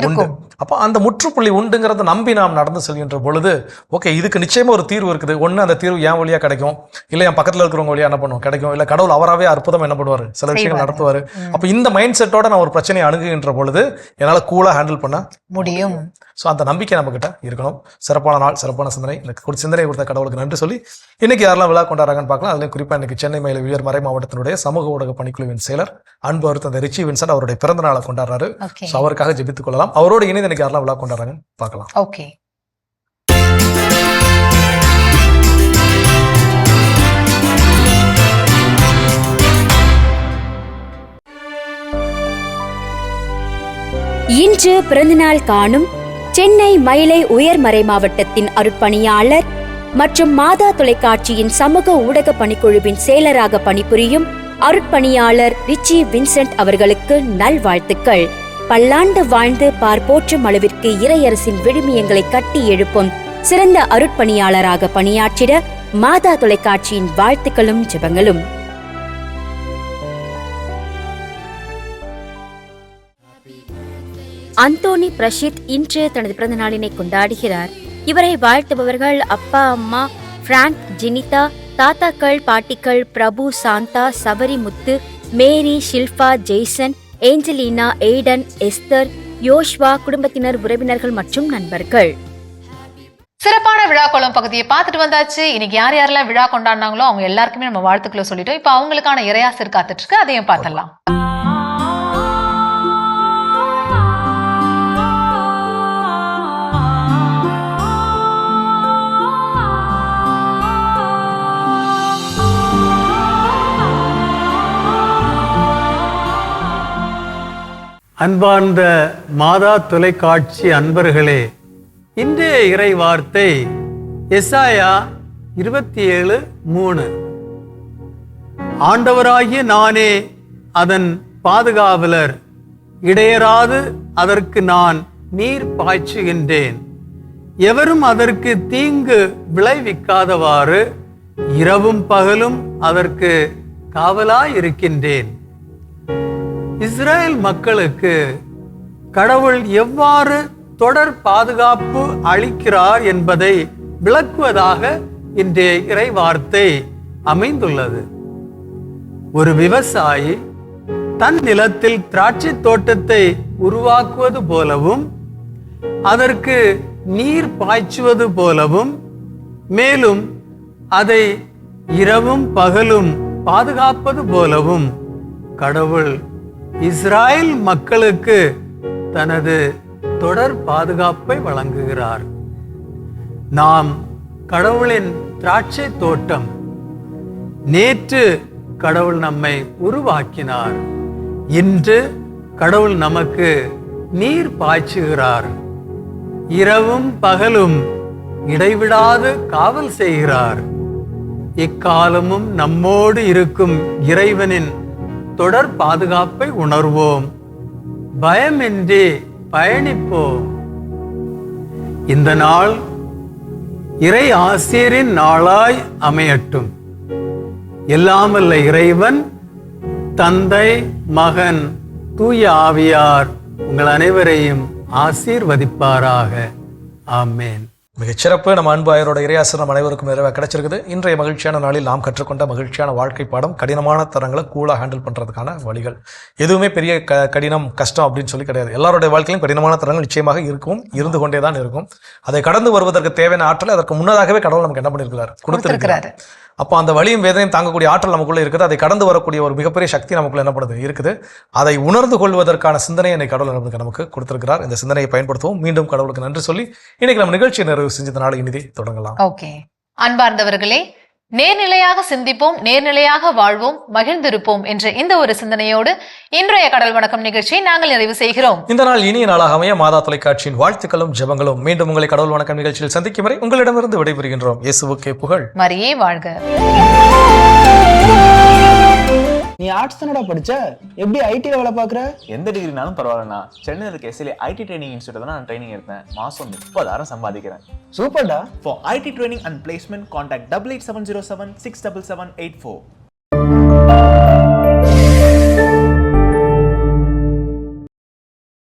உண்டு. அப்போ அந்த முற்றுப்புள்ளி உண்டுங்கிறத நம்பி நாம் நடந்து செல்கின்ற பொழுது ஓகே இதுக்கு நிச்சயமா ஒரு தீர்வு இருக்குது. ஒன்று அந்த தீர்வு என் வழியா கிடைக்கும், இல்லை என் பக்கத்தில் இருக்கிறவங்க வழியா என்ன பண்ணுவோம் கிடைக்கும், இல்லை கடவுள் அவராகவே அற்புதம் என்ன பண்ணுவார், சில விஷயங்கள் நடத்துவார். அப்போ இந்த மைண்ட் செட்டோட நான் ஒரு பிரச்சனையை அணுகுகின்ற பொழுது என்னால் கூலாக ஹேண்டில் பண்ண முடியும். ஸோ அந்த நம்பிக்கை நம்மகிட்ட இருக்கணும். சிறப்பான நாள், சிறப்பான சிந்தனை, எனக்கு சிந்தனை கொடுத்த கடவுளுக்கு நன்றி சொல்லி இன்னைக்கு யாரெல்லாம் விழா கொண்டாடுறாங்கன்னு பார்க்கலாம். அதுலேயும் குறிப்பாக இன்னைக்கு சென்னை மயிலை உயர் மறை மாவட்டத்தினுடைய சமூக ஊடக பணிக்குழுவின் செயலர் அன்பு அந்த ரிச்சி வின்சென்ட் அவருடைய பிறந்த நாளை கொண்டாடுறாரு. ஸோ அவருக்காக ஜெபித்துக் கொள்ளலாம். அவரோடு இணைந்து இன்னைக்கு யாரெல்லாம் விழா கொண்டாடுறாங்கன்னு பார்க்கலாம்.
ஓகே.
இன்று பிறந்தநாள் காணும் சென்னை மயிலை உயர்மறை மாவட்டத்தின் அருட்பணியாளர் மற்றும் மாதா தொலைக்காட்சியின் சமூக ஊடக பணிக்குழுவின் செயலராக பணிபுரியும் அருட்பணியாளர் ரிச்சி வின்சென்ட் அவர்களுக்கு நல்வாழ்த்துக்கள். பல்லாண்டு வாழ்ந்து போற்றும் அளவிற்கு இறையரசின் விழுமியங்களை கட்டி எழுப்பும் சிறந்த அருட்பணியாளராக பணியாற்றிட மாதா தொலைக்காட்சியின் வாழ்த்துக்களும் ஜெபங்களும். அந்தோனி பிரஷித் இன்று தனது பிறந்த நாளினை கொண்டாடுகிறார். இவரை வாழ்த்துபவர்கள் அப்பா, அம்மா, பிராங்க், ஜெனிதா, தாத்தாக்கள், பாட்டிகள், Prabhu, Shantha, Sabari, Muthu, Mary, Shilpa, Jason, Angelina, Aidan, Esther, Yoshva, குடும்பத்தினர், உறவினர்கள் மற்றும் நண்பர்கள்.
சிறப்பான விழா கோலம் பகுதியை பார்த்துட்டு வந்தாச்சு. இன்னைக்கு யார் யாரெல்லாம் விழா கொண்டாடினாங்களோ அவங்க எல்லாருக்குமே நம்ம வாழ்த்துக்களை சொல்லிட்டோம். இப்ப அவங்களுக்கான இறையாசிர் காத்துட்டு இருக்கு, அதையும் பார்த்துடலாம்.
அன்பார்ந்த மாதா தொலைக்காட்சி அன்பர்களே, இன்றைய இறை வார்த்தை எசாயா 27:3. ஆண்டவராகிய நானே அதன் பாதுகாவலர், இடையராது அதற்கு நான் நீர் பாய்ச்சுகின்றேன். எவரும் அதற்கு தீங்கு விளைவிக்காதவாறு இரவும் பகலும் அதற்கு காவலாயிருக்கின்றேன். இஸ்ரேல் மக்களுக்கு கடவுள் எவ்வாறு தொடர் பாதுகாப்பு அளிக்கிறார் என்பதை விளக்குவதாக இன்றைய இறை வார்த்தை அமைந்துள்ளது. ஒரு விவசாயி தன் நிலத்தில் திராட்சை தோட்டத்தை உருவாக்குவது போலவும் அதற்கு நீர் பாய்ச்சுவது போலவும் மேலும் அதை இரவும் பகலும் பாதுகாப்பது போலவும் கடவுள் இஸ்ராயல் மக்களுக்கு தனது தொடர் பாதுகாப்பை வழங்குகிறார். நாம் கடவுளின் திராட்சை தோட்டம். நேற்று கடவுள் நம்மை உருவாக்கினார். இன்று கடவுள் நமக்கு நீர் பாய்ச்சுகிறார். இரவும் பகலும் இடைவிடாது காவல் செய்கிறார். இக்காலமும் நம்மோடு இருக்கும் இறைவனின் தொடர் பாதுகாப்பை உணர்வோம். பயமின்றி பயணிப்போம். இந்த நாள் இறை ஆசிரியரின் நாளாய் அமையட்டும். எல்லாம் வல்ல இறைவன், தந்தை, மகன், தூய ஆவியார் உங்கள் அனைவரையும் ஆசீர்வதிப்பாராக. ஆமேன்.
மிகச்சிறப்பு. நம்ம அன்பு ஆயரோட இறையாசிர் நம்ம அனைவருக்கும் நிறைவாக கிடைச்சிருக்குது. இன்றைய மகிழ்ச்சியான நாளில் நாம் கற்றுக்கொண்ட மகிழ்ச்சியான வாழ்க்கை பாடம், கடினமான தரங்களை கூலாக ஹேண்டில் பண்ணுறதுக்கான வழிகள். எதுவுமே பெரிய கடினம் கஷ்டம் அப்படின்னு சொல்லி கிடையாது. எல்லாருடைய வாழ்க்கையிலும் கடினமான தரங்கள் நிச்சயமாக இருக்கும், இருந்து கொண்டே தான் இருக்கும். அதை கடந்து வருவதற்கு தேவையான ஆற்றலை அதற்கு முன்னதாகவே கடவுள் நமக்கு என்ன பண்ணியிருக்கிறார், கொடுத்திருக்கிறார். அப்போ அந்த வலியும் வேதனையும் தாங்கக்கூடிய ஆற்றல் நமக்குள்ள இருக்குது. அதை கடந்து வரக்கூடிய ஒரு மிகப்பெரிய சக்தி நமக்குள்ள என்ன பண்ணுது இருக்குது. அதை உணர்ந்து கொள்வதற்கான சிந்தனையை என்னை கடவுள் நமக்கு கொடுத்திருக்கிறார். இந்த சிந்தனையை பயன்படுத்துவோம். மீண்டும் கடவுளுக்கு நன்றி சொல்லி இன்னைக்கு நம்ம நிகழ்ச்சியை நிறைவு செஞ்சதுனால இனிதே தொடங்கலாம்.
ஓகே, அன்பார்ந்தவர்களே, நேர்நிலையாக சிந்திப்போம், நேர்நிலையாக வாழ்வோம், மகிழ்ந்திருப்போம் என்ற இந்த ஒரு சிந்தனையோடு இன்றைய கடல் வணக்கம் நிகழ்ச்சியை நாங்கள் நிறைவு செய்கிறோம். இந்த நாள் இனிய நாளாக அமைய மாதா தொலைக்காட்சியின் வாழ்த்துக்களும் ஜெபங்களும். மீண்டும் உங்களை கடவுள் வணக்கம் நிகழ்ச்சியில் சந்திக்கும் வரை உங்களிடமிருந்து விடைபெறுகின்றோம். இயேசுவுக்கே புகழ், மரியே வாழ்க.
நீ ஆர்ட்ஸ் தானடா படிச்ச, எப்படி ஐடில வேலை பாக்குற?
எந்த டிகிரினாலும் பரவாயில்லண்ணா. சென்னையில் இருக்க எஸ்எல்ஏ ஐடி ட்ரைனிங் இன்ஸ்டியூட் தான் நான் ட்ரைனிங் எடுத்தேன். மாசம் 30,000 சம்பாதிக்கிறேன்.
சூப்பர்டா.
For IT training and placement, contact 8870767784.